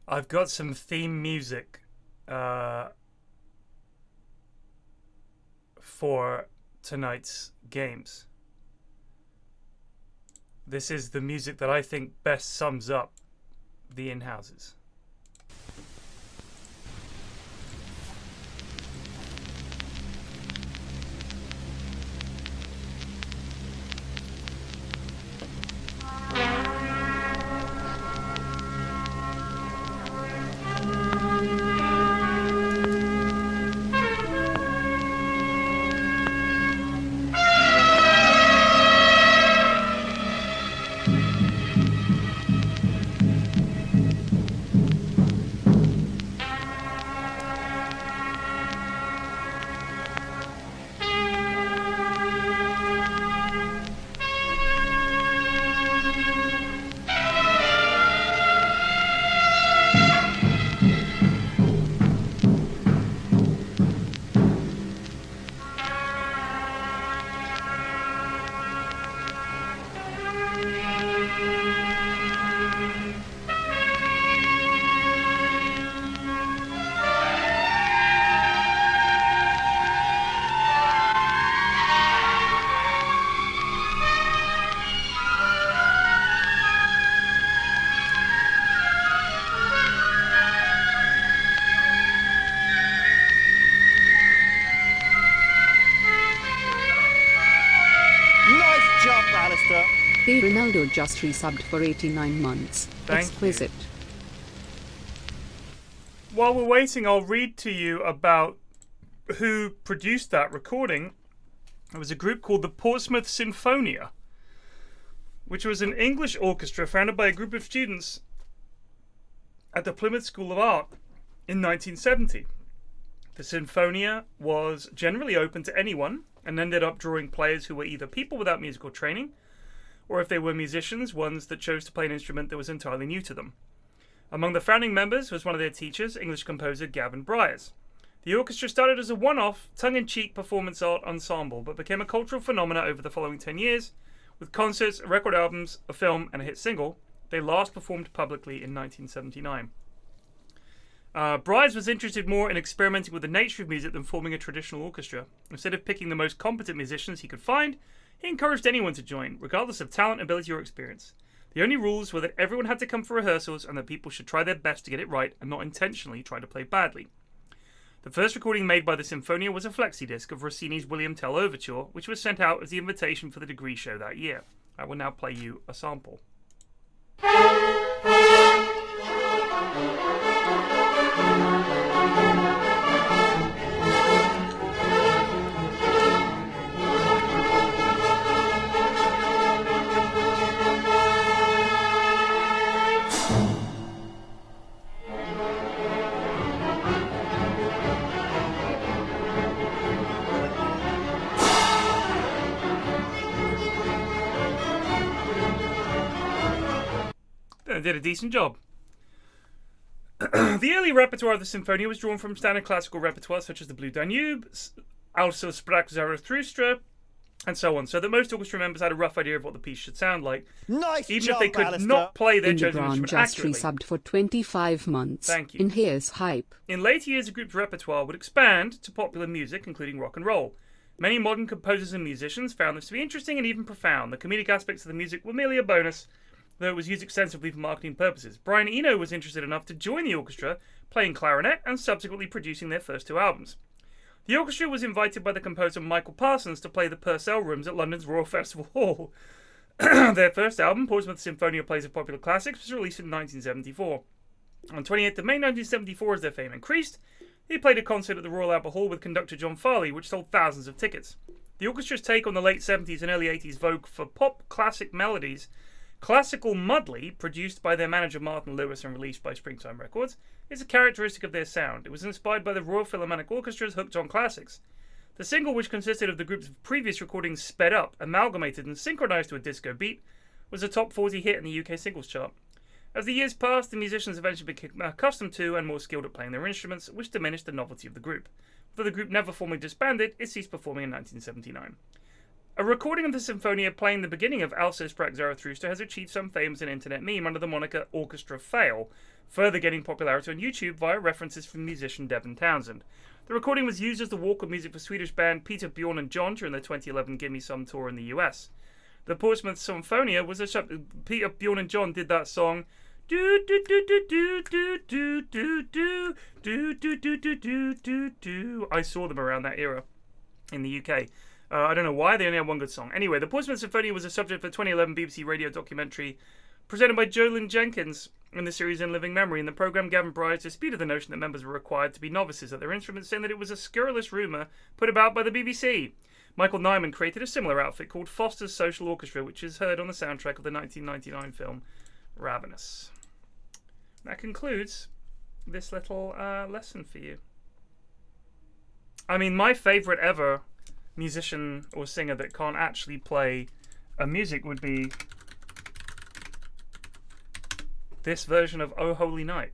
I've got some theme music for tonight's games. This is the music that I think best sums up the in-houses. Hey, Ronaldo just resubbed for 89 months. Thank Exquisite. you. While we're waiting, I'll read to you about who produced that recording. It was a group called the Portsmouth Sinfonia, which was an English orchestra founded by a group of students at the Plymouth School of Art in 1970. The Sinfonia was generally open to anyone and ended up drawing players who were either people without musical training, or if they were musicians, ones that chose to play an instrument that was entirely new to them. Among the founding members was one of their teachers, English composer Gavin Bryars. The orchestra started as a one-off, tongue-in-cheek performance art ensemble, but became a cultural phenomena over the following 10 years. With concerts, record albums, a film, and a hit single, they last performed publicly in 1979. Bryars was interested more in experimenting with the nature of music than forming a traditional orchestra. Instead of picking the most competent musicians he could find, he encouraged anyone to join, regardless of talent, ability, or experience. The only rules were that everyone had to come for rehearsals and that people should try their best to get it right and not intentionally try to play badly. The first recording made by the Sinfonia was a flexi-disc of Rossini's William Tell Overture, which was sent out as the invitation for the degree show that year. I will now play you a sample. They did a decent job. The early repertoire of the Sinfonia was drawn from standard classical repertoire such as the Blue Danube, Also sprach Zarathustra, and so on, so that most orchestra members had a rough idea of what the piece should sound like, Nice even job, if they could Alistair. not play their chosen Indegran instrument just accurately. resubbed for 25 months. Thank you. In here's hype. In later years, the group's repertoire would expand to popular music, including rock and roll. Many modern composers and musicians found this to be interesting and even profound. The comedic aspects of the music were merely a bonus, though it was used extensively for marketing purposes. Brian Eno was interested enough to join the orchestra, playing clarinet and subsequently producing their first two albums. The orchestra was invited by the composer Michael Parsons to play the Purcell Rooms at London's Royal Festival Hall. Their first album, Portsmouth Sinfonia Plays of Popular Classics, was released in 1974. On 28th of May 1974, as their fame increased, they played a concert at the Royal Albert Hall with conductor John Farley, which sold thousands of tickets. The orchestra's take on the late 70s and early 80s vogue for pop classic melodies, Classical Mudley, produced by their manager Martin Lewis and released by Springtime Records, is a characteristic of their sound. It was inspired by the Royal Philharmonic Orchestra's Hooked on Classics. The single, which consisted of the group's previous recordings sped up, amalgamated and synchronized to a disco beat, was a top 40 hit in the UK singles chart. As the years passed, the musicians eventually became accustomed to and more skilled at playing their instruments, which diminished the novelty of the group. Though the group never formally disbanded, it ceased performing in 1979. A recording of the Sinfonia playing the beginning of Also sprach Zarathustra has achieved some fame as an internet meme under the moniker Orchestra Fail, further gaining popularity on YouTube via references from musician Devin Townsend. The recording was used as the walk-up music for Swedish band Peter, Bjorn and John during their 2011 Gimme Some tour in the US. The Portsmouth Symphonia was a Peter, Bjorn and John did that song. Do do do do do do do do do do do do do do do do. I saw them around that era in the UK. I don't know why, they only had one good song. Anyway, the Portsmouth Symphonia was a subject for the 2011 BBC radio documentary presented by Jolyn Jenkins in the series In Living Memory. In the programme, Gavin Bryce disputed the notion that members were required to be novices at their instruments, saying that it was a scurrilous rumour put about by the BBC. Michael Nyman created a similar outfit called Foster's Social Orchestra, which is heard on the soundtrack of the 1999 film Ravenous. That concludes this little lesson for you. I mean, my favourite ever musician or singer that can't actually play a music would be this version of Oh Holy Night.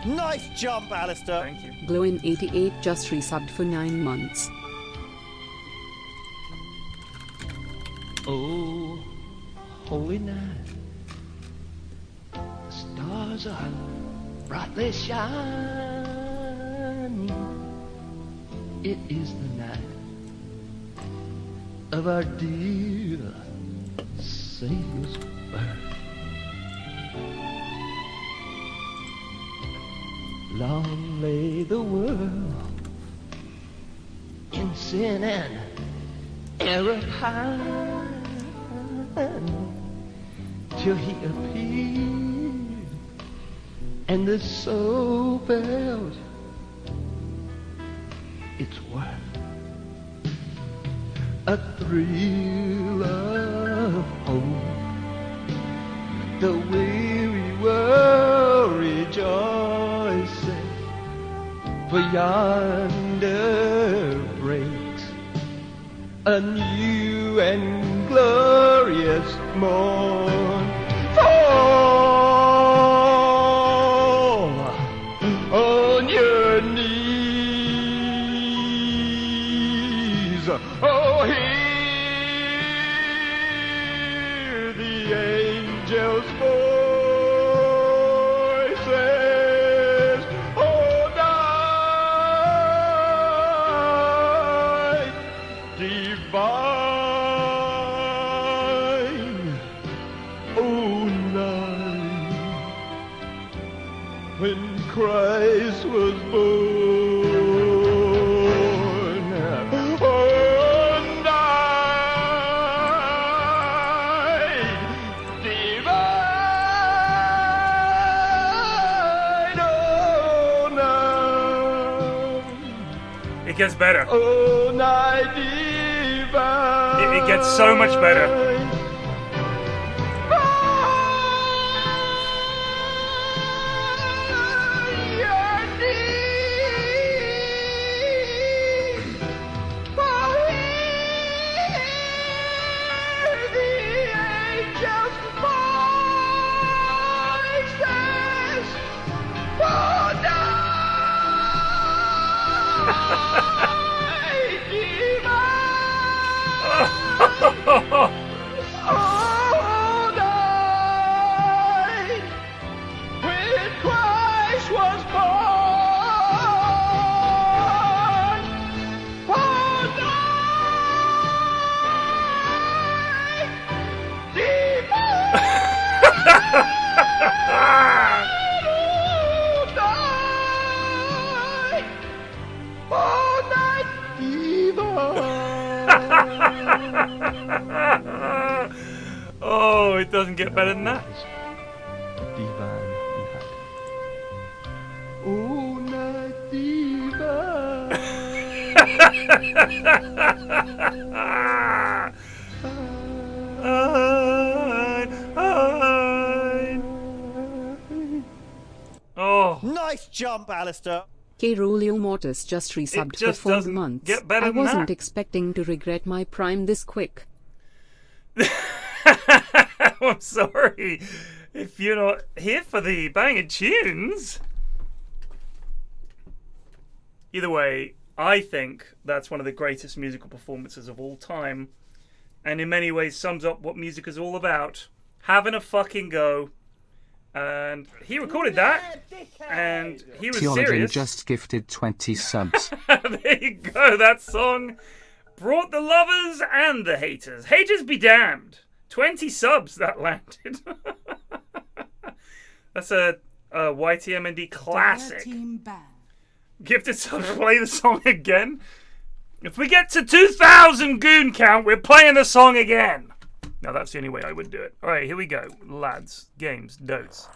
Nice jump, Alistair. Thank you. Glowin88 just resubbed for 9 months. Oh, holy night, the stars are brightly shining. It is the night of our dear Savior's birth. Long lay the world in sin and error high, till he appeared, and the soul felt its worth. A thrill of hope, the weary world rejoices, for yonder breaks a new and glorious morn. Fall on your knees, oh, hear the angels' voices, oh, night divine, oh, night when Christ was born. Oh, night divine, oh, night. It gets better. Oh, night divine. It gets so much better. All night when Christ was born. All night divine. All night divine. Oh, it doesn't get better than that. Divine night. Oh, night divine. Oh, Nice jump, Alistair. K. Rolio Mortis just resubbed for just 4 doesn't months. get better I than wasn't that. expecting to regret my prime this quick. I'm sorry if you're not here for the banging tunes. Either way, I think that's one of the greatest musical performances of all time, and in many ways sums up what music is all about. having a fucking go. And he recorded that, and he was Theologian serious. just gifted 20 subs. There you go. That song brought the lovers and the haters. Haters be damned. 20 subs that landed. That's a YTMND classic. Gifted subs, play the song again. If we get to 2,000 goon count, we're playing the song again. Now that's the only way I would do it. All right, here we go. Lads, games, notes.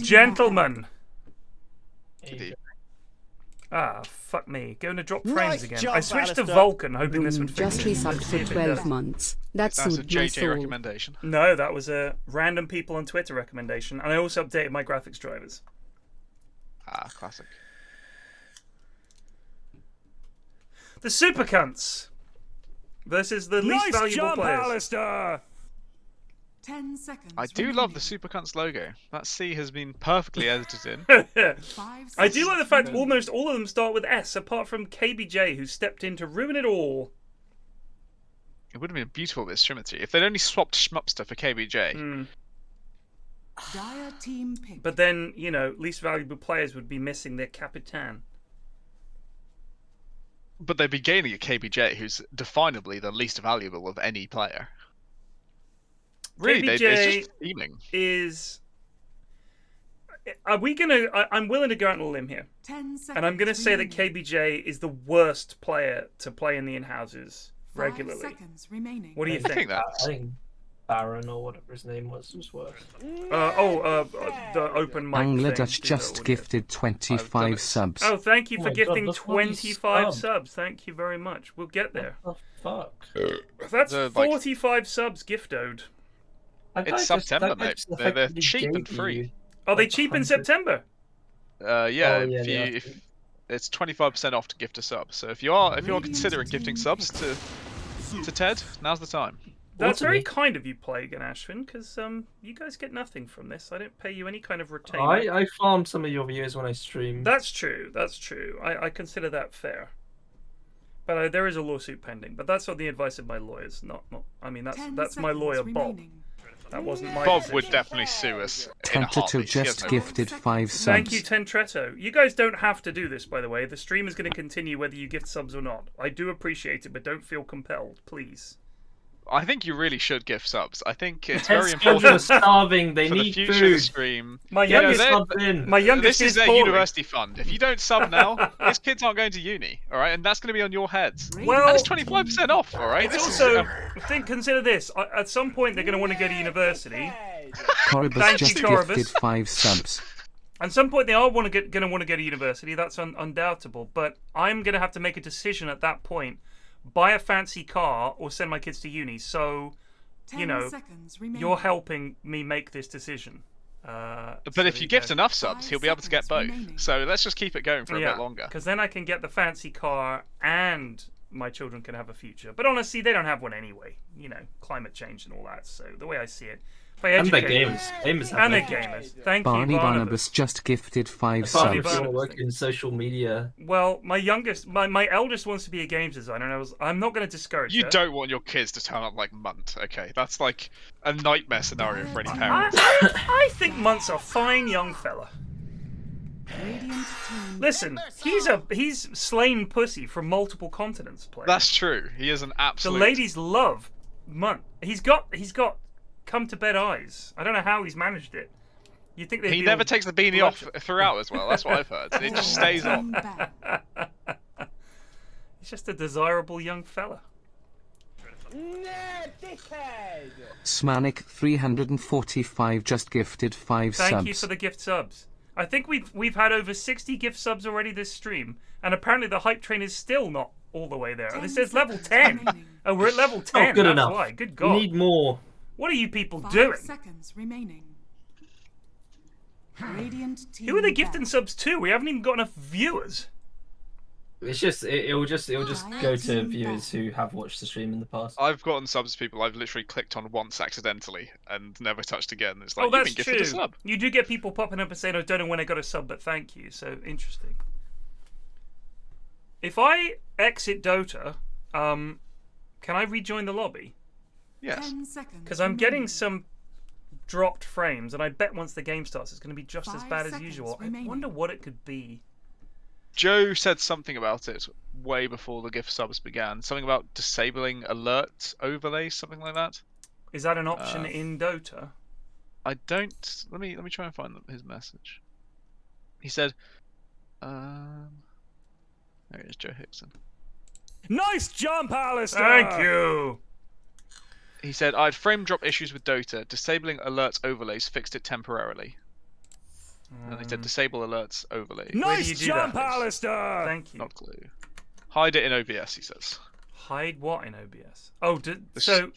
Gentlemen. Ah, fuck me. Going to drop frames Nice again. job, I switched to Alistair. Vulcan, hoping this would fix Just it. resubbed for 12 months. That That's a suits my JJ soul. recommendation. No, that was a random people on Twitter recommendation. And I also updated my graphics drivers. Ah, classic. The Supercunts versus the least valuable players. Alistair! 10 seconds. I do love the Supercunts logo. That C has been perfectly edited in. I do like the fact almost all of them start with S, apart from KBJ, who stepped in to ruin it all. It would have been beautiful with Trinity if they'd only swapped Schmupster for KBJ. Dire team pick. But then, you know, least valuable players would be missing their Capitan. But they'd be gaining a KBJ who's definably the least valuable of any player. Really, it's KBJ just theming. is... Are we gonna... I'm willing to go out on a limb here. 10 seconds. And I'm gonna say that remaining. KBJ is the worst player to play in the in-houses 5 regularly. seconds remaining. What do you I think? think that. I think Baron or whatever his name was worse. The open mic Angler thing, Dutch you know, just what do you- gifted I've done 25 it. subs. Oh, thank you Oh for my God, gifting look what you 25 subbed. subs. Thank you very much. We'll get there. What the fuck? That's The, like- 45 subs giftoed. It's September, mate. They're cheap and free. Are they cheap in September? Yeah, yeah, if they you are. if it's 25% off to gift a sub. So if you are considering gifting subs to Ted, now's the time. That's very me. kind of you, Plague and Ashwin, because you guys get nothing from this. I don't pay you any kind of retainer. I farm some of your viewers when I stream. That's true. That's true. I consider that fair. But there is a lawsuit pending. But that's on the advice of my lawyers. Not. I mean, 10 that's my seconds lawyer, Bob. remaining. That wasn't my Bob decision. would definitely sue us in a Tentato heartbeat. He has just no gifted 5 subs. Thank you, Tentretto. You guys don't have to do this, by the way. The stream is going to continue whether you gift subs or not. I do appreciate it, but don't feel compelled, please. I think you really should gift subs. I think it's His very children are important starving. They for the need future of the food. stream. My Get a youngest, they're- sub in. my youngest This is their poorly. university fund. If you don't sub now, these kids aren't going to uni, all right? And that's going to be on your heads. Well, And it's 25% off, all right? it's This also is, consider this. At some point, they're going to want to go to university. Coribus Thank you, just Coribus. gifted 5 subs. At some point, they are going to want to go to university. That's undoubtable. But I'm going to have to make a decision at that point: buy a fancy car or send my kids to uni. So, 10 you know, seconds remaining. you're helping me make this decision. but if you gift enough subs, he'll be able to get 5 both. seconds remaining. So let's just keep it going for a bit longer. because then I can get the fancy car and my children can have a future. But honestly, they don't have one anyway. You know, climate change and all that. So the way I see it, if I And they're educate them- gamers. Gamers have and they're no gamers. Thank Barney you, Barnabas Barnabas. just gifted 5 Apart Barney from subs. Barnabas. people working in social media. Well, my eldest wants to be a games designer, and I'm not going to discourage You her. don't want your kids to turn up like Munt, okay? That's like a nightmare scenario for any parent. I think Munt's a fine young fella. Radiant team. Listen, he's slain pussy from multiple continents. Player. That's true. He is an The absolute... ladies love Munt. He's got come to bed eyes. I don't know how he's managed it. You think they'd He be never all takes the beanie off throughout as well. That's what I've heard. It just stays on. Team back. He's just a desirable young fella. Smanic 345 just gifted 5 Thank subs. you for the gift subs. I think we've had over 60 gift subs already this stream, and apparently the hype train is still not all the way there. 10 This says level seconds 10. remaining. Oh, we're at level 10. Not good That's enough. why. Good We God. need more. What are you people 5 doing? seconds remaining. Radiant team. Who are they gifting back. subs to? We haven't even got enough viewers. It's just it'll just go to viewers who have watched the stream in the past. I've gotten subs to people I've literally clicked on once accidentally and never touched again. It's like, Oh, you've that's been gifted true. a sub. You do get people popping up and saying, "I don't know when I got a sub, but thank you." So interesting. If I exit Dota, can I rejoin the lobby? Yes. 10 seconds. Because I'm getting remaining. some dropped frames, and I bet once the game starts, it's going to be just as 5 bad as seconds usual. I remaining. wonder what it could be. Joe said something about it way before the gift subs began. Something about disabling alert overlays, something like that. Is that an option in Dota? I don't. Let me try and find his message. He said, there is Joe Hickson. Nice jump, Alistair! Thank you. He said, I had frame drop issues with Dota. Disabling alerts overlays fixed it temporarily. And they said disable alerts overlay. Nice you do jump, that? Alistair! Thank you. Not clue. Hide it in OBS, he says. Hide what in OBS? Oh, so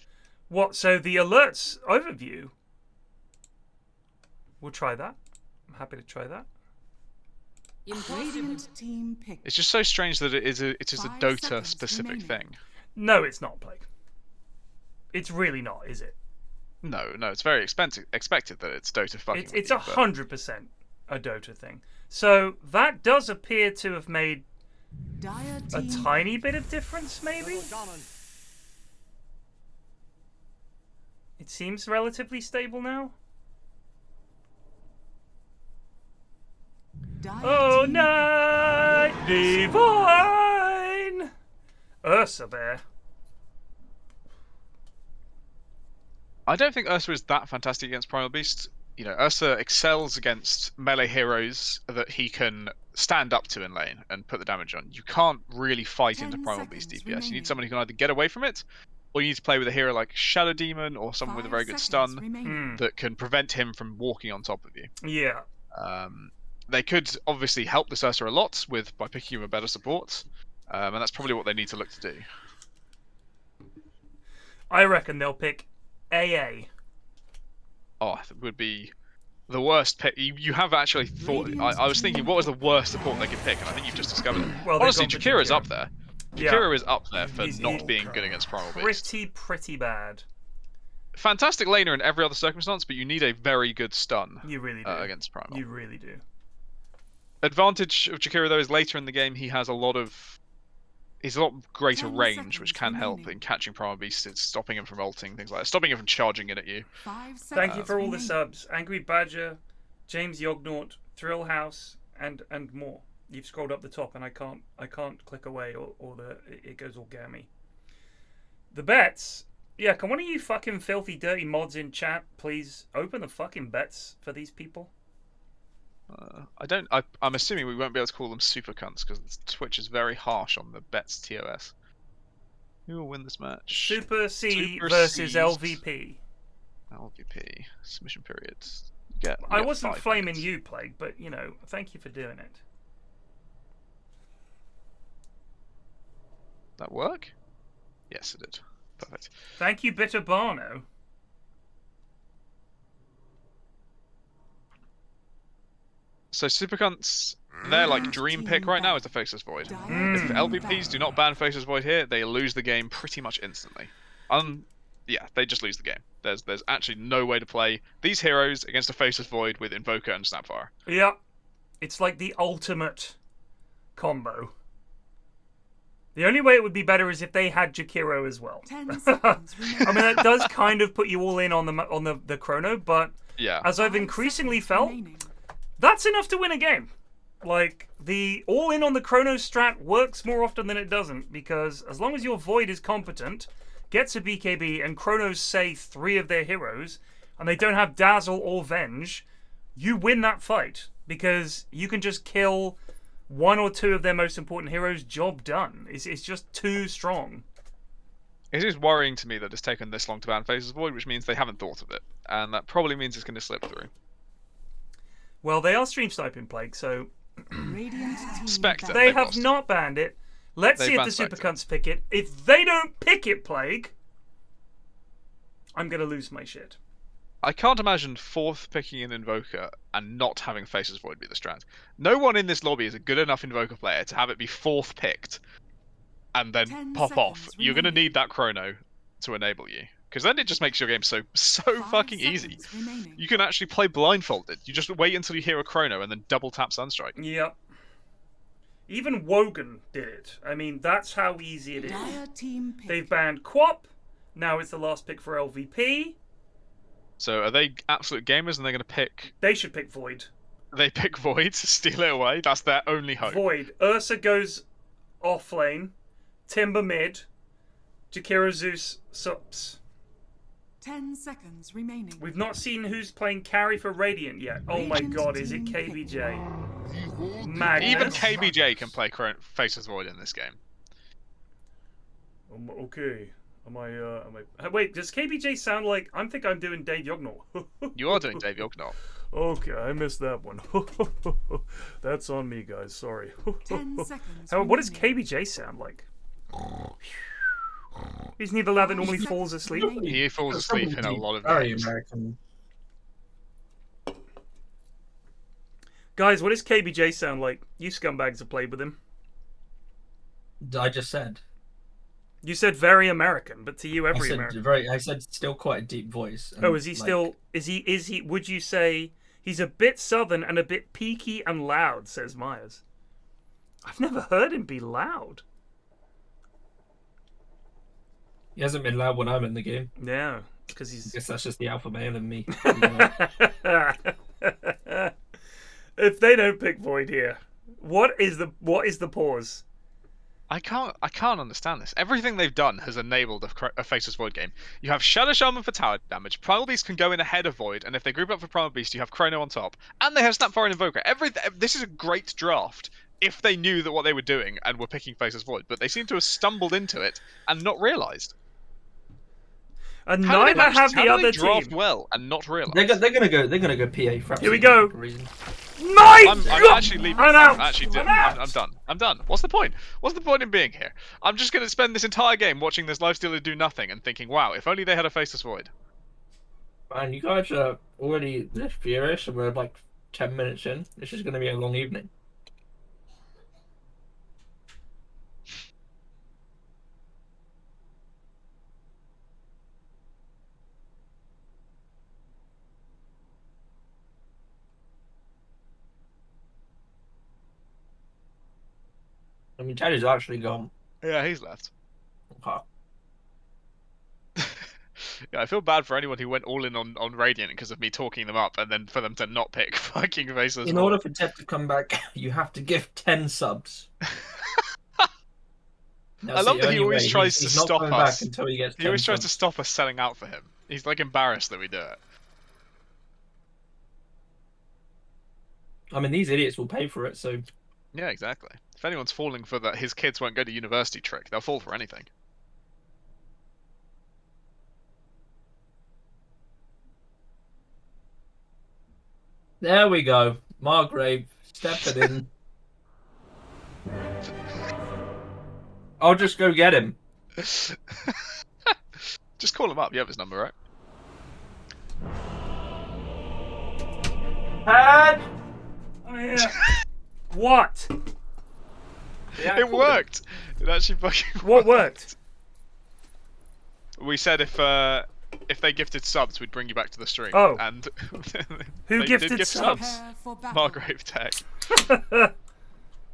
what? So the alerts overview. We'll try that. I'm happy to try that. Radiant team pick. It's just so strange that it is a 5 Dota seconds specific remaining. thing. No, it's not, Plague. It's really not, is it? No, it's very expected that it's Dota fucking. It's 100% a Dota thing. So that does appear to have made Dire a team tiny bit of difference, maybe. It seems relatively stable now. Dire Oh, team night divine! Ursa Bear. I don't think Ursa is that fantastic against Primal Beast. You know, Ursa excels against melee heroes that he can stand up to in lane and put the damage on. You can't really fight 10 into Primal Beast seconds DPS. You remaining. need someone who can either get away from it, or you need to play with a hero like Shadow Demon or someone with a 5 very good seconds stun remaining. that can prevent him from walking on top of you. Yeah. They could obviously help this Ursa a lot by picking him a better support, and that's probably what they need to look to do. I reckon they'll pick AA. Oh, it would be the worst pick. You have actually thought. I was thinking, what was the worst support they could pick, and I think you've just discovered it. Well, they've honestly, gone for Jakira's Jakira. up there. Yeah. Jakira is up there for He's not being good against Primal Beast. Pretty bad. Fantastic laner in every other circumstance, but you need a very good stun You really do. against Primal. You really do. Advantage of Jakira though is later in the game he has a lot greater 10 range, which seconds can help remaining. in catching Primal Beast. It's stopping him from ulting, things like that, stopping him from charging in at you. 5 seconds Thank you for all the remaining. subs. Angry Badger, James Yognort, Thrill House, and more. You've scrolled up the top, and I can't click away, or it goes all gammy. The bets. Yeah, can one of you fucking filthy dirty mods in chat please open the fucking bets for these people? I'm assuming we won't be able to call them Supercunts because Twitch is very harsh on the bets TOS. Who will win this match? Super C Super versus C's. LVP. LVP. Submission periods. You I get wasn't 5 flaming minutes. you, Plague, but you know, thank you for doing it. That work? Yes, it did. Perfect. Thank you, Bitter Barno. So Supercunts, their like dream pick right now is the Faceless Void. If LVPs do not ban Faceless Void here, they lose the game pretty much instantly. Yeah, they just lose the game. There's actually no way to play these heroes against a Faceless Void with Invoker and Snapfire. Yeah, it's like the ultimate combo. The only way it would be better is if they had Jakiro as well. 10 seconds remaining. I mean, that does kind of put you all in on the chrono, but Yeah. as I've 5 increasingly seconds felt, remaining. that's enough to win a game. Like, the all-in on the chrono strat works more often than it doesn't, because as long as your Void is competent, gets a BKB, and chronos say 3 of their heroes, and they don't have Dazzle or Venge, you win that fight, because you can just kill 1 or 2 of their most important heroes, job done. It's just too strong. It is worrying to me that it's taken this long to ban Faceless Void, which means they haven't thought of it. And that probably means it's going to slip through. Well, they are stream sniping, Plague, so Radiant team Spectre. back. they They've have lost. not banned it. Let's They've see if banned the Spectre. Supercunts pick it. If they don't pick it, Plague, I'm going to lose my shit. I can't imagine 4th picking an Invoker and not having Faceless Void be the strat. No one in this lobby is a good enough Invoker player to have it be 4th picked and then 10 pop off. seconds You're going to remaining. need that chrono to enable you. Because then it just makes your game so 5 fucking easy. seconds remaining. You can actually play blindfolded. You just wait until you hear a chrono and then double tap Sunstrike. Yep. Even Wogan did it. I mean, that's how easy it is. Dire team pick. They've banned Quap. Now it's the last pick for LVP. So are they absolute gamers and they're going to pick... They should pick Void. They pick Void to steal it away? That's their only hope. Void. Ursa goes off lane. Timber mid. Jakiro Zeus sups. 10 seconds remaining. We've not seen who's playing carry for Radiant yet. Oh my god, is it KBJ? Magnus. Even KBJ can play Faceless Void in this game. Okay. Am I... Wait, does KBJ sound like... I think I'm doing Dave Yognall. You are doing Dave Yognall. Okay, I missed that one. That's on me, guys. Sorry. 10 seconds What does remaining. KBJ sound like? Isn't he the lad that normally falls asleep? He falls asleep in a lot of Very games. American. Guys, what does KBJ sound like? You scumbags have played with him. I just said. You said very American, but to you, every American. I said still quite a deep voice. And, Oh, is he like, still? Is he? Would you say he's a bit southern and a bit peaky and loud? Says Myers. I've never heard him be loud. He hasn't been loud when I'm in the game. Yeah, because I he's. guess that's just the alpha male in me. If they don't pick Void here, what is the pause? I can't understand this. Everything they've done has enabled a Faceless Void game. You have Shadow Shaman for tower damage. Primal Beast can go in ahead of Void, and if they group up for Primal Beast, you have Chrono on top, and they have Snapfire and Invoker. This is a great draft if they knew that what they were doing and were picking Faceless Void, but they seem to have stumbled into it and not realised. And How do they neither manage have this? the How do other they draft team. well and not realise? They're gonna go PA for Here we go. no reason. My I'm God! actually leaving. I'm out. I'm done. I'm done. What's the point? What's the point in being here? I'm just going to spend this entire game watching this lifestealer do nothing and thinking, wow, if only they had a Faceless Void. Man, you guys are already this furious, and we're like 10 minutes in. This is gonna be a long evening. I mean, Teddy's actually gone. Yeah, he's left. Okay. Yeah, I feel bad for anyone who went all in on Radiant because of me talking them up, and then for them to not pick fucking Faceless In Void. order for Ted to come back, you have to give 10 subs. I love that he always tries to not stop coming us. back until he gets He always 10 tries to subs. stop us selling out for him. He's like embarrassed that we do it. I mean, these idiots will pay for it, so... Yeah, exactly. If anyone's falling for that his kids won't go to university trick, they'll fall for anything. There we go. Margrave stepping in. I'll just go get him. Just call him up. You have his number, right? Dad! Oh, yeah. What? Yeah, It worked. It actually fucking What worked? We said if they gifted subs, we'd bring you back to the stream. Oh. And Who they gifted did gift subs? Prepare for battle. Margrave Tech.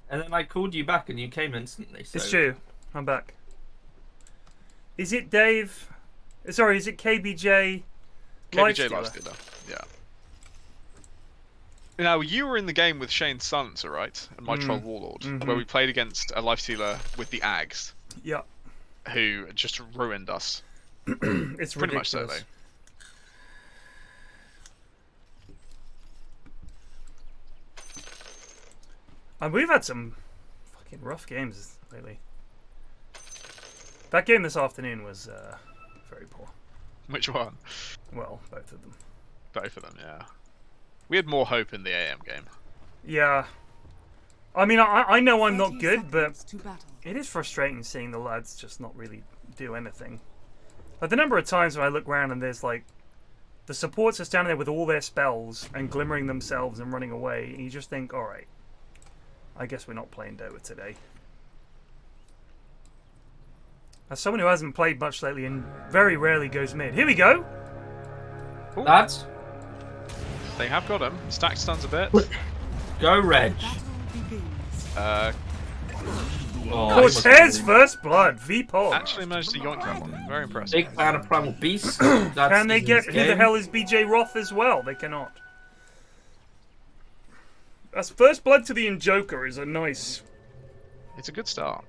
And then I called you back and you came instantly. So... It's true. I'm back. Is it Dave? Sorry, is it KBJ? KBJ Lifestealer? Lifestealer. Yeah. Now, you were in the game with Shane Silencer, right? And my Troll Warlord, where we played against a Lifestealer with the Ags, Yeah. who just ruined us. It's Pretty much so, ridiculous. And we've had some fucking rough games lately. That game this afternoon was very poor. Which one? Well, both of them. Both of them, yeah. We had more hope in the AM game. Yeah. I mean, I know I'm not 30 good, but seconds to battle. it is frustrating seeing the lads just not really do anything. Like, the number of times when I look around and there's, like, the supports are standing there with all their spells and glimmering themselves and running away, and you just think, alright, I guess we're not playing Dota today. As someone who hasn't played much lately and very rarely goes mid. Here we go! Lads, They have got him. Stack stuns a bit. go Reg. Battle begins. Oh, Cortez first blood, VPod. Actually managed to yoink that one. Very impressive. Big fan of Primal Beast. Can they get who the hell is BJ Roth as well? They cannot. That's first blood to the Injoker is a nice. It's a good start.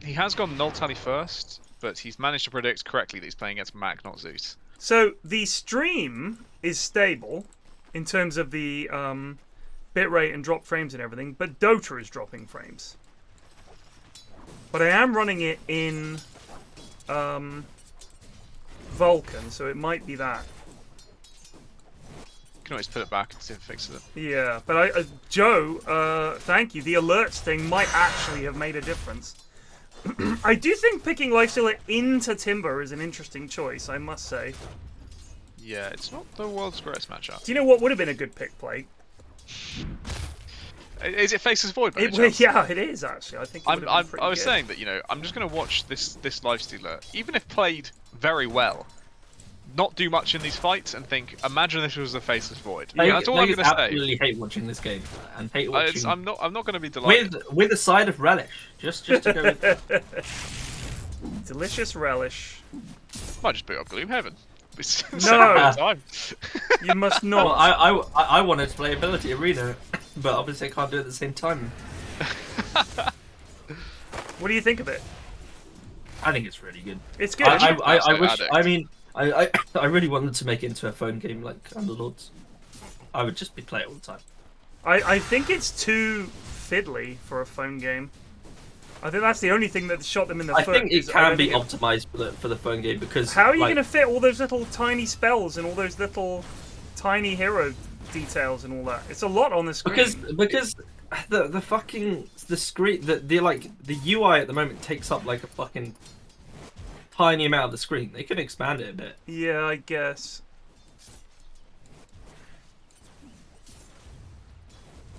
He has gone null tally first, but he's managed to predict correctly that he's playing against Mac, not Zeus. So the stream is stable in terms of the bitrate and drop frames and everything, but Dota is dropping frames. But I am running it in Vulkan, so it might be that. You can always put it back and see if it fixes it. Yeah, but Joe, thank you. The alerts thing might actually have made a difference. I do think picking Lifestealer into Timber is an interesting choice, I must say. Yeah, it's not the world's greatest matchup. Do you know what would have been a good pick, Plague? Is it Faces Void? By any chance? Yeah, it is actually. I think. I was saying that, you know, I'm just going to watch this Lifestealer, even if played very well, not do much in these fights, and think, imagine this was a Faceless Void. Yeah, that's all I'm going to say. I absolutely hate watching this game and hate watching. I'm not going to be delighted. With a side of relish, just to go with. Delicious relish. Might just boot up Gloomhaven. No, you must not. Well, I wanted to play Ability Arena, but obviously I can't do it at the same time. What do you think of it? I think it's really good. It's good. I wish. I mean, I really wanted to make it into a phone game like Underlords. I would just be playing it all the time. I think it's too fiddly for a phone game. I think that's the only thing that shot them in the foot. I think it can be optimized for the phone game because. How are you going to fit all those little tiny spells and all those little tiny hero details and all that? It's a lot on the screen. Because the fucking screen the UI at the moment takes up like a fucking tiny amount of the screen. They can expand it a bit. Yeah, I guess.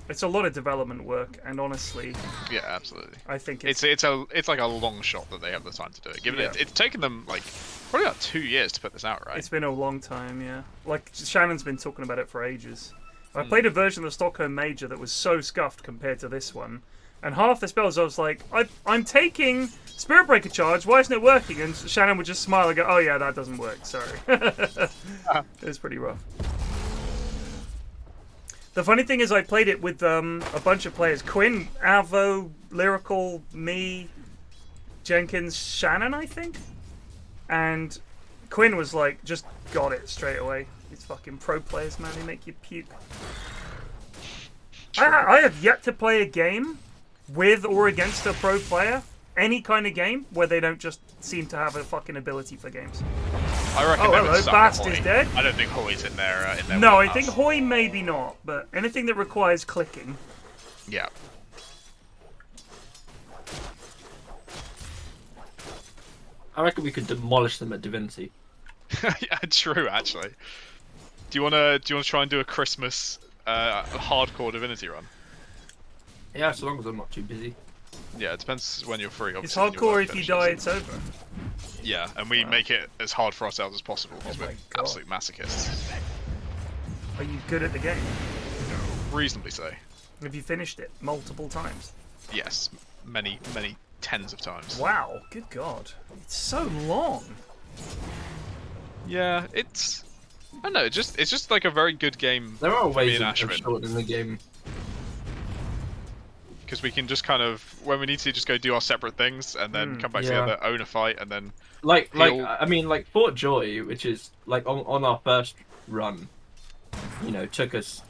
It's a lot of development work, and honestly, yeah, absolutely. I think it's like a long shot that they have the time to do it. Given it's taken them like probably about 2 years to put this out, right? It's been a long time, yeah. Like Shannon's been talking about it for ages. I played a version of the Stockholm Major that was so scuffed compared to this one, and half the spells I was like, I'm taking Spirit Breaker charge. Why isn't it working? And Shannon would just smile and go, "Oh yeah, that doesn't work. Sorry." It was pretty rough. The funny thing is I played it with a bunch of players. Quinn, Avo, Lyrical, me, Jenkins, Shannon, I think. And Quinn was like, just got it straight away. These fucking pro players, man, they make you puke. I have yet to play a game with or against a pro player. Any kind of game where they don't just seem to have a fucking ability for games. I reckon hello, Bast is dead. I don't think Hoy's in there. No, I think Hoy maybe not, but anything that requires clicking. Yeah. I reckon we could demolish them at Divinity. Yeah, true. Actually, do you wanna try and do a Christmas hardcore Divinity run? Yeah, so long as I'm not too busy. Yeah, it depends when you're free. It's Obviously, hardcore if you die, it's over. Yeah, and we make it as hard for ourselves as possible because we're absolute masochists. Are you good at the game? Reasonably so. Have you finished it multiple times? Yes, many tens of times. Wow, good god. It's so long. Yeah, it's... I don't know, it's just like a very good game. There are ways of Ashwin. shortening the game. Because we can just kind of, when we need to, just go do our separate things and then come back together, own a fight, and then like Fort Joy, which is like on our first run, you know, took us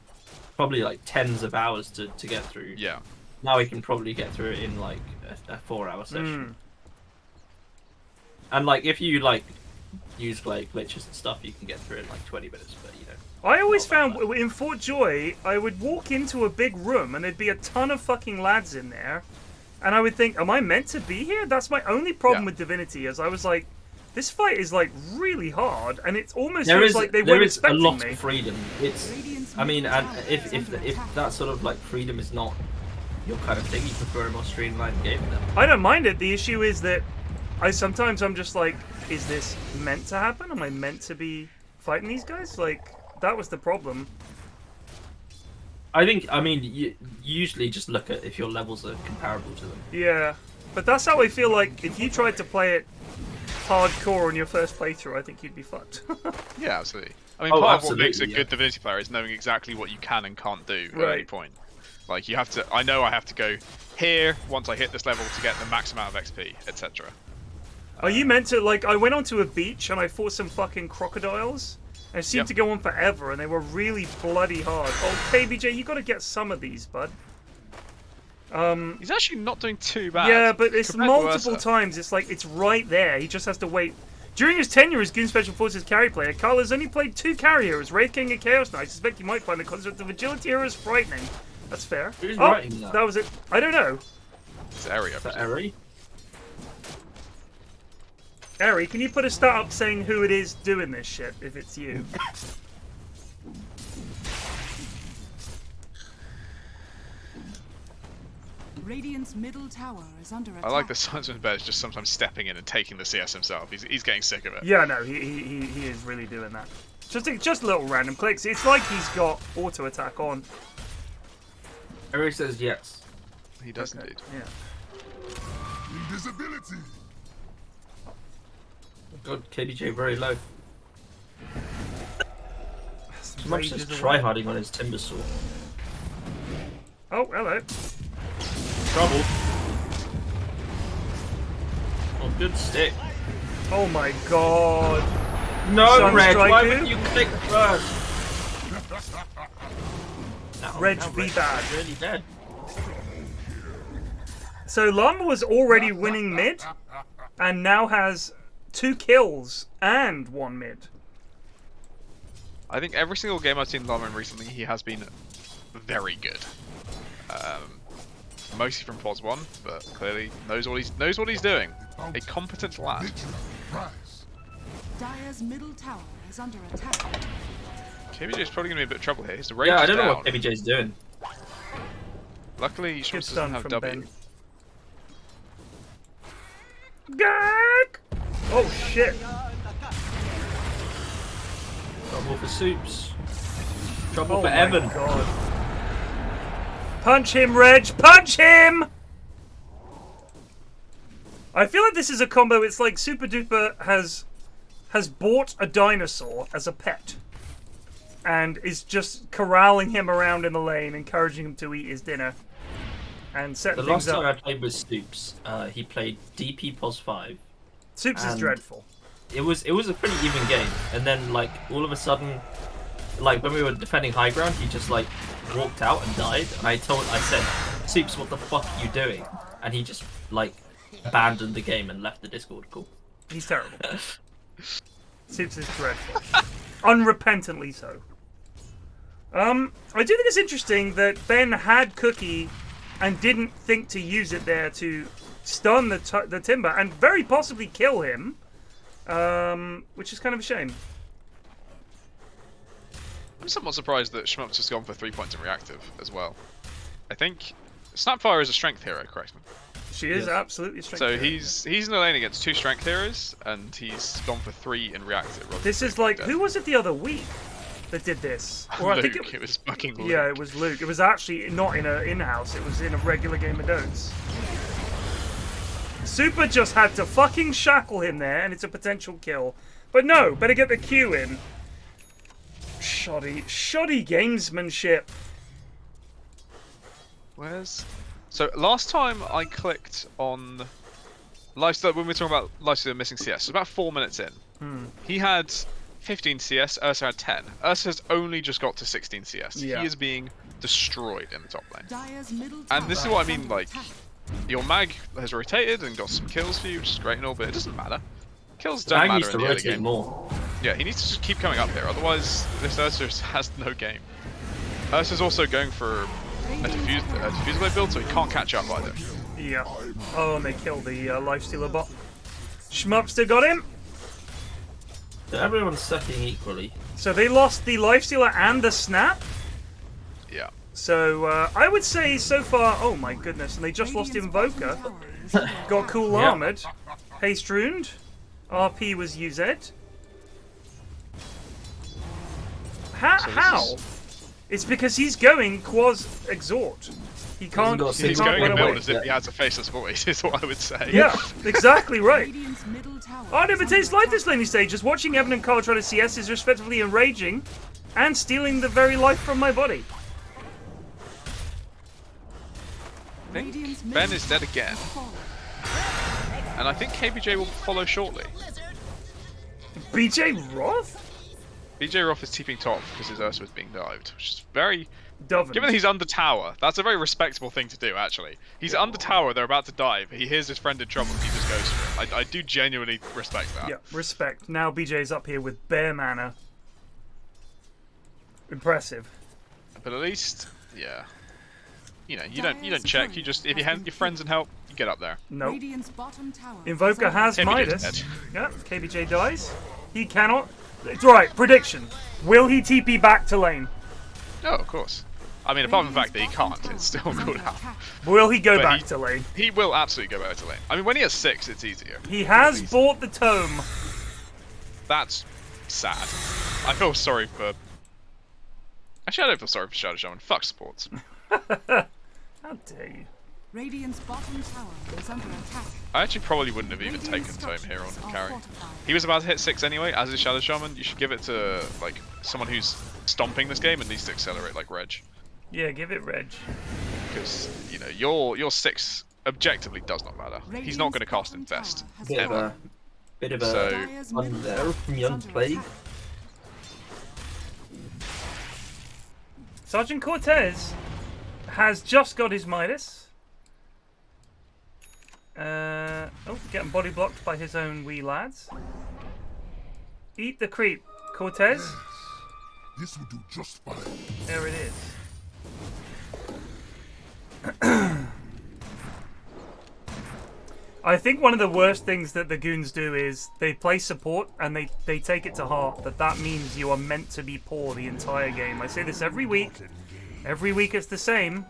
probably like tens of hours to get through. Yeah. Now we can probably get through it in like a 4-hour session. And like if you like use like glitches and stuff, you can get through it in like 20 minutes. But you know. I always found in Fort Joy, I would walk into a big room and there'd be a ton of fucking lads in there, and I would think, am I meant to be here? That's my only problem with Divinity, is I was like, this fight is like really hard, and it almost feels like they weren't expecting me. There is a lot of freedom. It's, I mean, and if that sort of like freedom is not your kind of thing, you prefer a more streamlined game, then I don't mind it. The issue is that sometimes I'm just like, is this meant to happen? Am I meant to be fighting these guys? Like, that was the problem. I mean, you usually just look at if your levels are comparable to them. Yeah. But that's how I feel like if you tried to play it hardcore on your first playthrough, I think you'd be fucked. Yeah, absolutely. I mean, Oh, part of what makes a absolutely, good Divinity player is knowing exactly what you can and can't do at Right. any point. Like, you have to... I know I have to go here once I hit this level to get the max amount of XP, etc. Are you meant to, like, I went onto a beach and I fought some fucking crocodiles. And it seemed Yep. to go on forever and they were really bloody hard. Oh, KBJ, you gotta get some of these, bud. He's actually not doing too bad. Yeah, but it's compared to multiple Ursa. times. It's like, it's right there. He just has to wait. During his tenure as Goon Special Forces carry player, Carl has only played 2 carry heroes, Wraith King and Chaos Knight. I suspect you might find the concept of agility heroes frightening. That's fair. Who's Oh, writing that? that was it. I don't know. It's area. Is that Eri? Ari, can you put a stat up saying who it is doing this shit, if it's you? Radiant's middle tower is under attack. I like the Scienceman Bear is just sometimes stepping in and taking the CS himself. He's getting sick of it. Yeah, no, he is really doing that. Just little random clicks. It's like he's got auto attack on. Eri says yes. He does indeed. Yeah. Invisibility. God, KDJ very low. Too much Rages just away. tryharding on his timber saw. Oh, hello. Trouble. Oh, good stick. Oh my god. No, Reg, why Sunstrike would you click first? Ow, Reg now be Reg's bad. really dead. So Llama was already winning mid, and now has 2 kills and 1 mid. I think every single game I've seen Lama in recently, he has been very good. Mostly from POS 1, but clearly knows what he's doing. A competent lad. Dire's middle tower is under attack. KBJ is probably going to be in a bit of trouble here. His rage Yeah, I is don't know down. what KBJ's doing. Luckily, Good Schmitz doesn't stun have from W. Ben. Gag! Oh shit. Trouble for Soups. Trouble Oh for my Evan. god. Punch him, Reg! Punch him! I feel like this is a combo. It's like Super Duper has bought a dinosaur as a pet and is just corralling him around in the lane, encouraging him to eat his dinner and The setting last things time I up. played with Stoops, he played DP POS 5. Soups is and dreadful. It was a pretty even game, and then like all of a sudden, like when we were defending high ground, he just like walked out and died. And I said, Soups, what the fuck are you doing? And he just like abandoned the game and left the Discord call. He's terrible. Soups is dreadful. Unrepentantly so. I do think it's interesting that Ben had Cookie and didn't think to use it there to stun the Timber and very possibly kill him, which is kind of a shame. I'm somewhat surprised that Schmutz has gone for 3 points in reactive as well. I think Snapfire is a strength hero, correct me? She is Yes. absolutely a strength So hero. he's in the lane against 2 strength heroes, and he's gone for 3 in reactive. rather This than is 3 like, dead. who was it the other week that did this? Or I Luke, think it was fucking Luke. yeah, it was Luke. It was actually not in a in-house. It was in a regular game of Dotes. Super just had to fucking shackle him there, and it's a potential kill. But no, better get the Q in. Shoddy gamesmanship. So last time I clicked on Lifesteal, when we were talking about Lifesteal missing CS, it was about 4 minutes in. He had 15 CS, Ursa had 10. Ursa has only just got to 16 CS. Yeah. He is being destroyed in the top lane. Dire's middle tower And this is what I is mean, under like, attack. your mag has rotated and got some kills for you, which is great and all, but it doesn't matter. Kills don't Bang matter needs in to the early rotate game. more. Yeah, he needs to just keep coming up here, otherwise this Ursa has no game. Ursa's also going for a diffuser blade build, so he can't catch up either. Yeah. Oh, and they killed the Lifestealer bot. Shmup still got him. So everyone's sucking equally. So they lost the Lifestealer and the Snap. Yeah. So I would say so far, oh my goodness, and they just lost Radiant's bottom Invoker. tower is under Got cool Yeah. armored. Haste runed. RP was UZ. So this How? is- It's because he's going Quaz Exhort. He can't. got He He's can't going run to away. build as if he has a faceless voice, is what I would say. Yeah, exactly right. Radiant's middle tower I never is taste under like this laning stage. Just watching Evan and Carl try to CS is respectively enraging and stealing the very life from my body. I think Radiant's Ben middle is dead again. fallen. And I think KBJ will follow shortly. BJ Roth? BJ Roth is TPing top because his Ursa is being dived, which is very... Doven. Given that he's under tower, that's a very respectable thing to do, actually. He's under tower, they're about to dive, he hears his friend in trouble, he just goes for it. I do genuinely respect that. Yeah, respect. Now BJ's up here with bare mana. Impressive. But at least, yeah. You know, you don't check, you just, if you hand your friends and help, you get up there. Nope. Radiant's bottom tower is Invoker under has KBJ's Midas. dead. Yeah, KBJ dies. He cannot. It's right. Prediction. Will he TP back to lane? Oh, of course. I mean, apart from the fact that he can't, it's still cool out. Will he go But back he- to lane? He will absolutely go back to lane. I mean, when he has 6, it's easier. He has bought the tome. That's sad. I feel sorry for... Actually, I don't feel sorry for Shadow Shaman. Fuck supports. How dare you? Radiant's bottom tower is under attack. I actually probably wouldn't have even taken Tome here on carry. He was about to hit 6 anyway, as is Shadow Shaman. You should give it to, like, someone who's stomping this game and needs to accelerate, like Reg. Yeah, give it Reg. Because, you know, your 6 objectively does not matter. He's not going to cast Infest. Bit of Ever. a So- Dire's fun middle there tower from is Young under Plague. attack. Sergeant Cortez has just got his Midas. Oh, getting body blocked by his own wee lads. Eat the creep, Cortez. This will do just fine. There it is. I think one of the worst things that the goons do is they play support and they take it to heart that means you are meant to be poor the entire game. I say this every week. Every week it's the same.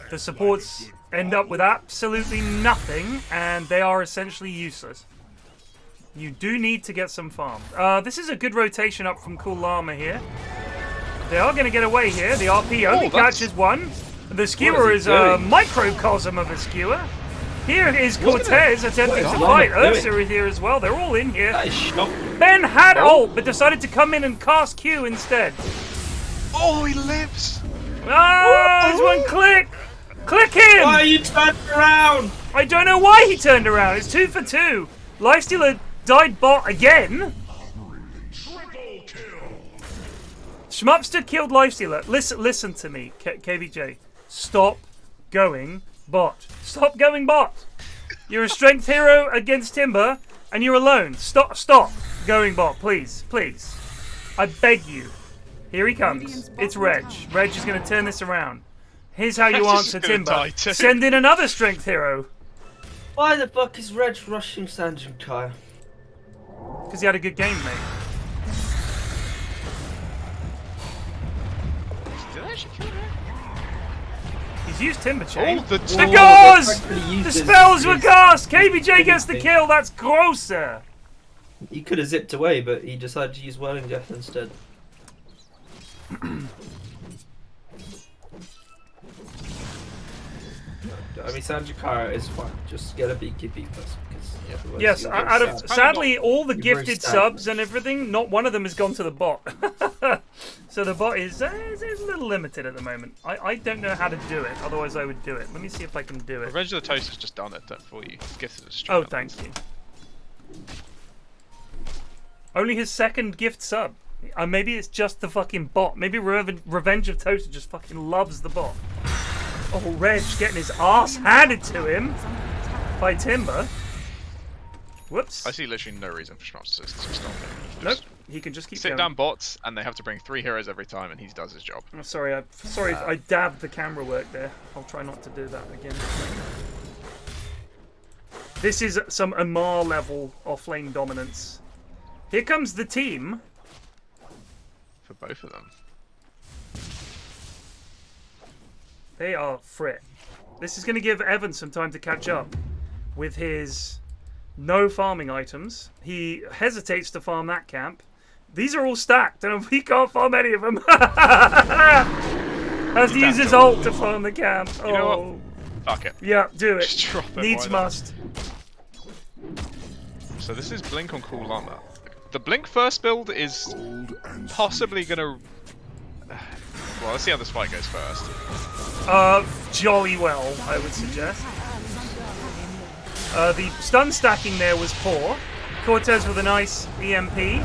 The supports end up with absolutely nothing and they are essentially useless. You do need to get some farm. This is a good rotation up from Cool Llama here. They are going to get away here. The RP only catches one. The skewer is a microcosm of a skewer. Here is Cortez attempting to fight. Ursa is here as well. They're all in here. That is shock. Ben had ult, but decided to come in and cast Q instead. Oh, he lives! Ah, there's one click. Click him! Why are you turned around? I don't know why he turned around. It's 2 for 2. Lifestealer died bot again. Schmupster killed Lifestealer. Listen to me, KVJ. Stop going bot. Stop going bot. You're a strength hero against Timber, and you're alone. Stop going bot, please. I beg you. Here he comes. It's Reg. Reg is going to turn this around. Here's how you Reg's answer just gonna Timber. die too. Send in another strength hero. Why the fuck is Reg rushing Sanjin Kai? Because he had a good game, mate. Did I actually kill him? He's used Timber Chain. Oh, the The Oh, gauze! actually used The his- spells were his- cast! KBJ gets the thing. kill, that's grosser! He could have zipped away, but he decided to use Whirling Death instead. I mean, Sanjakara is fine. Just get a BKB first, because otherwise Yes, you'll get out of sad. sadly all the You're very gifted stagnant. subs and everything, not one of them has gone to the bot. So the bot is a little limited at the moment. I don't know how to do it, otherwise I would do it. Let me see if I can do it. Revenge of the Toast has just done it for you. He's gifted a string. Oh, thank you. Only his second gift sub. Maybe it's just the fucking bot. Maybe Revenge of Toaster just fucking loves the bot. Oh, Reg getting his ass handed to him by Timber. Whoops. I see literally no reason for Schmaps to stop him. Nope. He can just keep Sit going. down bots, and they have to bring 3 heroes every time, and he does his job. I'm sorry, I dabbed the camera work there. I'll try not to do that again. This is some Amar level offlane dominance. Here comes the team. For both of them. They are frit. This is going to give Evan some time to catch up with his no farming items. He hesitates to farm that camp. These are all stacked, and we can't farm any of them. Has to use his ult to farm the camp. Oh. You know what? Fuck it. Yeah, do it. Just drop it. Needs why not? must. So this is Blink on Cool Armor. The Blink first build is possibly gonna... Well, let's see how this fight goes first. Jolly well, I would suggest. The stun stacking there was poor. Cortez with a nice EMP.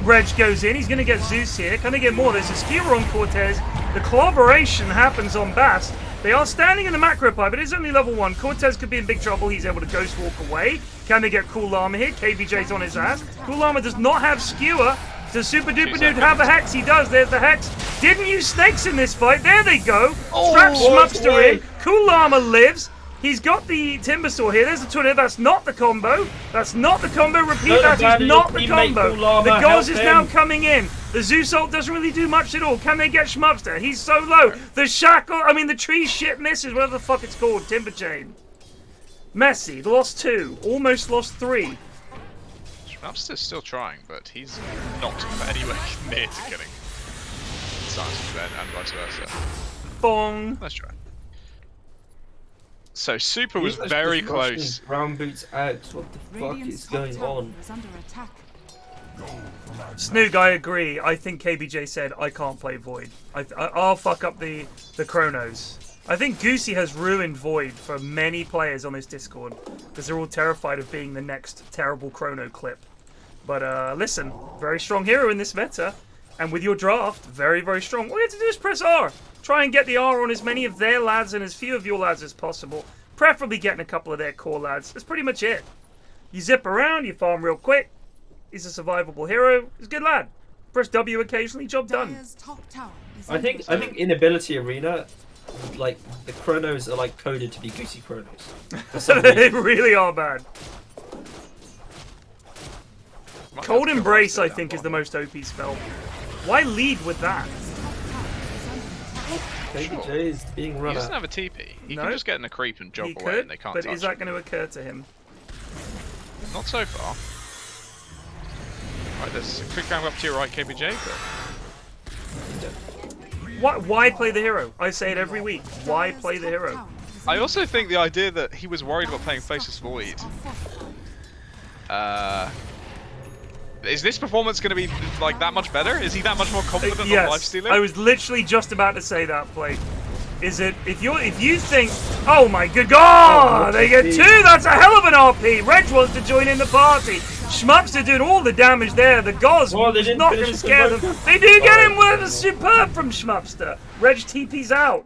Reg goes in. He's going to get Zeus here. Can they get more? There's a skewer on Cortez. The collaboration happens on Bast. They are standing in the macro pipe, but it is only level 1. Cortez could be in big trouble. He's able to ghost walk away. Can they get Cool Armor here? KBJ's on his ass. Cool Armor does not have skewer. Does Super Duper Dude have a Hex? He does. There's the Hex. Didn't use snakes in this fight. There they go. Strap Schmupster in. Cool Armor lives. He's got the Timber Saw here. There's the tornado. That's not the combo. That's not the combo. Repeat, that is not the combo. The Gauze is now coming in. The Zeus ult doesn't really do much at all. Can they get Schmupster? He's so low. The Shackle, I mean the tree shit misses, whatever the fuck it's called. Timber Chain. Messi, lost 2. Almost lost 3. Schmupster's still trying, but he's not anywhere near to getting Silence from Ben and vice versa. Bong. Let's try. So Super was very close. Brown boots out. What the fuck is going on? Snoog, I agree. I think KBJ said I can't play Void. I'll fuck up the Chronos. I think Goosey has ruined Void for many players on this Discord because they're all terrified of being the next terrible Chrono clip. But listen, very strong hero in this meta, and with your draft, very, very strong. All you have to do is press R. Try and get the R on as many of their lads and as few of your lads as possible. Preferably getting a couple of their core lads. That's pretty much it. You zip around, you farm real quick. He's a survivable hero. He's a good lad. Press W occasionally, job done. I think in Ability Arena, like the Chronos are like coded to be Goosey Chronos. They really are bad. Cold Embrace, I think, is the most OP spell. Why lead with that? KBJ is being run. He doesn't have a TP. He can just get in a creep and jog He away, could, and they can't but touch is that him. going to occur to him? Not so far. Right, there's a quick round up to your right, KBJ. But... Why play the hero? I say it every week. Why play the hero? I also think the idea that he was worried about playing Faceless Void. Is this performance going to be like that much better? Is he that much more confident on lifestealing? I was literally just about to say that, Blake. Is it if you think, oh my good god, they get 2, that's a hell of an RP. Reg wants to join in the party. Schmupster doing all the damage there. The Gauze is not going to scare them. They do get him with a superb from Schmupster. Reg TP's out.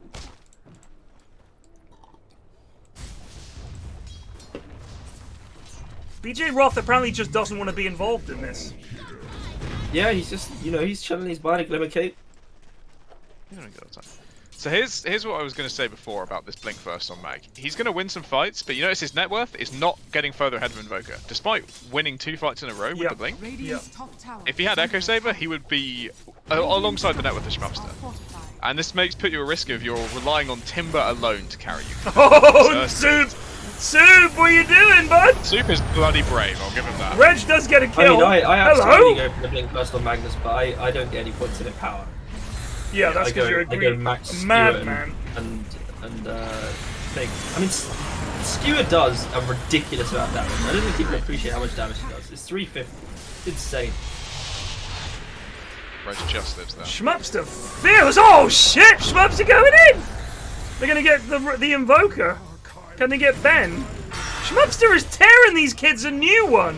BJ Roth apparently just doesn't want to be involved in this. Yeah, he's just, he's chilling his body, Glimmer Cape. So here's what I was going to say before about this Blink first on Mag. He's going to win some fights, but you notice his net worth is not getting further ahead of Invoker, despite winning 2 fights in a row with the Blink. If he had Echo Saber, he would be alongside the net worth of Schmupster. And this put you at risk of you're relying on Timber alone to carry you. Oh, Soup, what are you doing, bud? Soup is bloody brave, I'll give him that. Reg does get a kill. I mean, I absolutely go for the Blink first on Magnus, but I don't get any points in Empower. Yeah, that's because you're a great madman. And thing. I mean, Skewer does a ridiculous amount of damage. I don't think people appreciate how much damage he does. It's 350. Insane. Reg just lives there. Schmupster feels. Oh shit! Schmupster going in. They're gonna get the Invoker. Can they get Ben? Schmupster is tearing these kids a new one.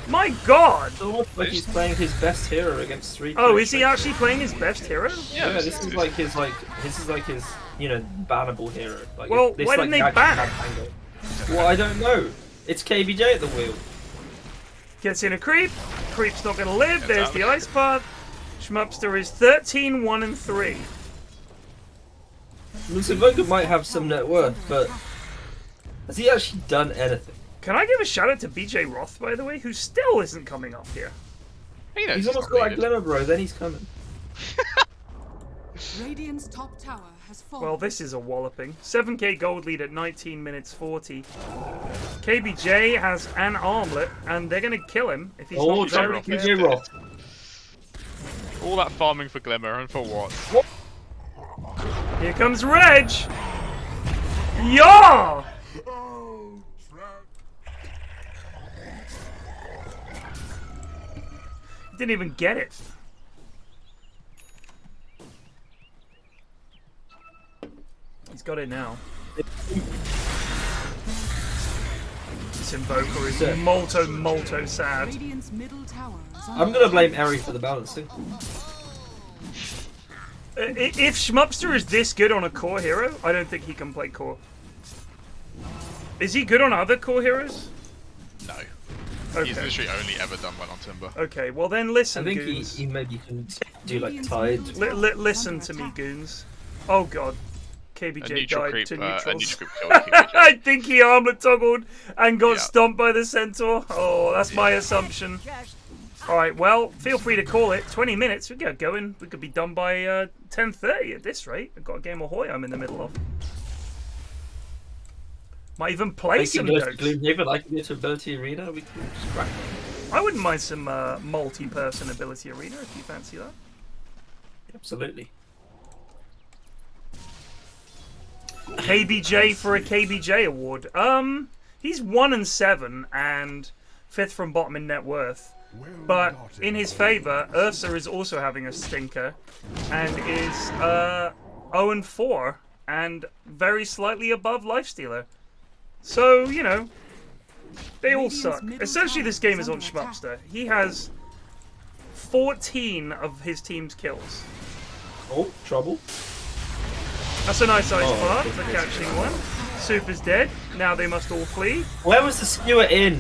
My god. It looks like he's playing his best hero against 3. Oh, is he actually playing his best hero? Yeah, this is like his bannable hero. Like, well, why didn't they ban? Well, I don't know. It's KBJ at the wheel. Gets in a creep. Creep's not gonna live. There's the ice path. Schmupster is 13, 1, and 3. This Invoker might have some net worth, but has he actually done anything? Can I give a shout out to BJ Roth, by the way, who still isn't coming up here? He's almost got like Glimmer, bro. Then he's coming. Radiant's top tower has fallen. Well, this is a walloping. 7k gold lead at 19 minutes 40. KBJ has an armlet, and they're going to kill him if he's not very careful. BJ Roth. All that farming for Glimmer, and for what? Here comes Reg! Yeah! Oh, trap. Didn't even get it. He's got it now. This Invoker is molto sad. Radiant's middle tower is I'm gonna blame Eri for the balancing. If Schmupster is this good on a core hero, I don't think he can play core. Is he good on other core heroes? No. Okay. He's literally only ever done well on Timber. Okay, well then listen, I think goons. he maybe can do like Tide. Listen to me, goons. Oh god. A KBJ neutral died creep, to a neutrals. neutral creep killed KBJ. I think he armor toggled and got Yeah. stomped by the centaur. Oh, that's my assumption. Alright, well, feel free to call it. 20 minutes, we get going. We could be done by 10:30 at this rate. I've got a game of Hoy I'm in the middle of. Might even play some Dota. Gloomhaven, I can get to Ability Arena, we can just crack it. I wouldn't mind some multi-person ability arena if you fancy that. Absolutely. KBJ for a KBJ award. He's 1-7 and 5th from bottom in net worth. But in his favour, Ursa is also having a stinker and is 0-4 and very slightly above Lifestealer. So, you know, they all suck. Essentially, this game is on Schmupster. He has 14 of his team's kills. Oh, trouble. That's a nice ice part Oh, for catching one. Super's dead. Now they must all flee. Where was the skewer in?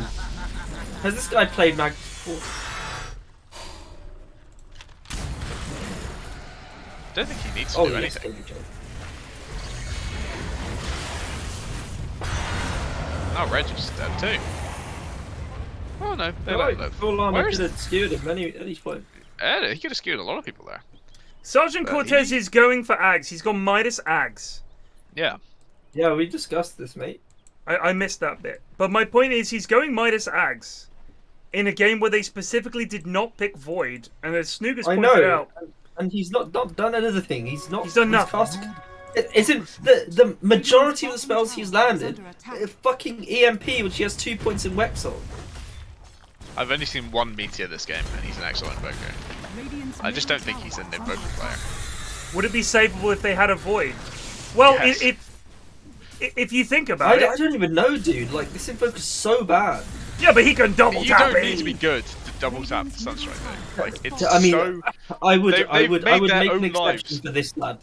Has this guy played Mag before? Don't think he needs to Oh, do yes, anything. KBJ. Oh, Reg is dead too. Oh no, they let him live. Full on, I Where is could have skewered him at any point. He could have skewed a lot of people there. Sergeant Cortez is going for Ags. He's got Midas Ags. Yeah. Yeah, we discussed this, mate. I missed that bit. But my point is, he's going Midas Ags in a game where they specifically did not pick Void. And as Snooker's I pointed know, out, and he's not done anything. He's done nothing. Isn't the majority of the spells he's landed fucking EMP, which he has 2 points in Wexel. I've only seen one Meteor this game, and he's an excellent invoker. I just don't think he's an invoker player. would it be savable if they had a Void? Well, Yes. if you think about I it... don't even know, dude. Like, this invoker's so bad. Yeah, but he can double You tap don't it. need to be good to double tap Sunstrike though. Like it's I mean, so. I would they've make made an their own exception lives. for this lad.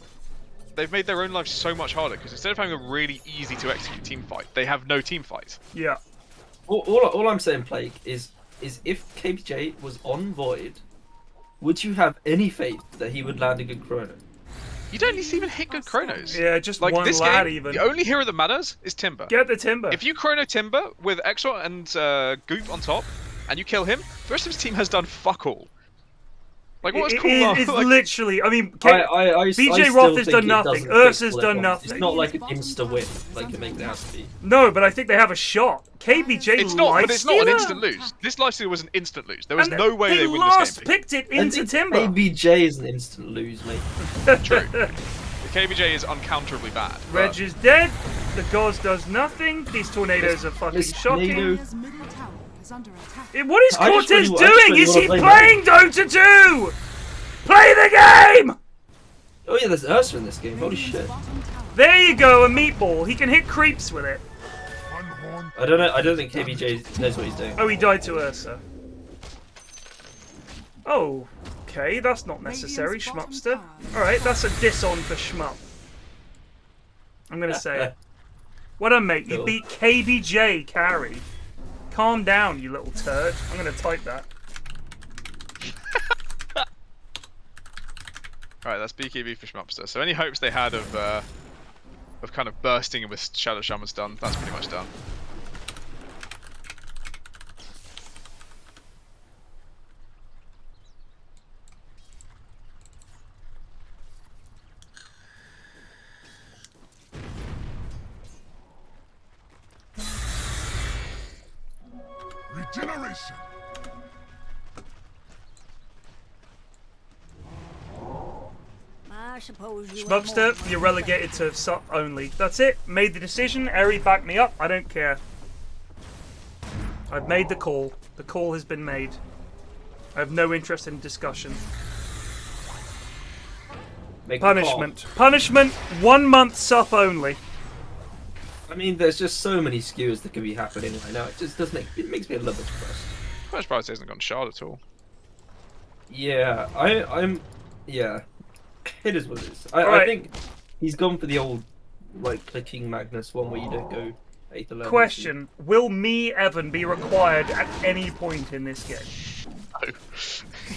They've made their own lives so much harder because instead of having a really easy to execute team fight, they have no team fight. Yeah. All I'm saying, Plague, is if KBJ was on Void, would you have any faith that he would land a good chrono? You don't need to even hit good chronos. Yeah, just Like one this lad game, even. the only hero that matters is Timber. Get the Timber. If you chrono Timber with Exort and Goop on top, and you kill him, the rest of his team has done fuck all. Like what's cool? It's Like, literally, I mean, I BJ still Roth has think done it nothing. doesn't Ursa's fix done Blip. nothing. It's not like an insta win like it makes it out to be. No, but I think they have a shot. KBJ it's not, but it's not an Lifestealer? instant lose. This lifesteal was an instant lose. There was And no way they win last this game. picked it I into think Timber. KBJ is an instant lose, mate. True. The KBJ is uncounterably bad. Reg is dead. The Gauze does nothing. These tornadoes are fucking Miss shocking. Tornado. Dire's middle tower is under attack. What is I just Cortez really- I just doing? really Is he wanna play playing Dota 2? Play the game! Oh yeah, there's Ursa in this game. Holy shit. Bottom tower. There you go, a meatball. He can hit creeps with it. Unhorned. I don't know. I don't think KBJ knows what he's doing. Oh, he died to Ursa. Oh, okay, that's not necessary, Schmupster. Alright, that's a diss on for Shmup. I'm gonna say it. Well done, mate. You Cool. beat KBJ carry. Calm down, you little turd. I'm gonna type that. Alright, that's BKB for Schmupster. So any hopes they had of kind of bursting with Shadow Shaman's done, that's pretty much done. Regeneration. Schmubster, you're relegated to sup only. That's it. Made the decision. Eri, back me up. I don't care. I've made the call. The call has been made. I have no interest in discussion. Punishment. Punishment. 1 month sup only. I mean, there's just so many skewers that could be happening right now. It just does it makes me a little bit depressed. I'm surprised he hasn't gone shard at all. Yeah, yeah. It is what it is. I Right. think he's gone for the old, like, clicking Magnus one where you don't go 8th level. Question. Will me, Evan, be required at any point in this game? No.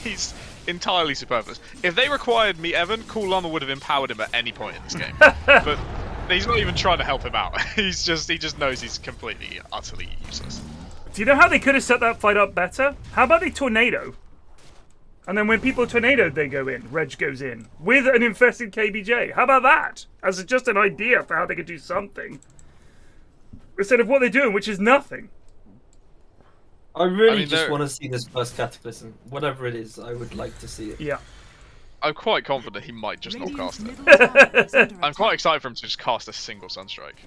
He's entirely superfluous. If they required me, Evan, Cool Llama would have empowered him at any point in this game. But he's not even trying to help him out. He just knows he's completely, utterly useless. Do you know how they could have set that fight up better? How about they tornado? And then when people tornado, they go in. Reg goes in. With an infested KBJ. How about that? As just an idea for how they could do something. Instead of what they're doing, which is nothing. I really just want to see this first Cataclysm. Whatever it is, I would like to see it. Yeah. I'm quite confident he might just not cast it. I'm quite excited for him to just cast a single Sunstrike.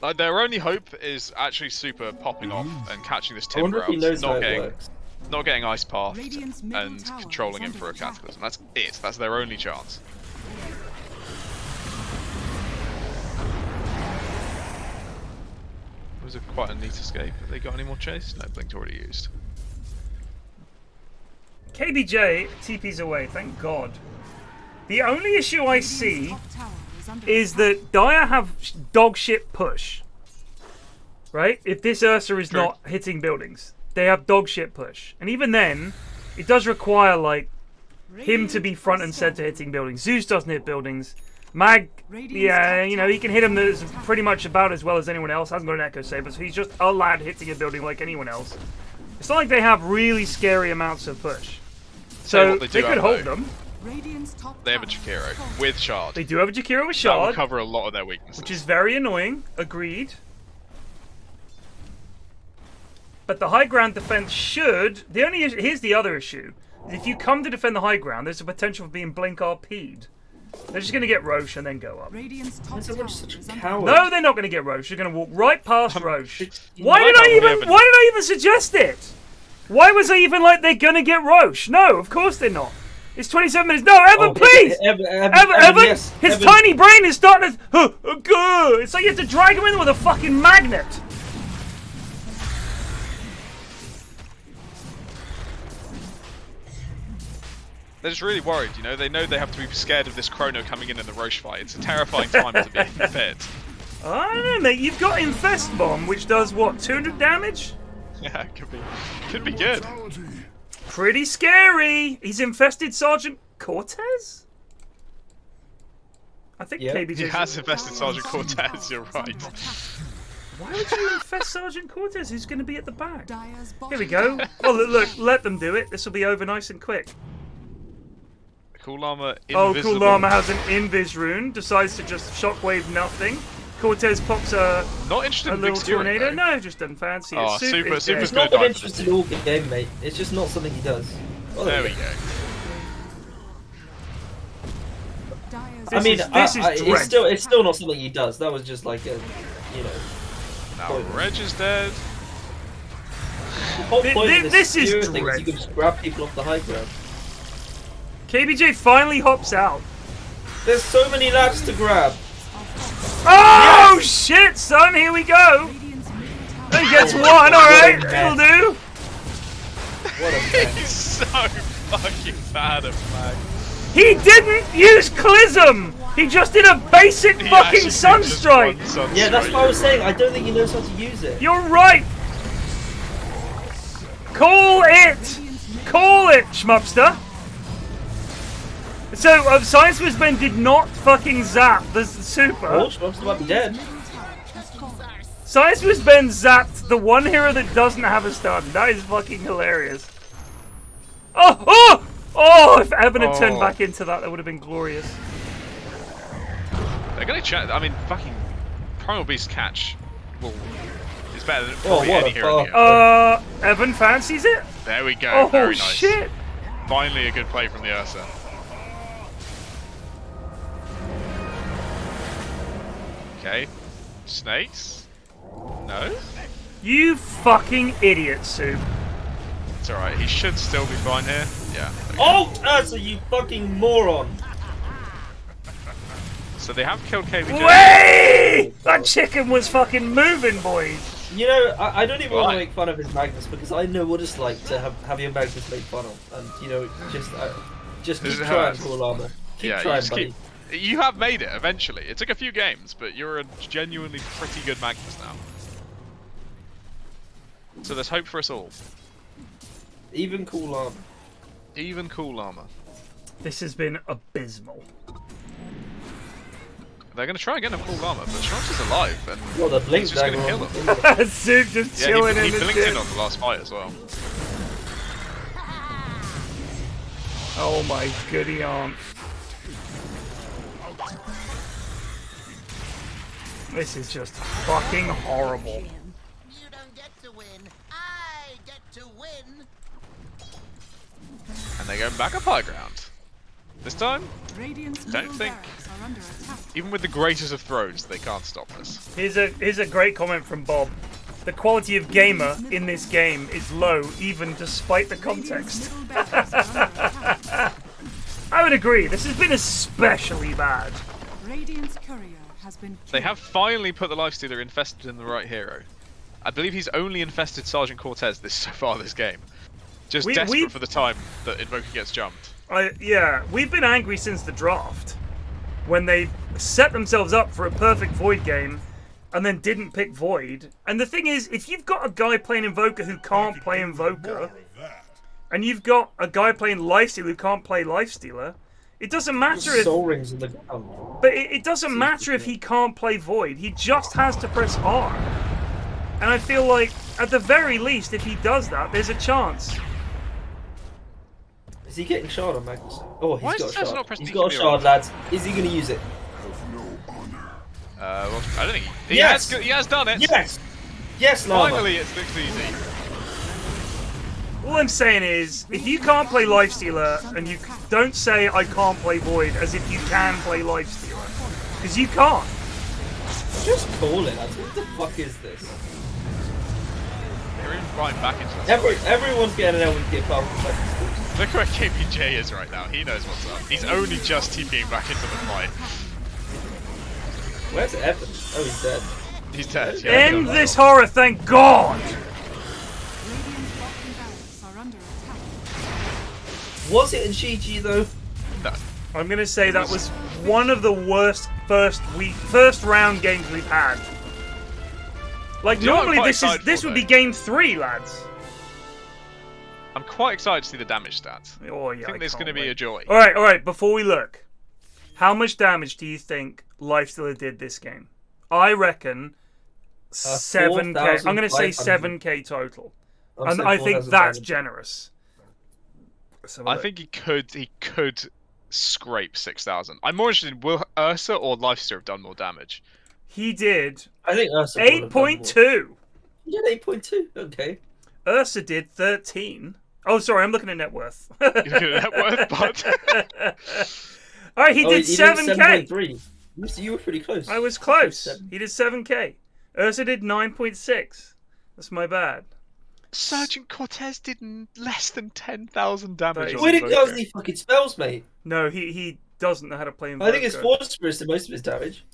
Like, their only hope is actually Super popping off and catching this Timber out, not getting Ice Pathed and controlling him for a Cataclysm. That's it. That's their only chance. It was quite a neat escape. Have they got any more chase? No, Blink's already used. KBJ TP's away, thank God. The only issue I see is that Dire have dog shit push. Right? If this Ursa is not hitting buildings, they have dog shit push. And even then, it does require, like, him to be front and center hitting buildings. Zeus doesn't hit buildings. Mag, yeah, you know, he can hit them pretty much about as well as anyone else. Hasn't got an Echo Saber, so he's just a lad hitting a building like anyone else. It's not like they have really scary amounts of push. So they could hold them. They have a Jakiro with Shard. They do have a Jakiro with That Shard. will cover a lot of their weaknesses. Which is very annoying. Agreed. But the high ground defense should... Here's the other issue. If you come to defend the high ground, there's a potential for being Blink RP'd. They're just going to get Roche and then go up. Such a coward. No, they're not going to get Roche. They're going to walk right past Roche. Why did I even suggest it? Why was I even like, they're going to get Roche? No, of course they're not. It's 27 minutes. No, Evan, please! Evan, yes, his Evan. tiny brain is starting to... It's like you have to drag him in with a fucking magnet. They're just really worried, you know? They know they have to be scared of this Chrono coming in the Roche fight. It's a terrifying time to be prepared. I don't know, mate. You've got Infest Bomb, which does, what, 200 damage? Yeah, could be good. Pretty scary. He's infested Sergeant Cortez? I think KBJ... He has infested Sergeant Cortez, you're right. Why would you infest Sergeant Cortez, who's going to be at the back? Here we go. Oh, look, let them do it. This will be over nice and quick. Cool Llama Oh, Cool Llama has an Invis rune, decides to just shockwave nothing. Cortez pops a little tornado. Though. No, just doesn't fancy it. Oh, Super's It's not been interested all game, mate. It's just not something he does. Oh, there we go. It's still not something he does. That was just like a, you know. Now Reg is dead. The whole point of this is thing is you can just grab people off the high ground. KBJ finally hops out. There's so many lads to grab. Oh shit, son! Here we go. He gets one. All right, it'll do. What a He's so fucking bad at flag. He didn't use Clism. He just did a basic fucking Sunstrike. Yeah, that's what I was saying. I don't think he knows how to use it. You're right. Call it. Call it, Schmupster. So, Science Wizbin did not fucking zap the Super. Oh, Schmupster might be dead. Science Wizbin zapped the one hero that doesn't have a stun. That is fucking hilarious. Oh, if Evan had turned back into that, that would have been glorious. They're gonna chat. I mean, fucking Primal Beast catch is better than probably any hero in the game. Evan fancies it? There we go. Oh, very nice. Shit. Finally a good play from the Ursa. Okay. Snakes? No? You fucking idiot, Soup. It's alright, he should still be fine here. Yeah. Okay. Oh, Ursa, you fucking moron! So they have killed KBJ. Wait! That chicken was fucking moving, boys. You know, I don't even want Right. to make fun of his Magnus because I know what it's like to have your Magnus made fun of, and you know, just This keep is trying, how- Cool Armor. Keep Yeah, you trying, just buddy. You have made it eventually. It took a few games, but you're a genuinely pretty good Magnus now. So there's hope for us all. Even Cool Armor. Even cool armor. This has been abysmal. They're gonna try again on cool armor, but Shrunks is alive, and Well, the blink he's just gonna dagger kill on- him. Soup just Yeah, chilling he in the blinked gym. in on the last fight as well. Oh my goody aunt. This is just fucking horrible. You don't get to win. I get to win. And they're going back up high ground. This time, Radiant's Don't middle think- barracks are under attack. even with the greatest of throws, they can't stop this. Here's a great comment from Bob. The quality of gamer in this game is low, even despite the Radiant's context. middle barracks are under attack. I would agree. This has been especially bad. Radiant's courier has been killed. They have finally put the Lifestealer infested in the right hero. I believe he's only infested Sergeant Cortez so far this game. Just desperate for the time that Invoker gets jumped. Yeah, we've been angry since the draft, when they set themselves up for a perfect Void game, and then didn't pick Void. And the thing is, if you've got a guy playing Invoker who can't play Invoker, and you've got a guy playing Lifestealer who can't play Lifestealer, it doesn't matter if... Soul rings in the ground. But it doesn't matter if he can't play Void. He just has to press R. And I feel like, at the very least, if he does that, there's a chance. Is he getting shard on Magnus? Oh, Why he's is got a Tez not shard. pressing He's got a BKB shard, on? lads. Is he going to use it? Well, I don't think he Yes! has. He has done it. Yes! Yes, Lama. Finally, it's looks easy. All I'm saying is, if you can't play Lifestealer, and you don't say I can't play Void as if you can play Lifestealer. Because you can't. Just call it, lads. What the fuck is this? They're even right back into that. Everyone's getting an LVP apart from Magnus. Look where KPJ is right now. He knows what's up. He's only just TPing back into the fight. Where's Evan? Oh, he's dead. He's dead. Yeah, End this horror, thank God! Radiant's bottom barracks are under attack. Was it a GG though? No. I'm gonna say that was one of the worst first round games we've had. Like Do you know what I'm normally quite this excited would for, be though? game 3, lads. I'm quite excited to see the damage stats. Oh yeah, I think there's going to be a joy. All right. Before we look, how much damage do you think Lifestealer did this game? I reckon 7k. I'm gonna say 7k total, and I think that's generous. I think he could scrape 6,000. I'm more interested in will Ursa or Lifestealer have done more damage. He did. I think Ursa would have done more. 8.2. He did 8.2. Okay. Ursa did 13. Oh, sorry, I'm looking at net worth. You're looking at net worth, but All right, he did 7k. 7.3. You were pretty close. I was close. He did 7k. Ursa did 9.6. That's my bad. Sergeant Cortez did less than 10,000 damage. That Where did on he go Invoker. with these fucking spells, mate? No, he doesn't know how to play Invoker. I think it's Phosphorus to most of his damage.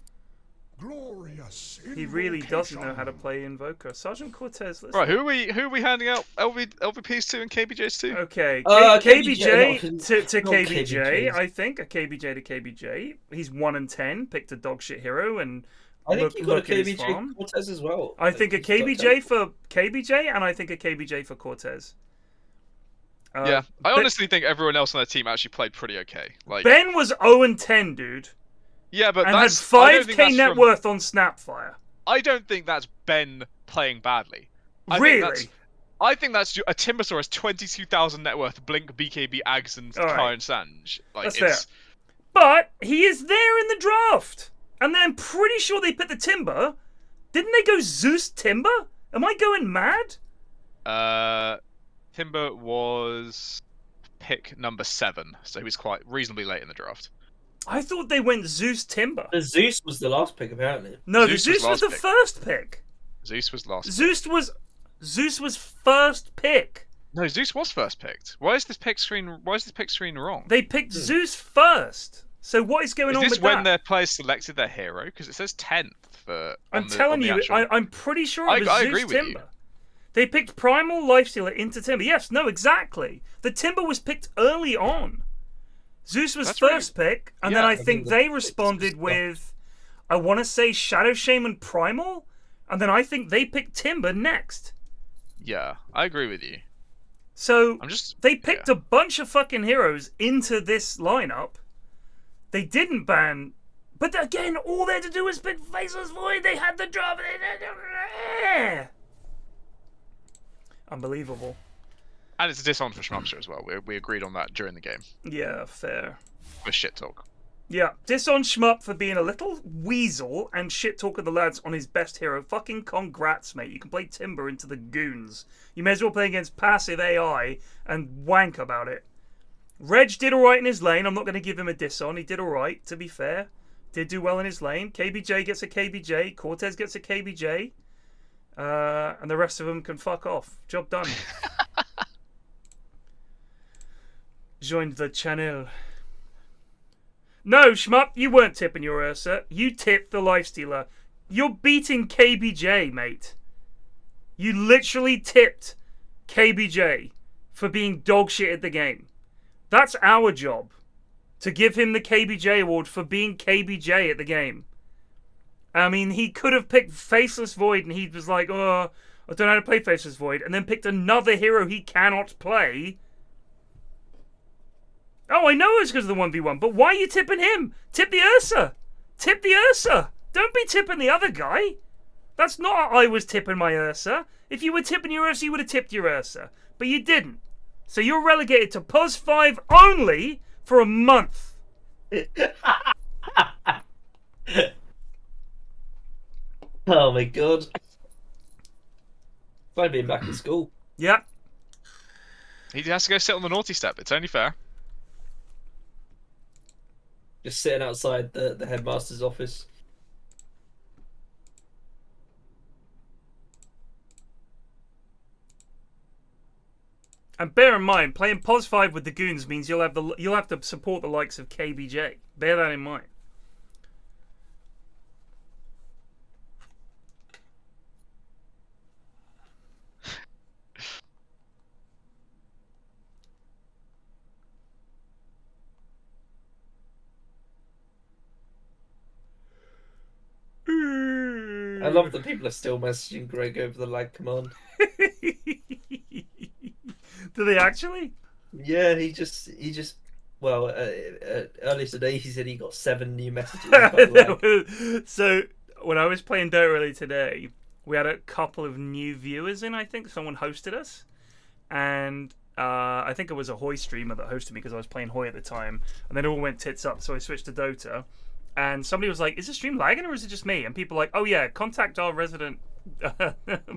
Glorious. He really doesn't know how to play Invoker. Sergeant Cortez, let's Right, who are we handing out LVPs to and KBJs to? Okay, KBJ, KBJ not to KBJ. KBJs. I think a KBJ to KBJ. He's 1 and 10. Picked a dog shit hero and I think you got a look at his KBJ farm. Cortez as well. I think a He's got KBJ for KBJ and I think a KBJ for Cortez. Yeah, I but honestly think everyone else on their team actually played pretty okay. Like, Ben was 0 and 10, dude, yeah, but and had that's I don't think 5k that's net from- worth on Snapfire. I don't think that's Ben playing badly. Really? I think that's a Timbersaur has 22,000 net worth, Blink, BKB, Ags, and All right. Kai and Sanj. Like, That's it's fair. But he is there in the draft, and then I'm pretty sure they put the Timber. Didn't they go Zeus Timber? Am I going mad? Timber was pick number 7, so he was quite reasonably late in the draft. I thought they went Zeus Timber. The Zeus was the last pick, apparently. No, the Zeus was last the pick. first pick. Zeus was last. Zeus was first pick. No, Zeus was first picked. Why is this pick screen wrong? They picked Zeus first. So what is going on Is with this when that? their players selected their hero? Because it says 10th for. I'm telling you, I'm pretty sure it was I Zeus agree with Timber. you. They picked Primal Lifestealer into Timber. Yes, no, exactly. The Timber was picked early on. Zeus was That's first pick, and then yeah, I think they responded with, I want to say Shadow Shaman Primal, and then I think they picked Timber next. Yeah, I agree with you. So they picked yeah. a bunch of fucking heroes into this lineup. They didn't ban, but again, all they had to do was pick Faceless Void. They had the drop. Unbelievable. And it's a diss-on for Schmuckster as well. We agreed on that during the game. Yeah, fair. With shit talk. Yeah, diss on Shmup for being a little weasel and shit talking the lads on his best hero. Fucking congrats, mate. You can play Timber into the goons. You may as well play against passive AI and wank about it. Reg did alright in his lane. I'm not going to give him a diss on. He did alright, to be fair. Did do well in his lane. KBJ gets a KBJ. Cortez gets a KBJ. And the rest of them can fuck off. Job done. Joined the channel. No, Shmup, you weren't tipping your Ursa. You tipped the Lifestealer. You're beating KBJ, mate. You literally tipped KBJ for being dog shit at the game. That's our job. To give him the KBJ award for being KBJ at the game. I mean, he could have picked Faceless Void and he was like, oh, I don't know how to play Faceless Void. And then picked another hero he cannot play. Oh, I know it's because of the 1v1, but why are you tipping him? Tip the Ursa. Tip the Ursa. Don't be tipping the other guy. That's not how I was tipping my Ursa. If you were tipping your Ursa, you would have tipped your Ursa. But you didn't. So you're relegated to POS 5 only for a month. Oh my god. It's like being back in school. Yeah. He has to go sit on the naughty step. It's only fair. Just sitting outside the headmaster's office. And bear in mind, playing POS 5 with the goons means you'll have to support the likes of KBJ. Bear that in mind. I love that people are still messaging Greg over the lag command. Do they actually? Yeah, he just. Well, earlier today he said he got 7 new messages. About So when I was playing Dota earlier today, we had a couple of new viewers in. I think someone hosted us, and I think it was a Hoy streamer that hosted me because I was playing Hoy at the time, and then it all went tits up. So I switched to Dota. And somebody was like, is the stream lagging or is it just me? And people were like, oh yeah, contact our resident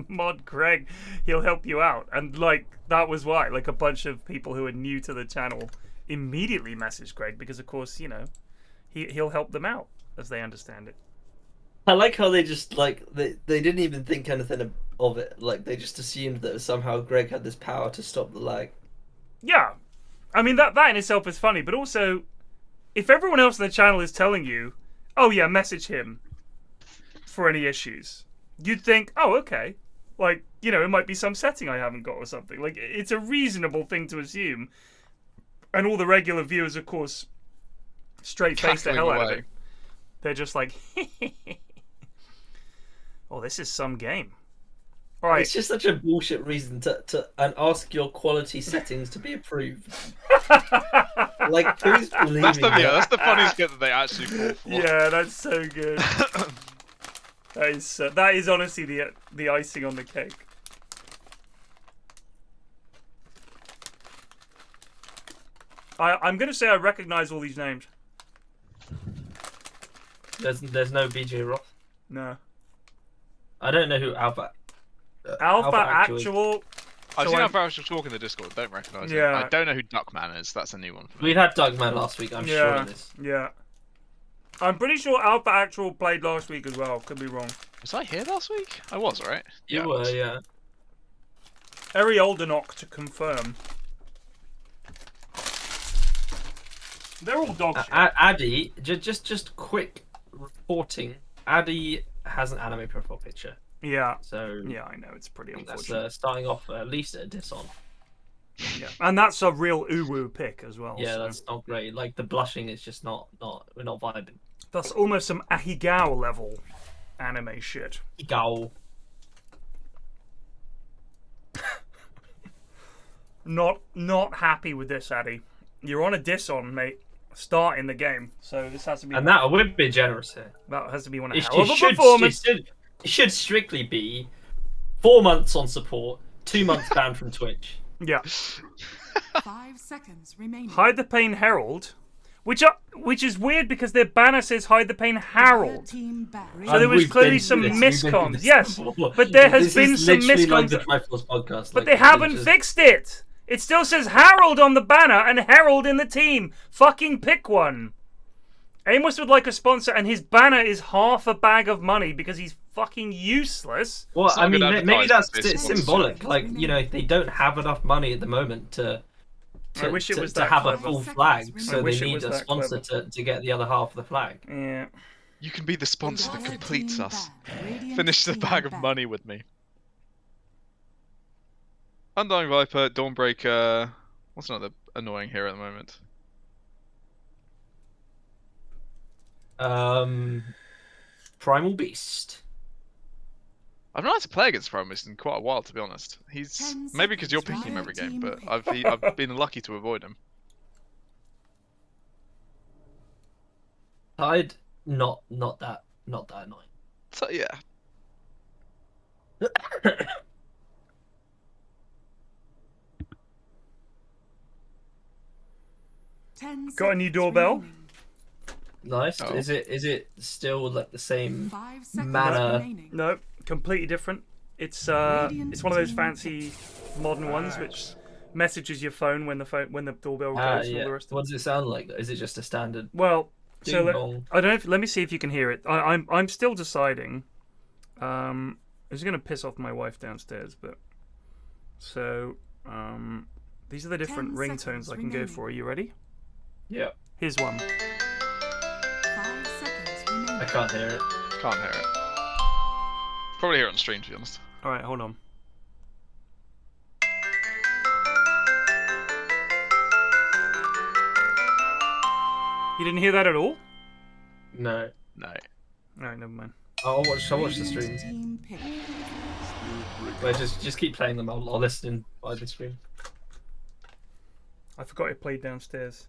mod Greg. He'll help you out. And like, that was why. Like a bunch of people who are new to the channel immediately messaged Greg because of course, you know, he'll help them out as they understand it. I like how they just like, they didn't even think anything of it. Like they just assumed that somehow Greg had this power to stop the lag. Yeah. I mean, that in itself is funny, but also, if everyone else on the channel is telling you, oh yeah, message him for any issues, you'd think, oh, okay. Like, you know, it might be some setting I haven't got or something. Like, it's a reasonable thing to assume. And all the regular viewers, of course, straight face the hell out of it. They're just like, oh, this is some game. All right. It's just such a bullshit reason to ask your quality settings to be approved. Like, who's believing that's the funniest bit that they actually fall for. Yeah, that's so good. That is honestly the icing on the cake. I'm gonna say I recognize all these names. There's no BJ Roth. No. I don't know who Alpha Actual. I've seen Alpha Actual talk in the Discord. Don't recognise him. I don't know who Duckman is. That's a new one for me. We had Duckman last week. I'm sure of this. Yeah. I'm pretty sure Alpha Actual played last week as well. Could be wrong. Was I here last week? I was, right? You were, yeah. Eri Oldenok to confirm. They're all dog shit. Addy, just quick reporting. Addy has an anime profile picture. Yeah. So yeah, I know it's pretty that's unfortunate. starting off at least a diss on. Yeah, and that's a real uwu pick as well. Yeah, so. that's not great. Like the blushing is just not we're not vibing. That's almost some Ahigao level anime shit. Ahigao. Not happy with this, Addy. You're on a diss on, mate. Start in the game, so this has to be. And that would be generous here. That has to be one of It hell of a performance. It should strictly be 4 months on support, 2 months banned from Twitch. Yeah. 5 seconds remaining. Hide the Pain Herald, which is weird because their banner says Hide the Pain Herald. So there was clearly some miscoms. Yes, but there has been some miscoms. Like the Triforce podcast. But they haven't fixed it. It still says Harold on the banner and Herald in the team. Fucking pick one. Amos would like a sponsor, and his banner is half a bag of money because he's fucking useless. Well, I mean, maybe that's symbolic. Like, you know, they don't have enough money at the moment to have a full flag, so they need a sponsor to get the other half of the flag. Yeah. You can be the sponsor that completes us. Finish the bag of money with me. Undying Viper, Dawnbreaker. What's another annoying hero at the moment? Primal Beast. I've not had to play against Primal Beast in quite a while, to be honest. He's maybe because you're picking him every game, but I've been lucky to avoid him. Tide, not that annoying. So yeah. Got a new doorbell. Nice. Oh. Is it still like the same manner? No, completely different. It's one of those fancy modern ones which messages your phone when the doorbell goes. And all the rest of What does it sound like? Is it just a standard? Well, so ding-dong? I don't know. Let me see if you can hear it. I'm still deciding. It's gonna piss off my wife downstairs, but so these are the different ringtones I can go for. Are you ready? Yeah. Here's one. 5 seconds remaining. I can't hear it. Can't hear it. Probably hear it on stream, to be honest. All right, hold on. You didn't hear that at all? No. No. All right, never mind. I'll watch the stream. Wait, just keep playing them. I'll listen by the stream. I forgot it played downstairs.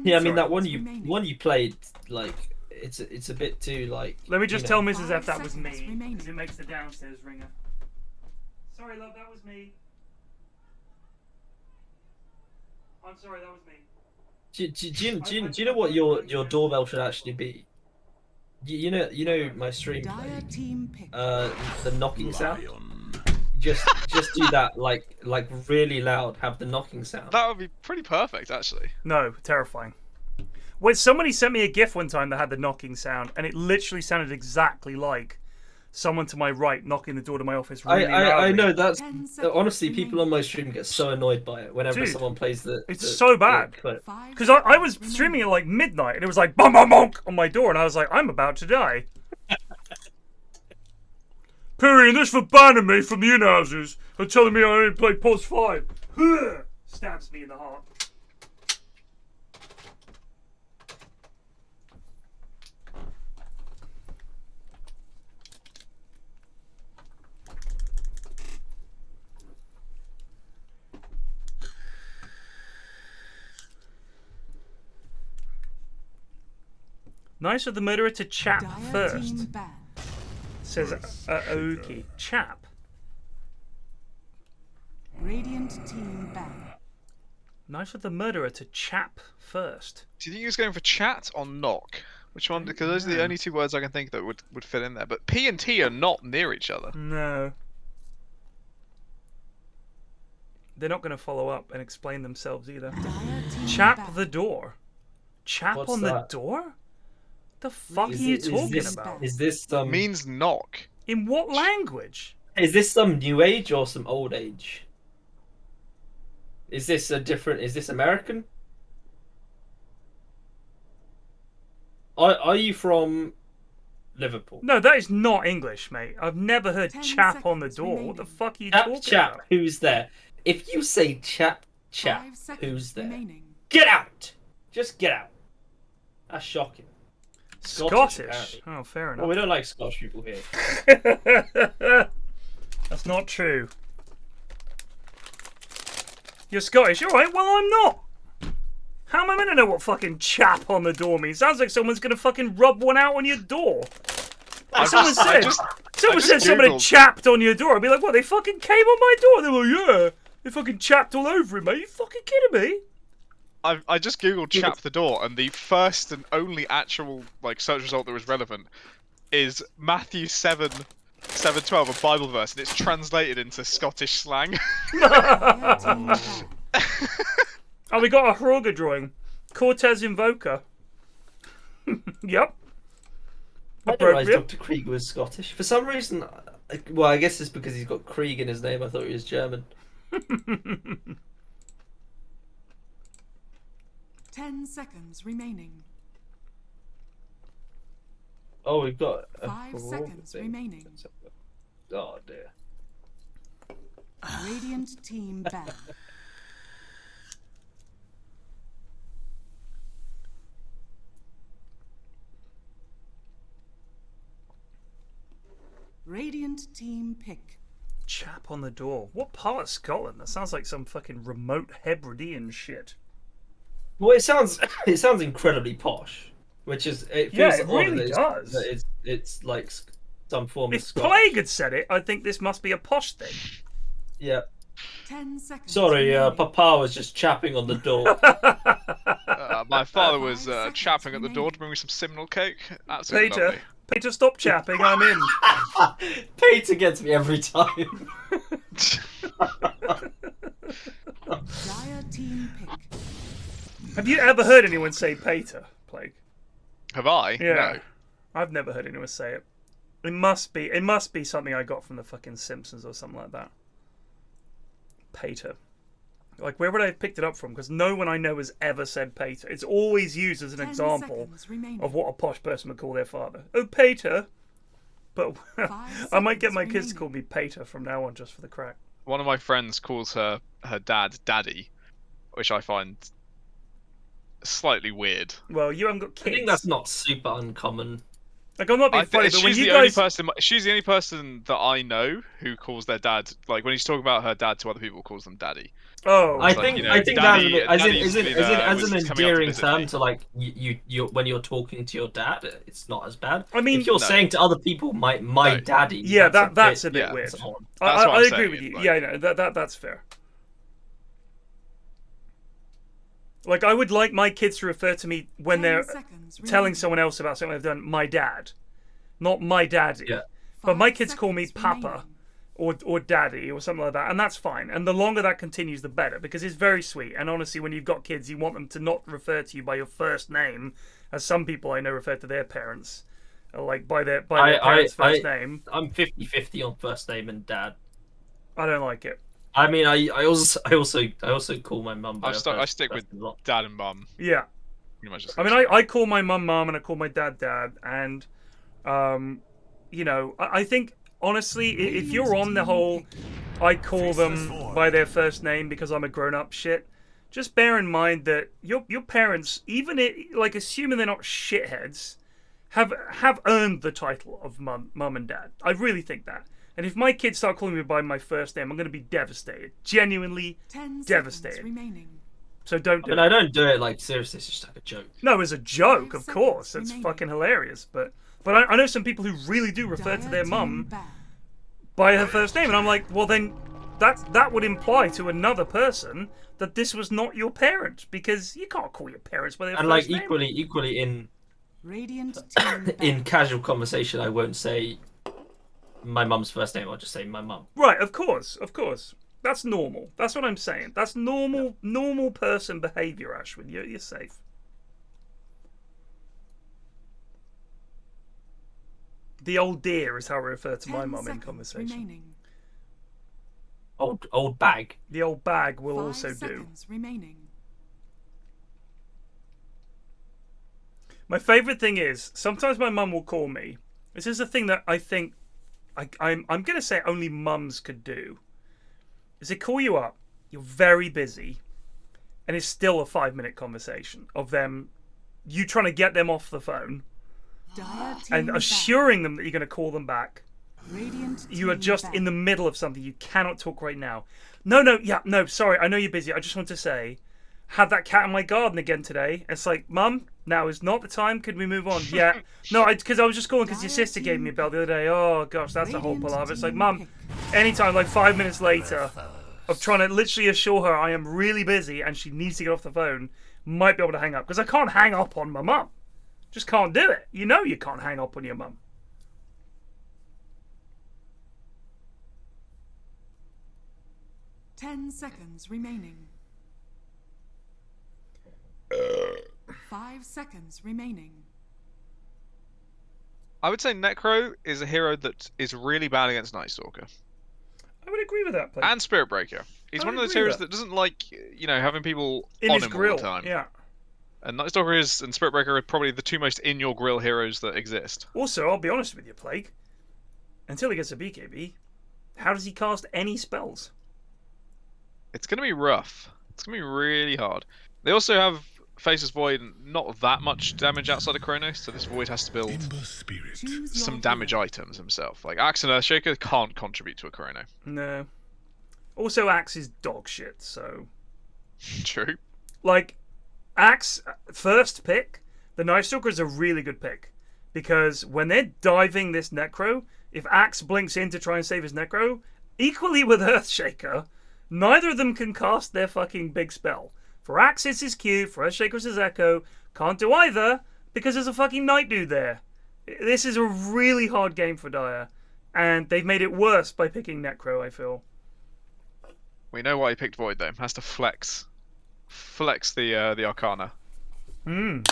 Yeah, I mean that one you played, like it's a bit too like. Let me just tell Mrs. F that was me, because it makes the downstairs ringer. Sorry, love, that was me. I'm sorry, that was me. Do you know what your doorbell should actually be? You know my stream play. The knocking sound. Just do that like really loud. Have the knocking sound. That would be pretty perfect, actually. No, terrifying. When somebody sent me a GIF one time that had the knocking sound, and it literally sounded exactly like someone to my right knocking the door to my office really loudly. I know that's honestly people on my stream get so annoyed by it whenever Dude, someone plays the. It's so bad because I was streaming at like midnight and it was like bum bum bonk on my door and I was like, I'm about to die. Perry, and this for banning me from the in-houses and telling me I only play POS 5. Stabs me in the heart. Nice of the murderer to chap first. Says Aoki. Chap. Radiant team ban. Nice of the murderer to chap first. Do you think he was going for chat or knock? Which one? Because those are the only two words I can think that would fit in there. But P and T are not near each other. No. They're not going to follow up and explain themselves either. Dire team Chap back. the door. Chap What's on that? the door? The fuck are you talking about? Is this some? Means knock. In what language? Is this some new age or some old age? Is this a different? Is this American? Are you from Liverpool? No, that is not English, mate. I've never heard 10 chap on the seconds door. What the remaining. fuck are you Chap, talking chap, about? who's there? If you say chap, 5 seconds who's there? remaining. Get out! Just get out. That's shocking. Scottish. apparently. Oh, fair Well, enough. we don't like Scottish people here. That's not true. You're Scottish, alright? Well, I'm not. How am I meant to know what fucking chap on the door means? Sounds like someone's gonna fucking rub one out on your door. Like someone said, someone said somebody Googled. chapped on your door. I'd be like, what? They fucking came on my door? They're like, yeah. They fucking chapped all over it, mate. You fucking kidding me? I just googled chap the door, and the first and only actual like search result that was relevant is Matthew 7:12, a Bible verse, and it's translated into Scottish slang. Dire team back. Oh, we got a Hroga drawing. Cortez Invoker. Yep. I didn't realise Appropriate. Dr. Krieger was Scottish. For some reason, well, I guess it's because he's got Krieg in his name. I thought he was German. 10 seconds remaining. Oh, we've got a 5 Hroga seconds thing. remaining. Oh dear. Radiant team back. Radiant team pick. Chap on the door. What part of Scotland? That sounds like some fucking remote Hebridean shit. Well, it sounds incredibly posh, which is it Yeah, feels it odd really that does. that it's like some form of If Scottish. Plague had said it, I think this must be a posh thing. Yeah. 10 seconds. Sorry, remaining. Papa was just chapping on the door. My father was 5 seconds chapping at the door remaining. to bring me some Simnel cake. Absolutely Peter, lovely. Peter, stop chapping. I'm in. Peter gets me every time. Dire team pick. Have you ever heard anyone say Peter, Plague? Have I? Yeah. No. I've never heard anyone say it. It must be something I got from the fucking Simpsons or something like that. Peter. Like, where would I have picked it up from? Because no one I know has ever said Peter. It's always used as an 10 example seconds remaining. of what a posh person would call their father. Oh, Peter. But 5 I might get seconds my kids to remaining. call me Peter from now on just for the crack. One of my friends calls her dad Daddy, which I find slightly weird. Well, you haven't got I kids. think that's not super uncommon. Like, I'm not being funny, but when you guys... She's the only person that I know who calls their dad, like when he's talking about her dad to other people, calls them daddy. Oh, I like, think you know, I think Daddy- that's Daddy's as been, an was coming up to endearing visit term me. to like you when you're talking to your dad, it's not as bad. I mean, if you're No. saying to other people, my No. daddy, yeah, that's a bit yeah, weird. that's odd. That's what I I'm agree saying, with you. like- Yeah, no, that's fair. Like, I would like my kids to refer to me when 10 they're seconds telling remaining. someone else about something I've done, my dad, not my daddy. Yeah. But my 5 kids call me seconds Papa remaining. or Daddy or something like that, and that's fine. And the longer that continues, the better, because it's very sweet. And honestly, when you've got kids, you want them to not refer to you by your first name, as some people I know refer to their parents, or like by their parents' first name. I'm 50-50 on first name and dad. I don't like it. I mean, I also call my mum by I her stick first with name a lot. dad and mum. Yeah. Pretty much just I mean, I call my mum and I call my dad and you know, I think honestly, if you're on the whole I call them by their first name because I'm a grown-up shit, just bear in mind that your parents, even like assuming they're not shitheads, have earned the title of mum and dad. I really think that. And if my kids start calling me by my first name, I'm going to be devastated. Genuinely 10 devastated. seconds remaining. So don't do I mean, it. I don't do it like seriously. It's just like a joke. No, as a joke, 5 of course. seconds It's remaining. fucking hilarious. But I know some people who really do refer to Dire their team mum back. by her first name, and I'm like, well then, that would imply to another person that this was not your parent, because you can't call your parents by their And first like name. equally in Radiant team back. in casual conversation, I won't say my mum's first name. I'll just say my mum. Right, of course. That's normal. That's what I'm saying. That's normal person behavior, Ashwin. You're safe. The old dear is how I refer to my mum in conversation. Remaining. Old bag. The old bag will 5 also do. seconds remaining. My favourite thing is, sometimes my mum will call me. This is a thing that I think I'm going to say only mums could do. Is they call you up, you're very busy, and it's still a 5-minute conversation of them, you trying to get them off the phone, and assuring them that you're going to call them back. You are just in the middle of something. You cannot talk right now. No, sorry, I know you're busy. I just want to say, had that cat in my garden again today. It's like, Mum, now is not the time. Could we move on? Yeah. No, because I was just calling because your sister gave me a bell the other day. Oh, gosh, that's a whole palaver. It's like, Mum, anytime, like 5 minutes later, of trying to literally assure her I am really busy and she needs to get off the phone, might be able to hang up. Because I can't hang up on my mum. Just can't do it. You know you can't hang up on your mum. Ten seconds remaining. 5 seconds remaining. I would say Necro is a hero that is really bad against Night Stalker. I would agree with that. Play. And Spirit Breaker. He's one of those heroes that doesn't like, having people in on his him grill. all the time. Yeah. And Night Stalker and Spirit Breaker are probably the two most in your grill heroes that exist. Also, I'll be honest with you, Plague. Until he gets a BKB, how does he cast any spells? It's going to be rough. It's going to be really hard. They also have Faceless Void, not that much damage outside of Chronos, so this Void has to build some damage items himself. Like Axe and Earthshaker can't contribute to a Chrono. No. Also, Axe is dog shit, so... True. Like, Axe, first pick, the Night Stalker is a really good pick. Because when they're diving this Necro, if Axe blinks in to try and save his Necro, equally with Earthshaker, neither of them can cast their fucking big spell. For Axe, it's his Q. For Earthshaker, it's his Echo. Can't do either, because there's a fucking Night Dude there. This is a really hard game for Dire. And they've made it worse by picking Necro, I feel. We know why he picked Void, though. Has to flex the Arcana. If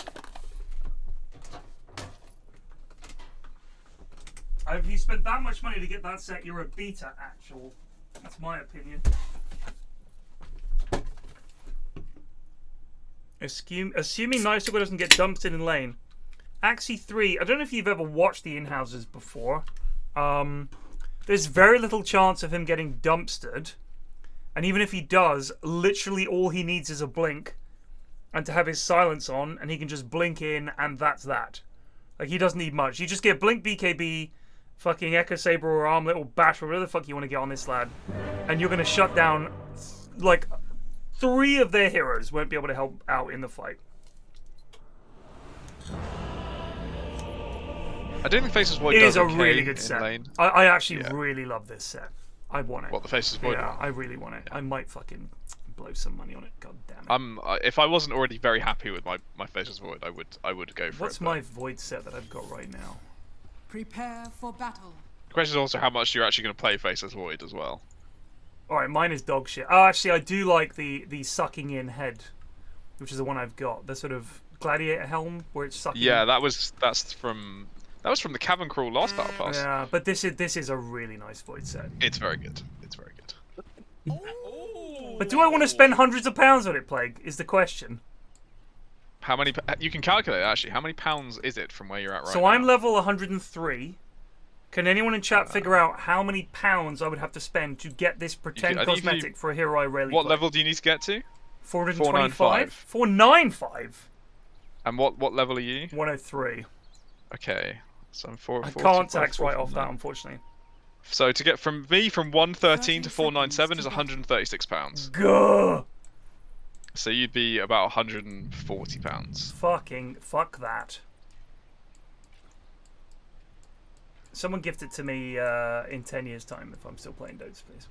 you spent that much money to get that set, you're a beta, actual. That's my opinion. Assuming Night Stalker doesn't get dumped in lane. Axie 3, I don't know if you've ever watched the in-houses before. There's very little chance of him getting dumpstered. And even if he does, literally all he needs is a blink. And to have his silence on, and he can just blink in, and that's that. Like, he doesn't need much. You just get blink BKB, fucking Echo Saber or Armlet or Bash or whatever the fuck you want to get on this lad. And you're going to shut down, like, 3 of their heroes won't be able to help out in the fight. I don't think Faceless Void It does is a okay really good in set. lane. I actually really love this set. I want it. What, the Faceless Void Yeah, one? I really want it. Yeah. I might fucking blow some money on it. God damn it. If I wasn't already very happy with my Faceless Void, I would go for it. What's my Void set that I've got right now? Prepare for battle. The question is also how much you're actually going to play Faceless Void as well. Alright, mine is dog shit. Oh, actually, I do like the sucking in head, which is the one I've got. The sort of gladiator helm where it's sucking. Yeah, that was from the Cavern Crawl last Battle Pass. Yeah, but this is a really nice Void set. It's very good. It's very good. But do I want to spend hundreds of pounds on it, Plague? Is the question. How many? You can calculate it, actually. How many pounds is it from where you're at right now? So I'm level 103. Can anyone in chat figure out how many pounds I would have to spend to get this pretend cosmetic for a hero I rarely play? What level do you need to get to? 425? 495? And what level are you? 103. Okay. So I'm 4. I can't tax right off that, unfortunately. So to get from 113 to 497 is £136. Gah! So you'd be about £140. Fuck that. Someone gift it to me in 10 years' time if I'm still playing Dota, please.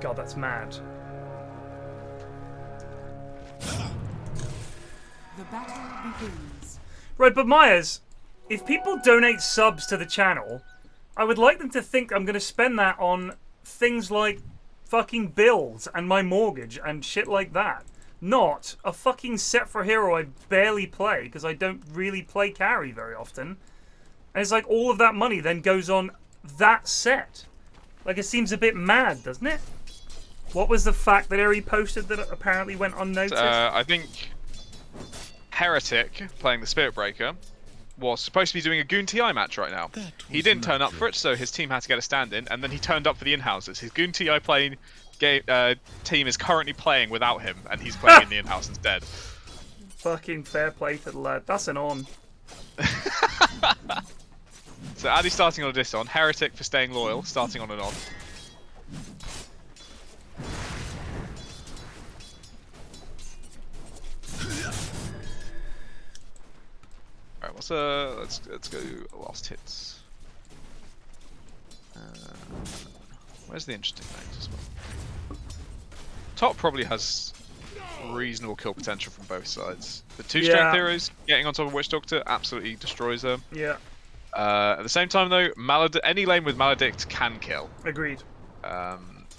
God, that's mad. The battle begins. Right, but Myers, if people donate subs to the channel, I would like them to think I'm going to spend that on things like fucking bills and my mortgage and shit like that. Not a fucking set for hero I barely play because I don't really play carry very often. And it's like all of that money then goes on that set. Like, it seems a bit mad, doesn't it? What was the fact that Eri posted that apparently went unnoticed? I think Heretic, playing the Spirit Breaker, was supposed to be doing a Goon TI match right now. He didn't turn up for it, so his team had to get a stand-in, and then he turned up for the in-houses. His Goon TI team is currently playing without him, and he's playing in the in-house instead. Fucking fair play to the lad. That's an on. So Addy starting on a diss on, Heretic for staying loyal, starting on an on. Alright, let's go last hits. Where's the interesting things as well? Top probably has reasonable kill potential from both sides. The two strength heroes getting on top of Witch Doctor absolutely destroys her. Yeah. At the same time though, any lane with Maledict can kill. Agreed.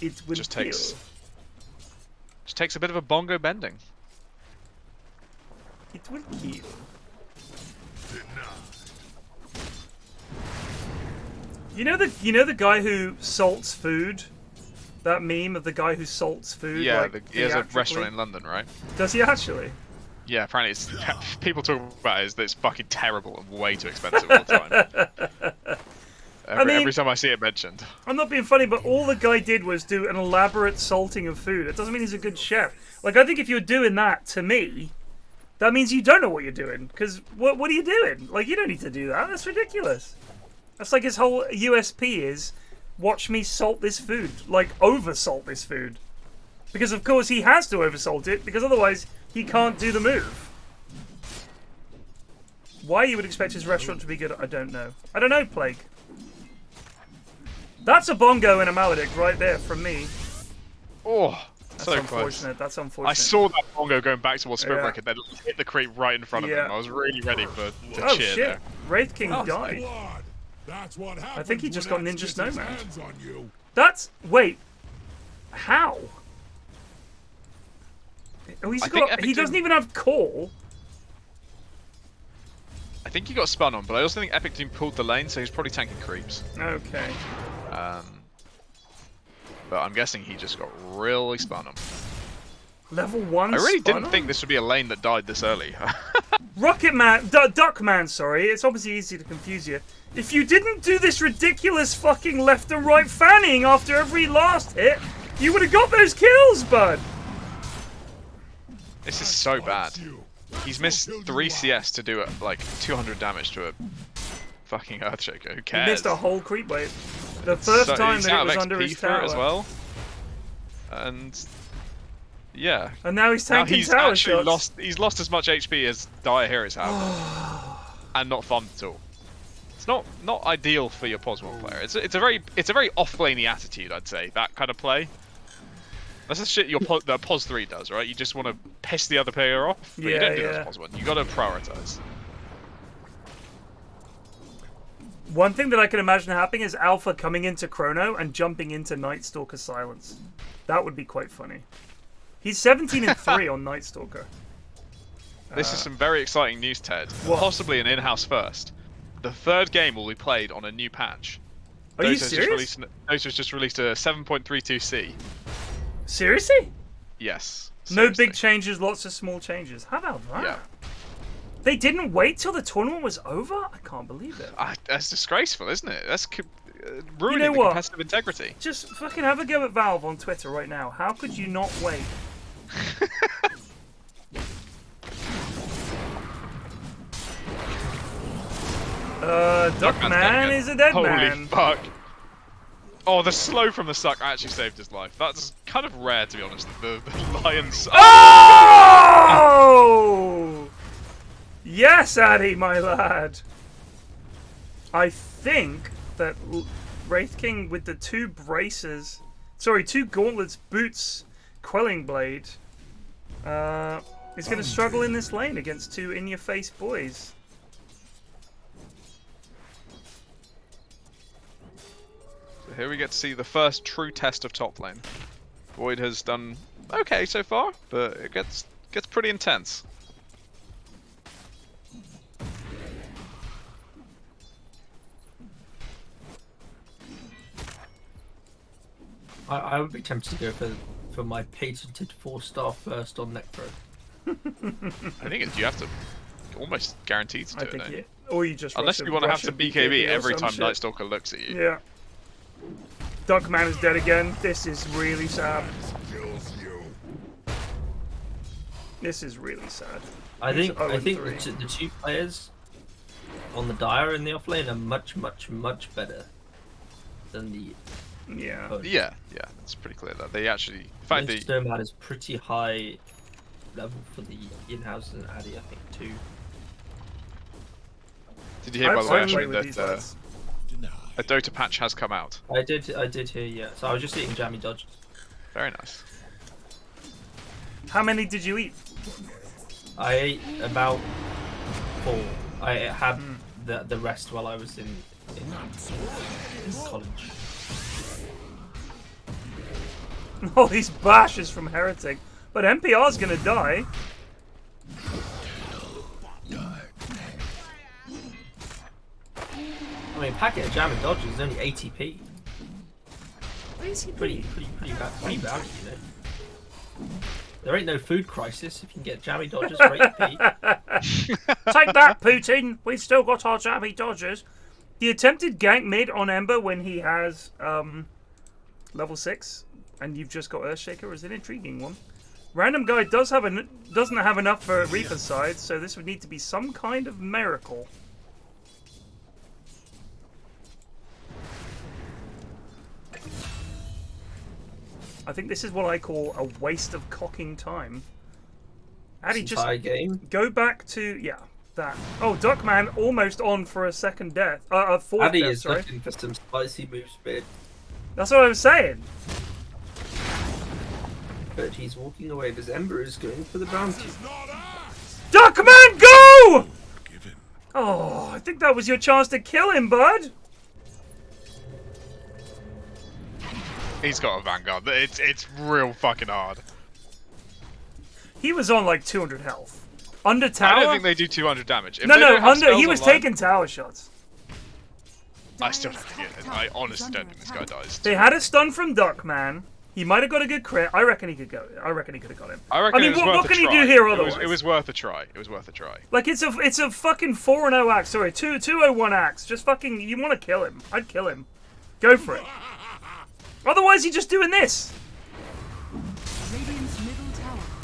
It will just takes a bit of a bongo bending. It will kill. You know the guy who salts food? That meme of the guy who salts food? Yeah, like, he has a restaurant in London, right? Does he actually? Yeah, apparently it's people talk about it as that it's fucking terrible and way too expensive all the time. Every time I see it mentioned. I'm not being funny, but all the guy did was do an elaborate salting of food. It doesn't mean he's a good chef. Like, I think if you're doing that to me, that means you don't know what you're doing. Because what are you doing? Like, you don't need to do that. That's ridiculous. That's like his whole USP is, watch me salt this food. Like, over-salt this food. Because, of course, he has to over-salt it, because otherwise he can't do the move. Why you would expect his restaurant to be good, I don't know. I don't know, Plague. That's a bongo and a Maledict right there from me. Oh, that's so unfortunate. close. That's unfortunate. I saw that bongo going back towards Spirit Breaker, then hit the creep right in front of him. I was really ready to cheer shit. there. Wraith King died. That's what I think he just got Ninja Snowman. You. That's... Wait. How? Oh, he doesn't even have call. I think he got spun on, but I also think Epic Doom pulled the lane, so he's probably tanking creeps. Okay. But I'm guessing he just got really spun on. Level 1 I really didn't think this would be a lane that died this early. Rocket Man, Duck Man, sorry. It's obviously easy to confuse you. If you didn't do this ridiculous fucking left and right fanning after every last hit, you would have got those kills, bud. This is so bad. He's missed 3 CS to do like 200 damage to a fucking Earthshaker. Who cares? He missed a whole creep wave. The first time that it was under his tower. As well. And yeah. And now he's tanking he's tower actually shots. He's lost as much HP as Dire Heroes have, and not farmed at all. It's not ideal for your POS1 player. It's a very off-laney attitude, I'd say. That kind of play. That's the shit that POS3 does, right? You just want to piss the other player off, but you don't do that as POS1. You got to prioritize. One thing that I can imagine happening is Alpha coming into Chrono and jumping into Night Stalker Silence. That would be quite funny. He's 17-3 on Night Stalker. This is some very exciting news, Ted. What? Possibly an in-house first. The third game will be played on a new patch. Are you serious? Dota's just released a 7.32C. Seriously? Yes. No big changes, lots of small changes. How about that? Yeah. They didn't wait till the tournament was over? I can't believe it. That's disgraceful, isn't it? That's ruining the competitive integrity. Just fucking have a go at Valve on Twitter right now. How could you not wait? Duckman is a dead man. Holy fuck. Oh, the slow from the suck actually saved his life. That's kind of rare, to be honest. The lions. Oh! Yes, Addy, my lad. I think that Wraith King with the 2 braces, sorry, 2 gauntlets, boots, quelling blade, is going to struggle in this lane against 2 in-your-face boys. here we get to see the first true test of top lane. Void has done okay so far, but it gets pretty intense. I would be tempted to go for my patented 4-star first on Necro. I think you have to almost guaranteed to do it. Yeah. Or you just unless you want to have to BKB every time Nightstalker looks at you. Yeah. Duckman is dead again. This is really sad. This is really sad. I think the two players on the Dire in the offlane are much better than the. Yeah, it's pretty clear that they actually. In fact, the Snowman is pretty high level for the Inhouse and Addy, I think too. Did you hear by the way actually that a Dota patch has come out? I did hear, yeah. So I was just eating jammy dodges. Very nice. How many did you eat? I ate about 4. I had the rest while I was in college. All these bashes from Heretic. But NPR's gonna die. I mean, packet of jam and dodges is only 80p. Pretty bad, you know. There ain't no food crisis if you can get jammy dodgers for 80p. Take that, Putin. We've still got our jammy dodgers. The attempted gank mid on Ember when he has level 6, and you've just got Earthshaker is an intriguing one. Random guy doesn't have enough for Reaper's side, so this would need to be some kind of miracle. I think this is what I call a waste of cocking time. Addy, just go back to that. Oh, Duckman almost on for a second death. Fourth Addy death, is sorry. looking for some spicy moves, mid. That's what I was saying. But he's walking away because Ember is going for the bounty. Duckman, go! Oh, I think that was your chance to kill him, bud. He's got a Vanguard. It's real fucking hard. He was on like 200 health. Under tower? I don't think they do 200 damage. If No, under. He was taking tower shots. I still don't think it. I honestly don't think this guy dies. They had a stun from Duckman. He might have got a good crit. I reckon he could go. I reckon he could have got him. I mean, what can he do here otherwise? It was worth a try. It was worth a try. Like it's a fucking 4-0 axe. Sorry, 2-0-1 axe. Just fucking. You want to kill him? I'd kill him. Go for it. Otherwise, you're just doing this.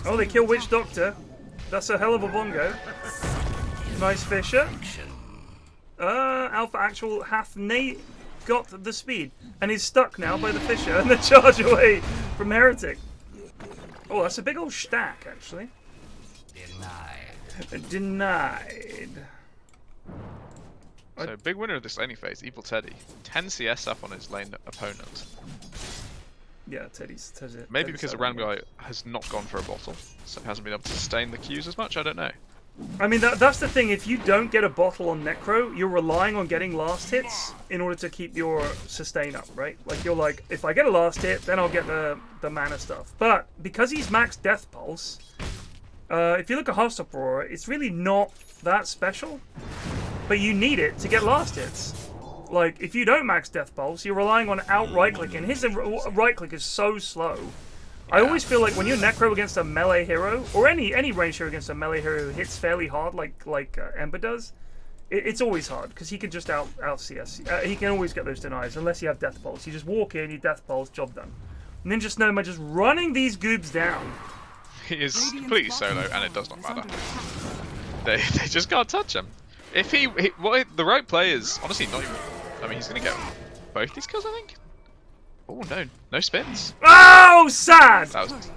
Oh, they kill Witch Doctor. That's a hell of a bongo. Nice Fisher. Alpha Actual hath got the speed. And he's stuck now by the Fisher and the charge away from Heretic. Oh, that's a big old stack, actually. Denied. So, big winner of this laning phase, Evil Teddy. 10 CS up on his lane opponent. Yeah, Teddy's Maybe because the random guy has not gone for a bottle, so he hasn't been able to sustain the Qs as much, I don't know. I mean, that's the thing, if you don't get a bottle on Necro, you're relying on getting last hits in order to keep your sustain up, right? Like, you're like, if I get a last hit, then I'll get the mana stuff. But, because he's max Death Pulse, if you look at Heartstop Aurora, it's really not that special. But you need it to get last hits. Like, if you don't max Death Pulse, you're relying on out right-click, and his right-click is so slow. I always feel like when you're Necro against a melee hero, or any range hero against a melee hero who hits fairly hard like Ember does, it's always hard, because he can just out CS. He can always get those denies, unless you have Death Pulse. You just walk in, you Death Pulse, job done. Ninja Snowman just running these goobs down. He is completely solo, and it does not matter. They just can't touch him. If the right players, honestly, not even. I mean, he's gonna get both these kills, I think. Oh no, no spins. Oh, sad. That was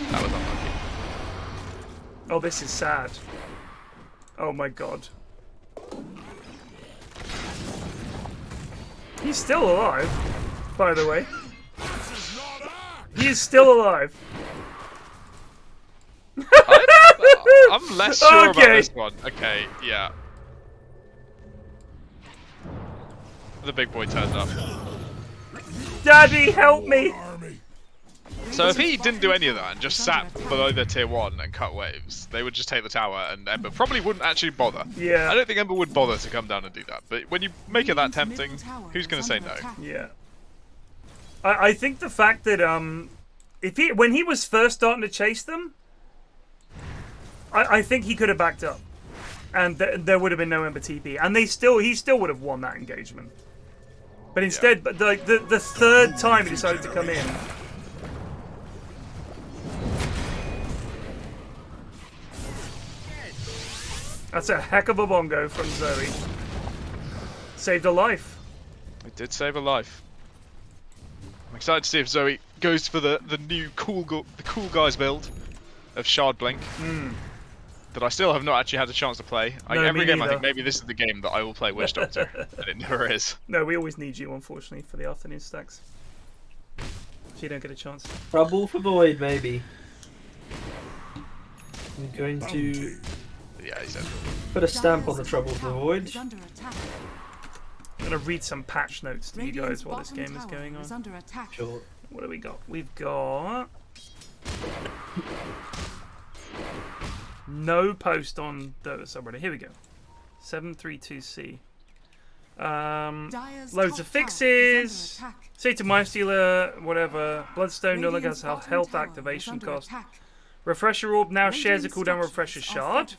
unlucky. Oh, this is sad. Oh my god. He's still alive, by the way. He is still alive. I'm less sure about this one. Okay, yeah. The big boy turned up. Daddy, help me! So if he didn't do any of that and just sat below their tier 1 and cut waves, they would just take the tower, and Ember probably wouldn't actually bother. Yeah. I don't think Ember would bother to come down and do that, but when you make it that tempting, who's going to say no? Yeah. I think the fact that when he was first starting to chase them, I think he could have backed up, and there would have been no Ember TP, and he still would have won that engagement. But instead, the third time he decided to come in. That's a heck of a bongo from Zoe. Saved a life. It did save a life. I'm excited to see if Zoe goes for the new cool guys build of Shard Blink. That I still have not actually had a chance to play. Every game I think maybe this is the game that I will play Witch Doctor, and it never is. No, we always need you, unfortunately, for the afternoon stacks. So you don't get a chance. Trouble for Void, maybe. I'm going to Yeah, he said. put a stamp on the Trouble for Void. I'm gonna read some patch notes to you guys while this game is going on. Sure. What do we got? We've got no post on Dota subreddit. Here we go. 732C. Loads of fixes. Say to Mind Stealer, whatever. Bloodstone no longer has health activation cost. Refresher Orb now shares a cooldown with Refresher Shard.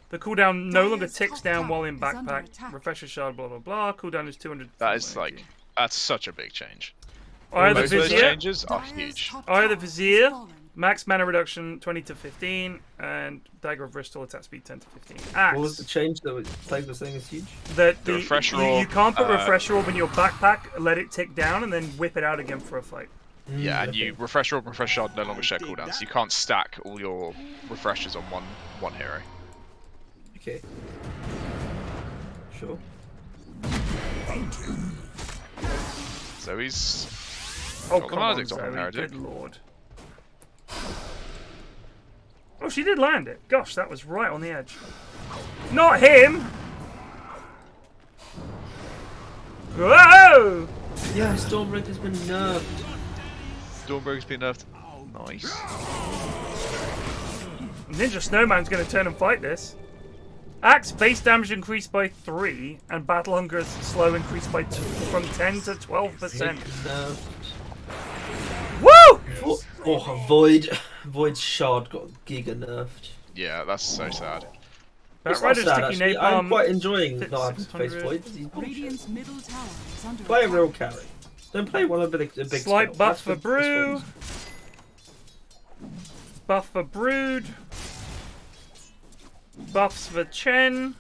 The cooldown no longer ticks down while in backpack. Refresher Shard, blah blah blah. Cooldown is 200. That is like, that's such a big change. Eye of the Most of those Vizier. changes are huge. Eye of the Vizier. Max mana reduction 20 to 15, and Dagger of Bristol attack speed 10 to 15. Axe. What was the change that Plague was saying is huge? That The Refresher you Orb, can't put Refresher Orb in your backpack, let it tick down, and then whip it out again for a fight. Yeah, and you Refresher Orb and Refresher Shard no longer share cooldowns, so you can't stack all your refreshers on one hero. Okay. Sure. So he's Oh, got the come on, Maledict on him, Zoe, Heretic. good lord. Oh, she did land it. Gosh, that was right on the edge. Not him! Whoa! Yeah, Stormbreaker has been nerfed. Stormbreaker's been nerfed. Nice. Ninja Snowman's going to turn and fight this. Axe base damage increased by 3, and Battle Hunger's slow increased by from 10 to 12%. Woo! Oh, Void's Shard got Giga nerfed. Yeah, that's so sad. That Rider's sticky Actually, napalm. I'm quite enjoying fits not having to face 600. Void. He's bullshit. Radiant's middle tower is under Play a attack. real carry. Don't play one of the big Slight spells. buff That's for this Brew. one's- Buff for Brood. Buffs for Chen.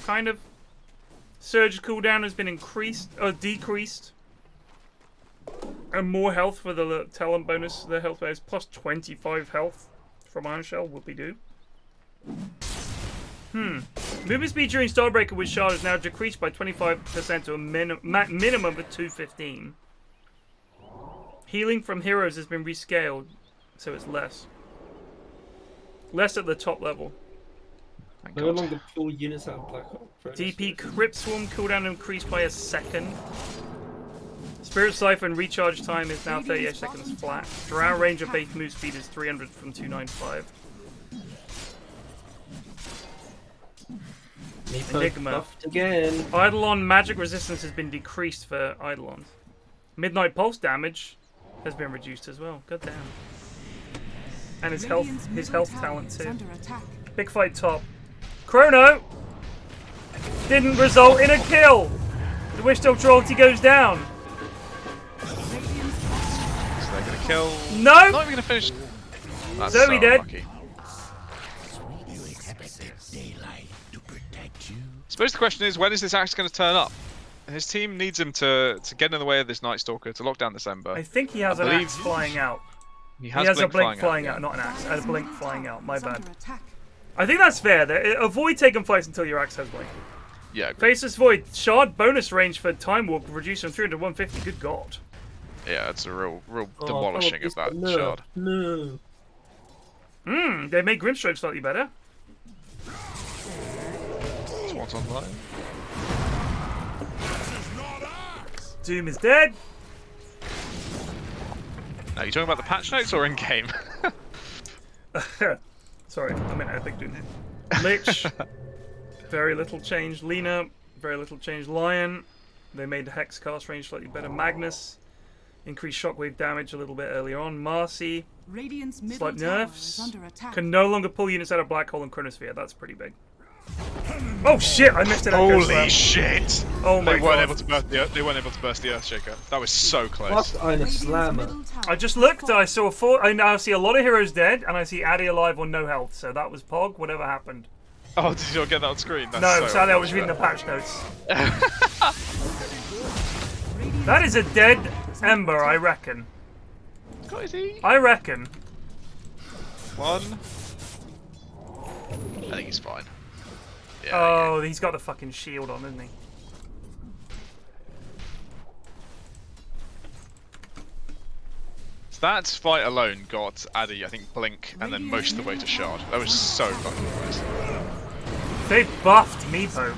Kind of. Surge cooldown has been increased or decreased. And more health for the talent bonus. The health base plus 25 health from Iron Shell. Whoopie-doo. Movement speed during Starbreaker with Shard is now decreased by 25% to a minimum of 215. Healing from heroes has been rescaled, so it's less. Less at the top level. Thank No God. longer pull units out of Black Hole. DP Crypt Swarm cooldown increased by a second. Spirit Siphon recharge time is now 38 seconds flat. Drow range of base move speed is 300 from 295. Meepo Enigma. buffed again. Eidolon magic resistance has been decreased for Eidolons. Midnight Pulse damage has been reduced as well. God damn. And his health talent Is too. under attack. Big fight top. Chrono didn't result in a kill. The Wish Doctor ulti goes down. So they're gonna kill. No. Not even gonna finish. That's Zoe so dead. unlucky. Suppose the question is, when is this axe going to turn up? His team needs him to get in the way of this Night Stalker to lock down this Ember. I think he has an believe- axe flying out. He He has, has a blink flying out, not an axe. A blink flying out. My Is bad. under attack. I think that's fair. Avoid taking fights until your axe has blink. Yeah, agree. Faceless Void. Shard bonus range for Time Walk reduced from 300 to 150. Good God. Yeah, it's a real Oh, demolishing of that shard. No. They made Grimstroke slightly better. Swans online. Doom is dead. Now, you talking about the patch notes or in game? Sorry, I meant Epic Doom. Lich, very little change. Lena, very little change. Lion, they made the Hex cast range slightly better. Magnus, increased shockwave damage a little bit earlier on. Marcy, Radiant's middle slight tower nerfs. is under attack. Can no longer pull units out of Black Hole and Chronosphere. That's pretty big. Oh shit! I missed it. Holy shit! Oh my They god! weren't able to burst the They weren't able to burst the Earthshaker. That was so close. Fuck, I'm a slammer. I just looked. I saw four. I now see a lot of heroes dead, and I see Addy alive on no health. So that was Pog. Whatever happened. Oh, did you not get that on screen? That's No, so sadly I was reading the patch notes. That is a dead Ember, I reckon. God, is he? I reckon. One. I think he's fine. Yeah, Oh, he's got the fucking shield on, isn't he? So that fight alone got Addy, I think, Blink, and then most of the way to Shard. That was so fucking close. They buffed Meepo.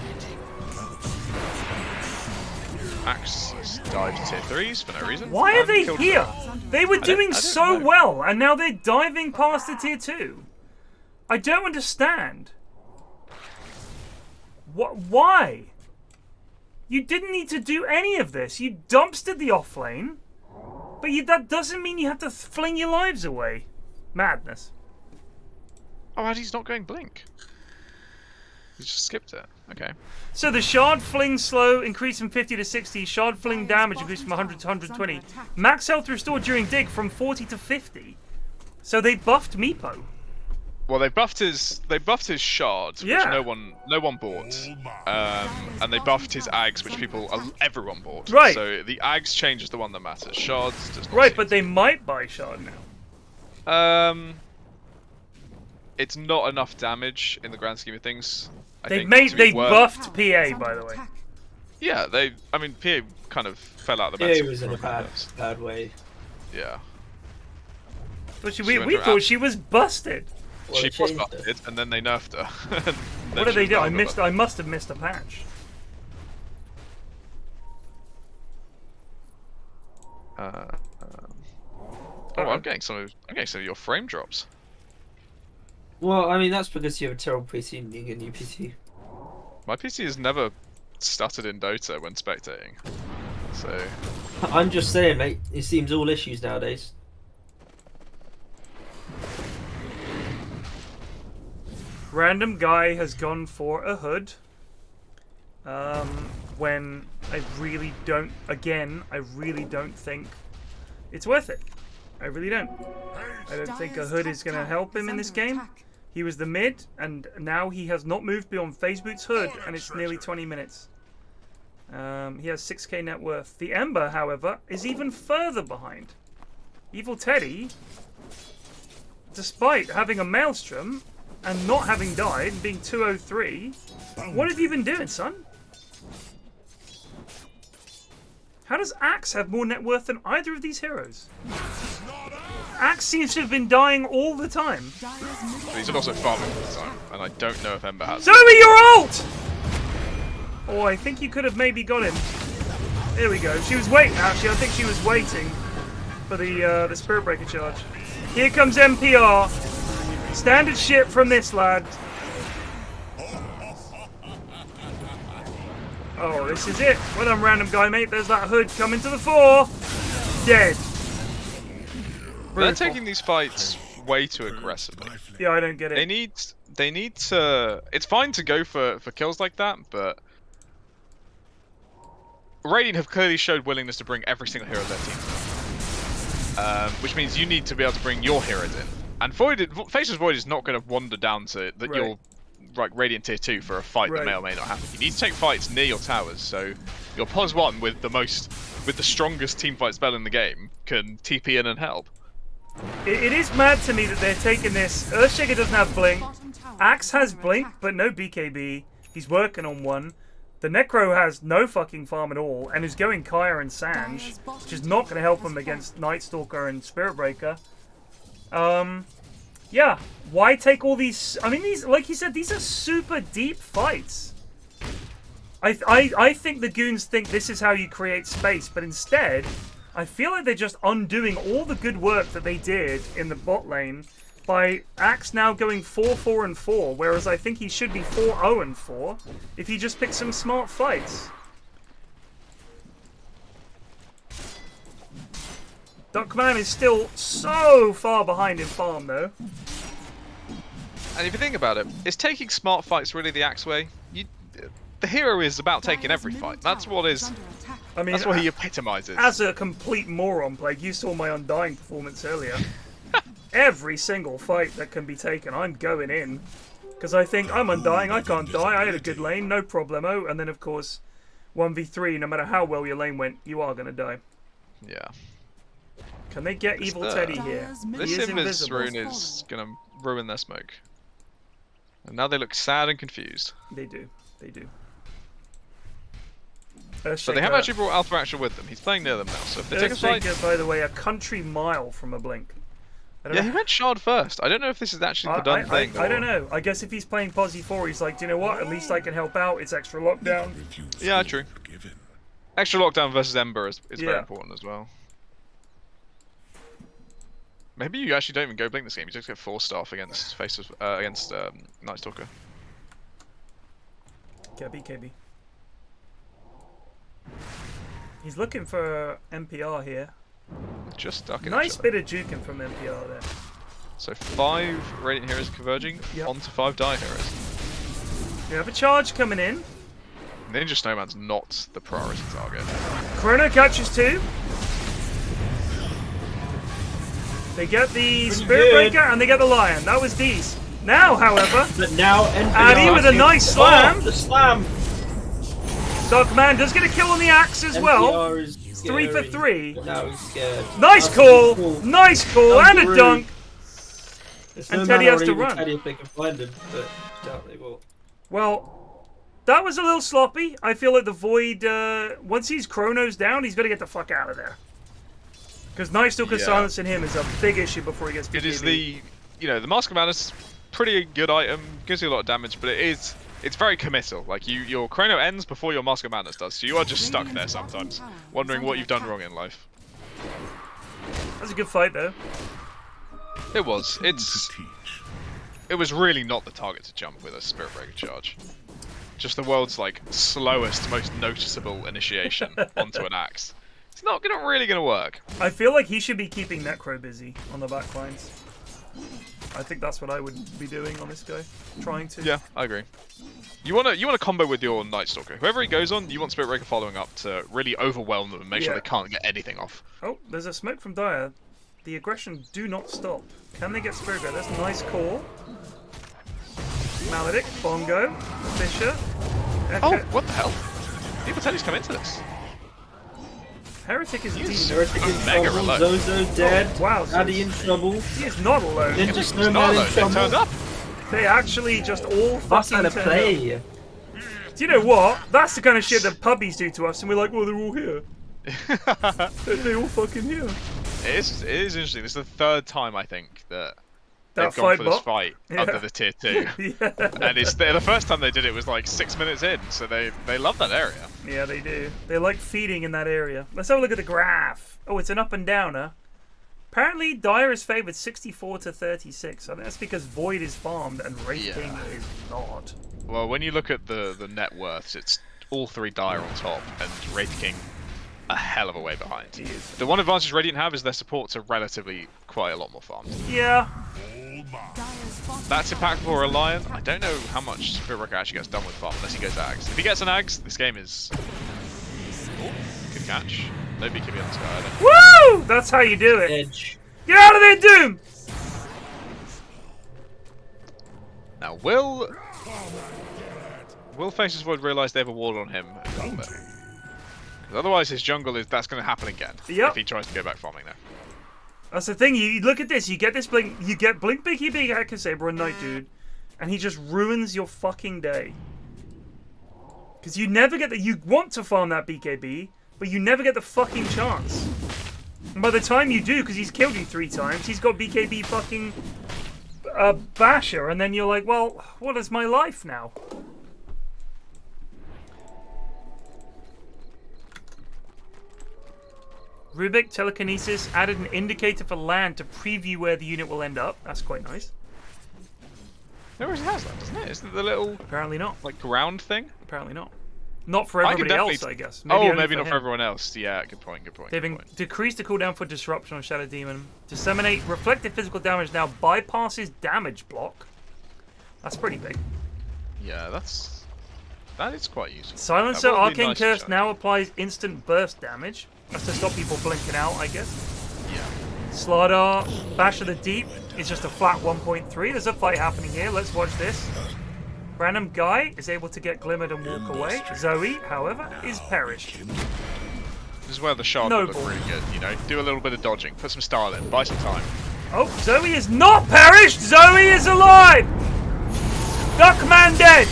Axe died to tier 3s for no reason. Why are they Killed here? her. They were doing I don't so know. well, and now they're diving past the tier 2. I don't understand. Why? You didn't need to do any of this. You dumpstered the offlane, but that doesn't mean you have to fling your lives away. Madness. Oh, Addy's not going Blink. He just skipped it. Okay. So the shard fling slow increased from 50 to 60. Shard fling damage increased from 100 to 120. Max health restored during dig from 40 to 50. So they buffed Meepo. Well, they buffed his shards, which Yeah. no one bought, and they buffed his ags, which everyone bought. Right. So the ags change is the one that matters. Shards does not. Right, seem but they might buy shard now. It's not enough damage in the grand scheme of things. They to be worth- buffed PA, by the way. Yeah, I mean, PA kind of fell out of the Yeah, bed. he was in a bad way. Yeah. But She we went for thought ab- she was busted. Well, She they was changed busted, and then they nerfed her. What did they do? I must have missed a patch. I'm getting some of your frame drops. Well, I mean, that's because you have a terrible PC and you get a new PC. My PC has never stuttered in Dota when spectating. So I'm just saying, mate, it seems all issues nowadays. Random guy has gone for a hood. When I really don't think it's worth it. I really don't. I don't think a hood is going to help him in this game. He was the mid, and now he has not moved beyond phase boot's hood, and it's nearly 20 minutes. He has 6k net worth. The Ember, however, is even further behind. Evil Teddy, despite having a Maelstrom and not having died and being 203, what have you been doing, son? How does Axe have more net worth than either of these heroes? Axe seems to have been dying all the time. But he's also farming all the time, and I don't know if Ember has. Zoe, your ult! Oh, I think you could have maybe got him. Here we go. She was waiting, actually. I think she was waiting for the Spirit Breaker charge. Here comes MPR. Standard shit from this lad. Oh, this is it. Well done, random guy, mate. There's that hood coming to the fore. Dead. They're taking these fights way too aggressively. Yeah, I don't get it. They need to. It's fine to go for kills like that, but Radiant have clearly showed willingness to bring every single hero of their team, which means you need to be able to bring your heroes in. And Faceless Void is not going to wander down to that you're like Radiant tier 2 for a fight that may or may not happen. You need to take fights near your towers, so your POS 1 with the strongest teamfight spell in the game can TP in and help. It is mad to me that they're taking this. Earthshaker doesn't have Blink. Axe has Blink, but no BKB. He's working on one. The Necro has no fucking farm at all, and is going Kaya and Sanj, which is not going to help him against Night Stalker and Spirit Breaker. Yeah, why take all these? I mean, these, like you said, these are super deep fights. I think the goons think this is how you create space, but instead, I feel like they're just undoing all the good work that they did in the bot lane by Axe now going 4-4-4, whereas I think he should be 4-0-4 if he just picks some smart fights. Duckman is still so far behind in farm, though. And if you think about it, is taking smart fights really the Axe way? The hero is about taking every fight. That's what is. I mean, that's what he epitomizes. As a complete moron, Plague, you saw my Undying performance earlier. Every single fight that can be taken, I'm going in. Because I think, I'm Undying, I can't die, I had a good lane, no problemo. And then, of course, 1v3, no matter how well your lane went, you are going to die. Yeah. Can they get Evil Teddy here? This Invis rune is going to ruin their smoke. And now they look sad and confused. They do. They do. But they have actually brought Alpha Action with them. He's playing near them now, so if they take a fight... by the way, a country mile from a blink. Yeah, he went Shard first. I don't know if this is actually the done thing. I don't know. I guess if he's playing Posse 4, he's like, do you know what? At least I can help out. It's extra lockdown. Yeah, true. Extra lockdown versus Ember is very important as well. Maybe you actually don't even go blink this game. You just get 4-staff against Night Stalker. KB. He's looking for MPR here. Just stuck in nice bit of juking from MPR there. So 5 Radiant Heroes converging onto 5 Dire Heroes. We have a charge coming in. Ninja Snowman's not the priority target. Chrono catches 2. They get the Spirit Breaker and they get the Lion. That was these. Now, however, but now Addy with a nice slam. Oh, the slam. Duckman does get a kill on the Axe as well. 3 for 3. Now he's scared. Nice call. Nice call. And a dunk. And Teddy has to run. Teddy if they can find him, but doubt they will. Well, that was a little sloppy. I feel like the Void, once he's Chronos down, he's got to get the fuck out of there. Because Night Stalker silencing him is a big issue before he gets BKB. It is the Mask of Madness, pretty good item, gives you a lot of damage, but it's very committal. Like your Chrono ends before your Mask of Madness does, so you are just stuck there sometimes, wondering what you've done wrong in life. That's a good fight though. It was. It was really not the target to jump with a Spirit Breaker charge. Just the world's like slowest, most noticeable initiation onto an Axe. It's not really gonna work. I feel like he should be keeping Necro busy on the backlines. I think that's what I would be doing on this guy. Trying to. Yeah, I agree. You wanna combo with your Night Stalker. Whoever he goes on, you want Spirit Breaker following up to really overwhelm them and make sure they can't get anything off. Oh, there's a smoke from Dire. The aggression do not stop. Can they get Spirit Breaker? That's a nice call. Maledict, Bongo, Fisher. Oh, what the hell? People Teddy's come into this. Heretic is deep. Heretic in trouble, Zozo dead. Oh, wow. Addy in trouble. He is not alone. Ninja Snowman in trouble. They turned up. They actually just all That's fucking how to play. Up. Do you know what? That's the kind of shit that puppies do to us, and we're like, well, they're all here. They're all fucking here. It is interesting. This is the 3rd time, I think, that they've fight gone for this fight under the tier 2. And the first time they did it was like 6 minutes in, so they love that area. Yeah, they do. They like feeding in that area. Let's have a look at the graph. Oh, it's an up and downer. Apparently, Dire is favored 64 to 36. I think that's because Void is farmed and Wraith King is not. Well, when you look at the net worths, it's all 3 Dire on top, and Wraith King a hell of a way behind. The one advantage Radiant have is their supports are relatively quite a lot more farmed. Yeah. That's impactful for a Lion. I don't know how much Spirit Breaker actually gets done with farm unless he goes Ags. If he gets an Ags, this game is... Oh, good catch. No BKB on this guy either. Woo! That's how you do it. Edge. Get out of there, Doom! Now, will Faceless Void realise they have a ward on him? Otherwise, his jungle that's going to happen again if he tries to go back farming now. That's the thing. You look at this. You get this blink. You get blink, biggie, big Saber and Night Dude, and he just ruins your fucking day. Because you never get that. You want to farm that BKB, but you never get the fucking chance. And by the time you do, because he's killed you 3 times, he's got BKB fucking Basher, and then you're like, well, what is my life now? Rubik, telekinesis, added an indicator for land to preview where the unit will end up. That's quite nice. It already has that, doesn't it? Isn't it the little Apparently not. like ground thing? Apparently not. Not for everybody else, I guess. Maybe only not him. for everyone else. Yeah, good point. They've decreased the cooldown for disruption on Shadow Demon. Disseminate reflective physical damage now bypasses damage block. That's pretty big. Yeah, that is quite useful. Silencer That will be Arcane nice to Curse check. now applies instant burst damage. That's to stop people blinking out, I guess. Yeah. Slardar, Bash of the Deep is just a flat 1.3. There's a fight happening here. Let's watch this. Random Guy is able to get glimmered and walk away. Zoe, however, is perished. This is where the shard would look really good, you know. Do a little bit of dodging, put some style in, buy some time. Oh, Zoe is not perished! Zoe is alive! Duckman dead!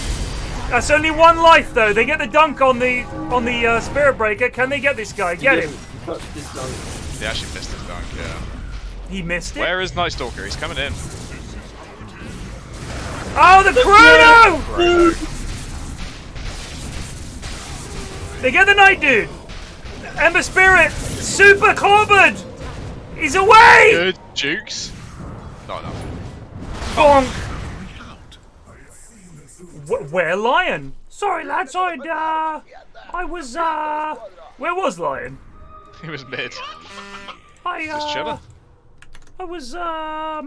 That's only one life though. They get the dunk on the Spirit Breaker. Can they get this guy? Get him! He actually missed his dunk, yeah. He missed it? Where is Night Stalker? He's coming in. Oh, the Chrono! They get the Night Dude! Ember Spirit! Super clobbered! He's away! Good jukes. Not enough. Bonk! Where Lion? Sorry lads, I was where was Lion? He was mid. Just chilling. I was I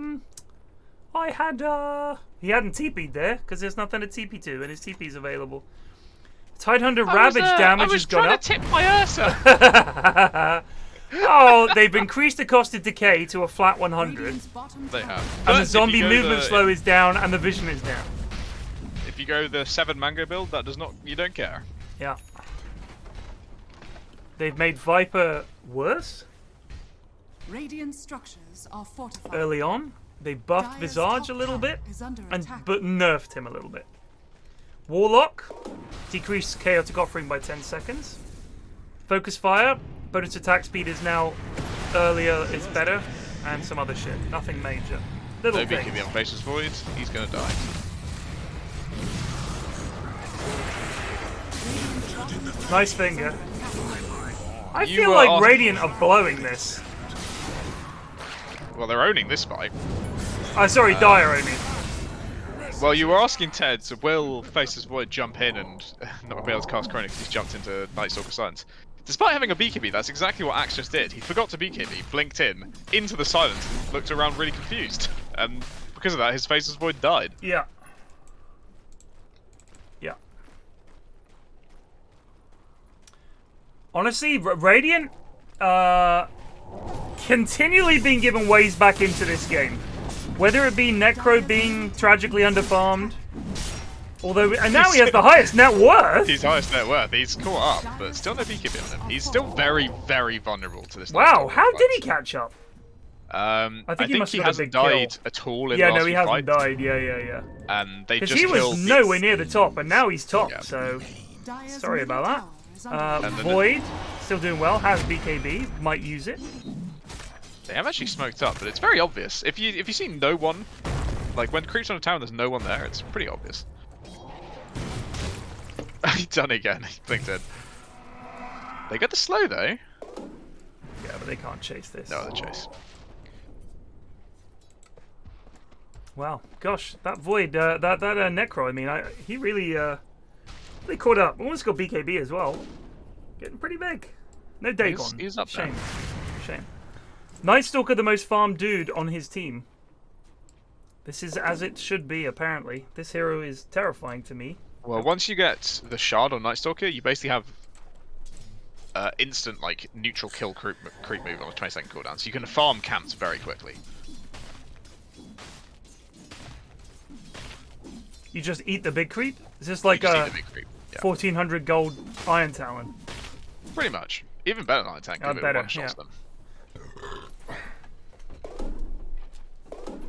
had he hadn't TP'd there because there's nothing to TP to and his TP's available. Tidehunter Ravage damage has gone up. I was trying to tip my Ursa. Oh, they've increased the cost of decay to a flat 100. They have. And the zombie movement slow is down and the vision is down. If you go the 7 mango build, that does not. You don't care. Yeah. They've made Viper worse. Radiant structures are fortified. Early on, they buffed Dire's Visage top a little bit, tower is under and attack. but nerfed him a little bit. Warlock decreased Chaotic Offering by 10 seconds. Focus Fire, bonus attack speed is now earlier is better, and some other shit. Nothing major. Little No things. BKB on Faceless Void. He's gonna die. Nice finger. I You feel were like asked- Radiant are blowing this. Well, they're owning this fight. Sorry, Dire only. Well, you were asking Ted, so will Faceless Void jump in and not be able to cast Chrono because he's jumped into Night Stalker Silence? Despite having a BKB, that's exactly what Axe just did. He forgot to BKB, blinked in, into the silence, and looked around really confused. And because of that, his Faceless Void died. Yeah. Yeah. Honestly, Radiant, continually being given ways back into this game. Whether it be Necro being tragically underfarmed, although, and now he has the highest net worth. He's highest net worth. He's caught up, but still no BKB on him. He's still very, very vulnerable to this. Wow, how did he catch up? I think must he have got a hasn't big kill. died at all in Yeah, the last no, he few hasn't fights. died. Yeah. And they Because just he was killed nowhere near the top, and now he's top. Yeah. So Dire's sorry middle about tower is under that. attack. Void still doing well. Has BKB. Might use it. They have actually smoked up, but it's very obvious. If you see no one, like when creeps on a tower and there's no one there, it's pretty obvious. He done it again. He blinked in. They get the slow though. Yeah, but they can't chase this. No, the chase. Wow, gosh, that Void, that Necro. I mean, he really caught up. Almost got BKB as well. Getting pretty big. No Dagon. He's up there. Shame. Night Stalker, the most farmed dude on his team. This is as it should be, apparently. This hero is terrifying to me. Well, once you get the shard on Night Stalker, you basically have instant like neutral kill creep move on a 20-second cooldown, so you can farm camps very quickly. You just eat the big creep? Is this like You just a eat the big creep. Yeah. 1400 gold Iron Talon? Pretty much. Even better than I tank. Better, one-shots yeah. them.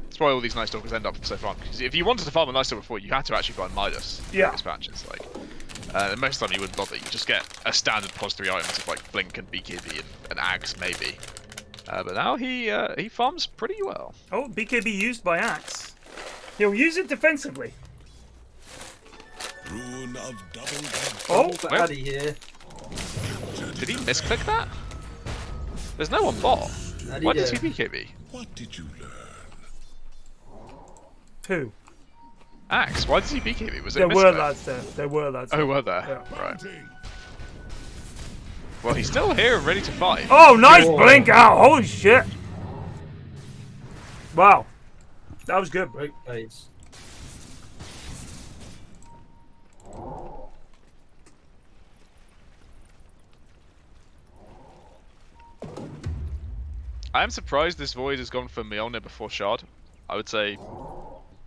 That's why all these Night Stalkers end up so farmed. Because if you wanted to farm a Night Stalker before, you had to actually buy Midas. Yeah. These patches, like, most of the time you wouldn't bother. You just get a standard pos 3 items of like Blink and BKB and Axe maybe. But now he farms pretty well. Oh, BKB used by Axe. He'll use it defensively. Rune of double Oh, well. Addy here. Did he misclick that? There's no one bot. Why does he do? BKB? What did you learn? Who? Axe, why does he BKB? Was it There a were misclick? lads there. There were lads. Oh, were there? Yeah. Right. Well, he's still here and ready to fight. Oh, nice blink out! Holy shit! Wow, that was good. Great plays. I am surprised this Void has gone for Mjolnir before Shard. I would say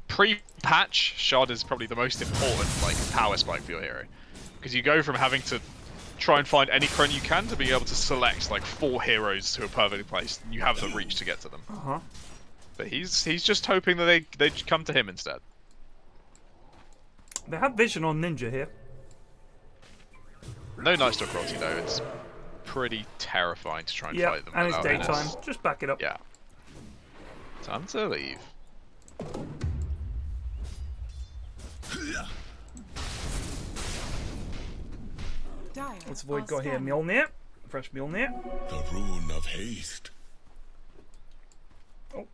pre-patch, Shard is probably the most important like power spike for your hero. Because you go from having to try and find any crone you can to being able to select like 4 heroes who are perfectly placed. And you have the reach to get to them. But he's just hoping that they come to him instead. They have vision on Ninja here. No Night Stalker ulti though, it's pretty terrifying to try and Yeah, fight them. and it's without daytime. this. Just back it up. Yeah. Time to leave. Dire Let's avoid are got here. scanning. Mjolnir. Fresh Mjolnir. The rune of haste. Oh.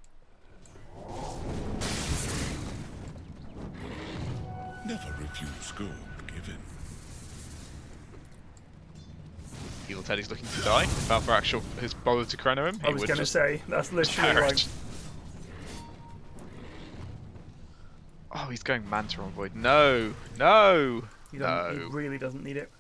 Never refuse gold given. Evil Teddy's looking to die. If Alpha actual has bothered to chrono him, I he was would gonna just say that's literally like. parrot. Oh, he's going Manta on Void. No, no, He no. really doesn't need it.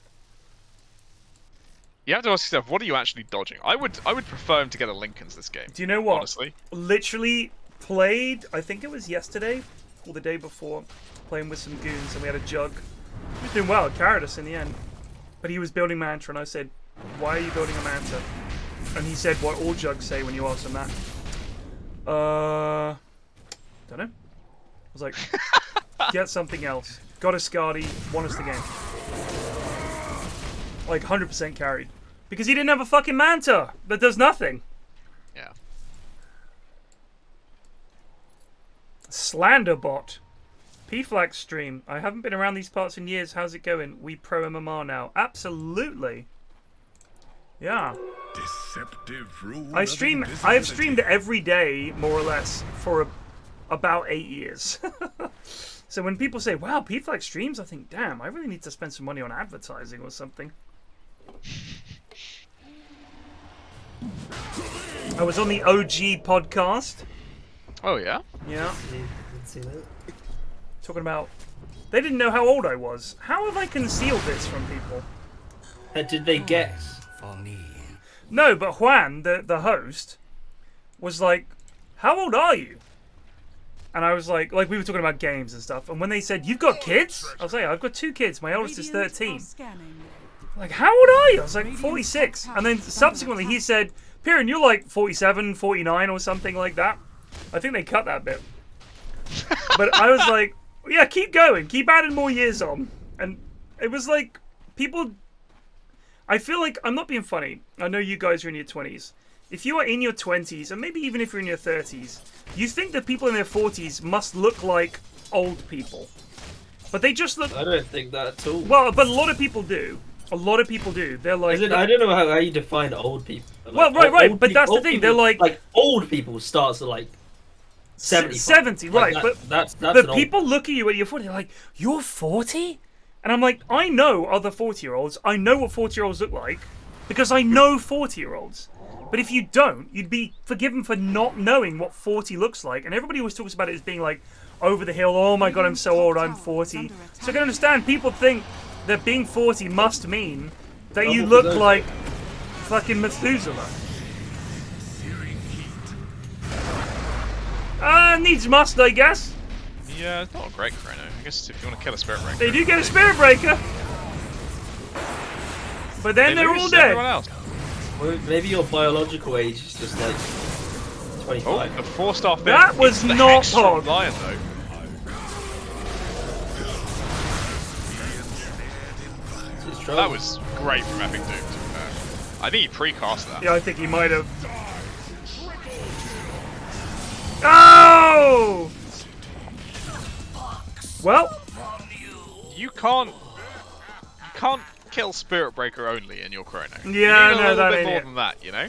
You have to ask yourself, what are you actually dodging? I would prefer him to get a Lincoln's this game. Do you know what? Honestly. Literally played, I think it was yesterday or the day before, playing with some goons and we had a jug. He was doing well, it carried us in the end. But he was building Manta and I said, why are you building a Manta? And he said what all jugs say when you ask them that. Don't know. I was like, get something else. Got a Skadi, won us the game. Like 100% carried. Because he didn't have a fucking Manta that does nothing. Yeah. Slanderbot. PFlax stream. I haven't been around these parts in years. How's it going? We pro MMR now. Absolutely. Yeah. Deceptive rune I of stream. invisibility. I have streamed every day, more or less, for about 8 years. So when people say, "Wow, PFlax streams," I think, "Damn, I really need to spend some money on advertising or something." I was on the OG podcast. Oh yeah. Yeah. Let's see that. Talking about, they didn't know how old I was. How have I concealed this from people? Did they guess? No, but Juan, the host, was like, "How old are you?" And I was like we were talking about games and stuff. And when they said, "You've got kids?" I was like, "I've got 2 kids. My oldest is 13. Like, how old are you? I was like, 46. And then subsequently he said, "Piran, you're like 47, 49 or something like that." I think they cut that bit. But I was like, yeah, keep going. Keep adding more years on. And it was like, people... I feel like, I'm not being funny. I know you guys are in your 20s. If you are in your 20s, and maybe even if you're in your 30s, you think that people in their 40s must look like old people. But they just look... I don't think that at all. Well, but a lot of people do. A lot of people do. They're like... I don't know how you define old people. Like, Well, right, but that's the old thing. people- They're like old people starts at like 70. 70, right? Like, but that's but an old- people look at you at your 40. They're like, "You're 40?" And I'm like, I know other 40-year-olds. I know what 40-year-olds look like because I know 40-year-olds. But if you don't, you'd be forgiven for not knowing what 40 looks like. And everybody always talks about it as being like over the hill. Oh my god, I'm so old. I'm 40. So I can understand people think that being 40 must mean that you look like fucking Methuselah. Needs must, I guess. Yeah, it's not a great chrono. I guess if you want to kill a Spirit Breaker. They do get a Spirit Breaker. But then they're all dead. Else. Well, maybe your biological age is just like 25. Oh, the 4-star fit. That was It's the not Hex from Pog. Lion, though. That was great from Epic Doom, to be fair. I think he precast that. Yeah, I think he might have. Oh! Well, You can't kill Spirit Breaker only in your chrono. Yeah, you need a no, little that bit ain't more it. than that, you know?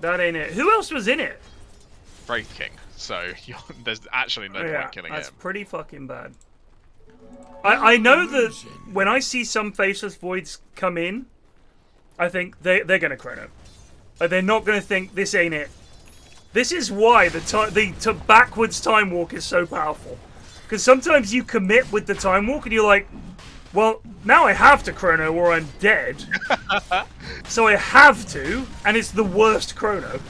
That ain't it. Who else was in it? Wraith King. So there's actually no point killing that's him. pretty fucking bad. I know that when I see some faceless voids come in, I think they're gonna chrono. They're not gonna think this ain't it. This is why the backwards time walk is so powerful. Because sometimes you commit with the time walk and you're like, well, now I have to chrono or I'm dead. So I have to, and it's the worst chrono.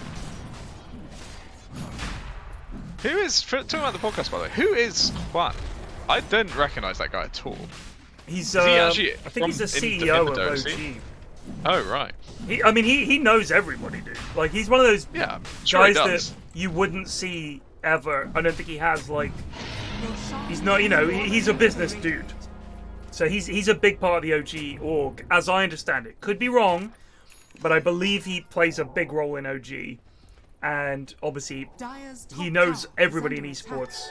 Who is, talking about the podcast by the way, who is Juan? I didn't recognise that guy at all. He's, is he actually I think he's the CEO of OG. Oh, right. I mean, he knows everybody, dude. Like, he's one of those sure guys that you wouldn't see ever. I don't think he has, like... He's not, you know, he's a business dude. So he's a big part of the OG org, as I understand it. Could be wrong, but I believe he plays a big role in OG. And, obviously, he knows everybody in esports.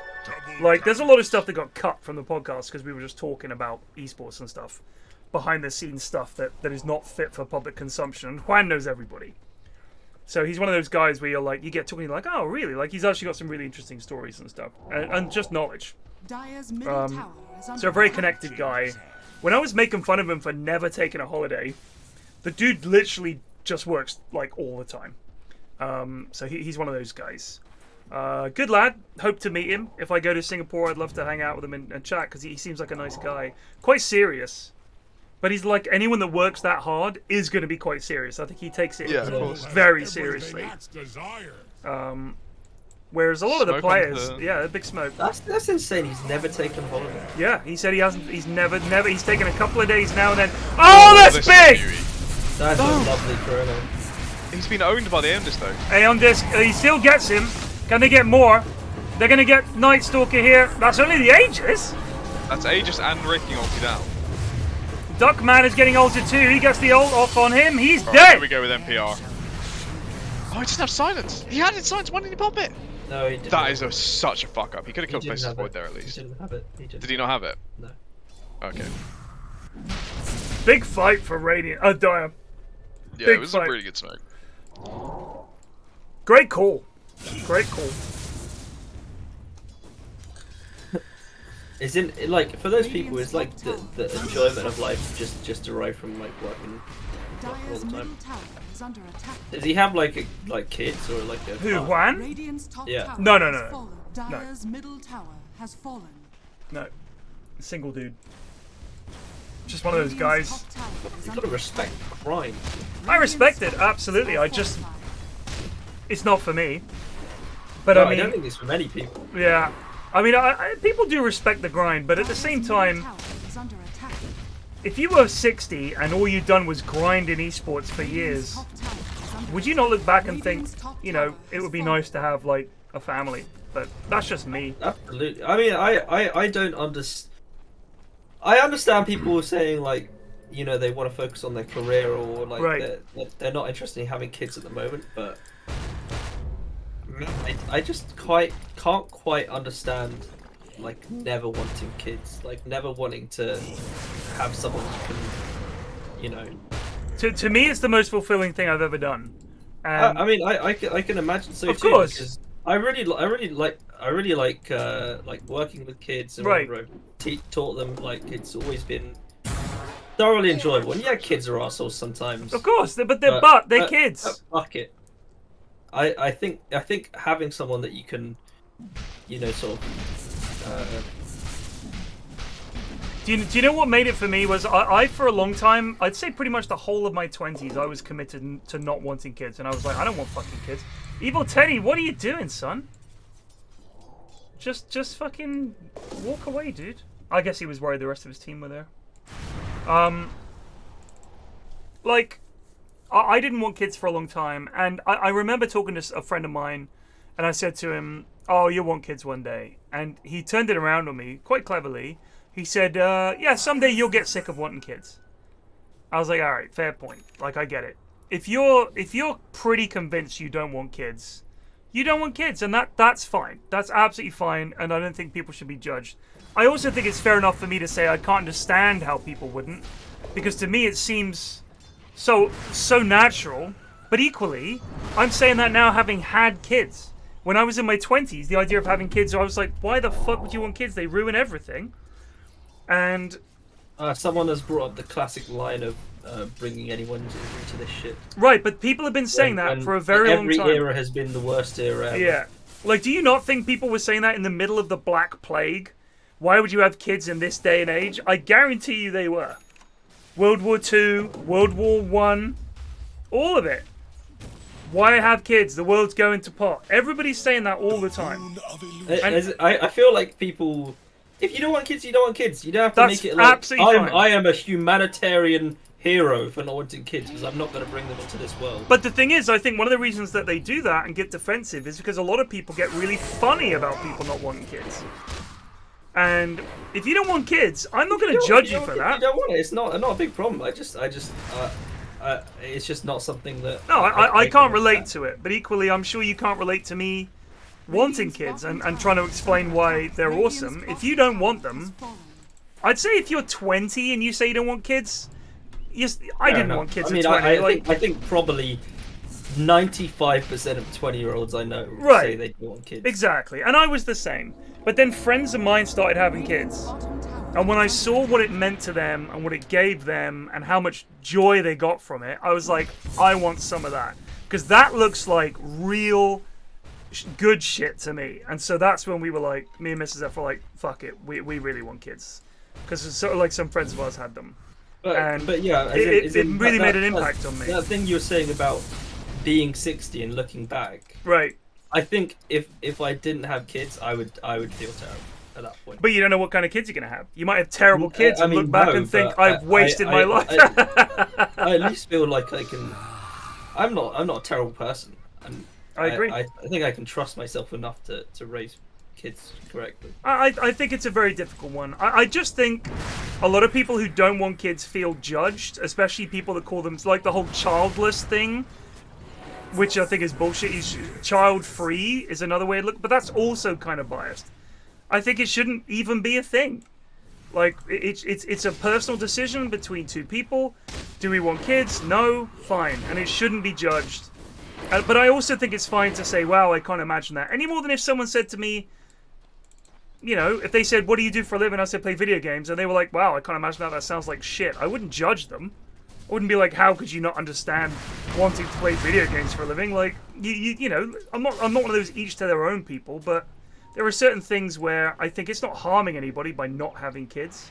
Like, there's a lot of stuff that got cut from the podcast because we were just talking about esports and stuff. Behind the scenes stuff that is not fit for public consumption. And Juan knows everybody. So he's one of those guys where you're like, you get talking like, oh really? Like he's actually got some really interesting stories and stuff. And just knowledge. So a very connected guy. When I was making fun of him for never taking a holiday, the dude literally just works like all the time. So he's one of those guys. Good lad. Hope to meet him. If I go to Singapore, I'd love to hang out with him and chat because he seems like a nice guy. Quite serious. But he's like, anyone that works that hard is going to be quite serious. I think he takes it very seriously. Whereas a lot of the players, yeah, big smoke. That's insane. He's never taken holiday. Yeah, he said he hasn't. He's never. He's taken a couple of days now and then. Oh, that's big! That's a lovely chrono. He's been owned by the Aeondis though. Aeondis, he still gets him. Can they get more? They're going to get Night Stalker here. That's only the Aegis. That's Aegis and Wraith King ulted out. Duckman is getting ulted too. He gets the ult off on him. He's dead. Here we go with NPR. Oh, he doesn't have silence. He had it silence. Why didn't he pop it? No, he didn't. That is such a fuck up. He could have killed Faceless Void there at least. He didn't have it. Did he not have it? No. Okay. Big fight for Radiant. Dire. Yeah, it was a really good smoke. Great call. Great call. Isn't like for those people? It's like the enjoyment of life just derived from like working all the time. Does he have like kids or like a who Juan? Yeah. No. Dire's middle tower has fallen. No. Single dude. Just one of those guys. You gotta respect grind. I respect it absolutely. It's not for me. But No, I mean, I don't think it's for many people. Yeah. I mean, people do respect the grind, but at the same time, if you were 60 and all you'd done was grind in esports for years, would you not look back and think, you know, it would be nice to have like a family? But that's just me. Absolutely. I mean, I don't understand. I understand people saying like, you know, they want to focus on their career or like they're not interested in having kids at the moment, but I just can't quite understand like never wanting kids, like never wanting to have someone who can, you know. To me, it's the most fulfilling thing I've ever done. I mean, I can imagine so of too. Course. Because I really like working with kids and whenever I taught them, like it's always been thoroughly enjoyable. And yeah, kids are assholes sometimes. Of course, but they're kids. Fuck it. I think having someone that you can, you know, sort of. Do you know what made it for me was I for a long time, I'd say pretty much the whole of my 20s, I was committed to not wanting kids, and I was like, I don't want fucking kids. Evil Teddy, what are you doing, son? Just fucking walk away, dude. I guess he was worried the rest of his team were there. Like, I didn't want kids for a long time, and I remember talking to a friend of mine, and I said to him, oh, you'll want kids one day. And he turned it around on me, quite cleverly. He said, yeah, someday you'll get sick of wanting kids. I was like, all right, fair point. Like, I get it. If you're pretty convinced you don't want kids, you don't want kids, and that's fine. That's absolutely fine, and I don't think people should be judged. I also think it's fair enough for me to say I can't understand how people wouldn't, because to me it seems so natural, But equally, I'm saying that now having had kids. When I was in my 20s, the idea of having kids, I was like, why the fuck would you want kids? They ruin everything. And someone has brought up the classic line of bringing anyone into this shit. Right, but people have been saying that for a very long time. Every era has been the worst era ever. Yeah. Like, do you not think people were saying that in the middle of the Black Plague? Why would you have kids in this day and age? I guarantee you they were. World War II, World War I, all of it. Why have kids? The world's going to pot. Everybody's saying that all the time. I feel like people... If you don't want kids, you don't want kids. You don't have to make it like... absolutely fine. I am a humanitarian hero for not wanting kids, because I'm not going to bring them into this world. But the thing is, I think one of the reasons that they do that and get defensive is because a lot of people get really funny about people not wanting kids. And if you don't want kids, I'm not going to judge you for that. You don't want it. It's not a big problem. It's just not something that... No, I can't relate to it. But equally, I'm sure you can't relate to me wanting kids and trying to explain why they're awesome. If you don't want them, I'd say if you're 20 and you say you don't want kids, yes, I didn't want kids at 20. I think probably 95% of 20-year-olds I know say they don't want kids. Exactly, and I was the same. But then friends of mine started having kids. And when I saw what it meant to them and what it gave them and how much joy they got from it, I was like, I want some of that. Because that looks like real good shit to me. And so that's when we were like, me and Mrs. F were like, fuck it, we really want kids. Because it's sort of like some friends of ours had them. But yeah, it really made an impact on me. That thing you were saying about being 60 and looking back. Right. I think if I didn't have kids, I would feel terrible at that point. But you don't know what kind of kids you're going to have. You might have terrible kids and look back and think, I've wasted my life. I at least feel like I can... I'm not a terrible person. And I agree. I think I can trust myself enough to raise kids correctly. I think it's a very difficult one. I just think a lot of people who don't want kids feel judged, especially people that call them, like the whole childless thing, which I think is bullshit. Child-free is another way to look, but that's also kind of biased. I think it shouldn't even be a thing. Like, it's a personal decision between two people. Do we want kids? No? Fine. And it shouldn't be judged. But I also think it's fine to say, wow, I can't imagine that. Any more than if someone said to me, you know, if they said, what do you do for a living? I said, play video games. And they were like, wow, I can't imagine that. That sounds like shit. I wouldn't judge them. I wouldn't be like, how could you not understand wanting to play video games for a living? Like, you know, I'm not one of those each to their own people, but there are certain things where I think it's not harming anybody by not having kids.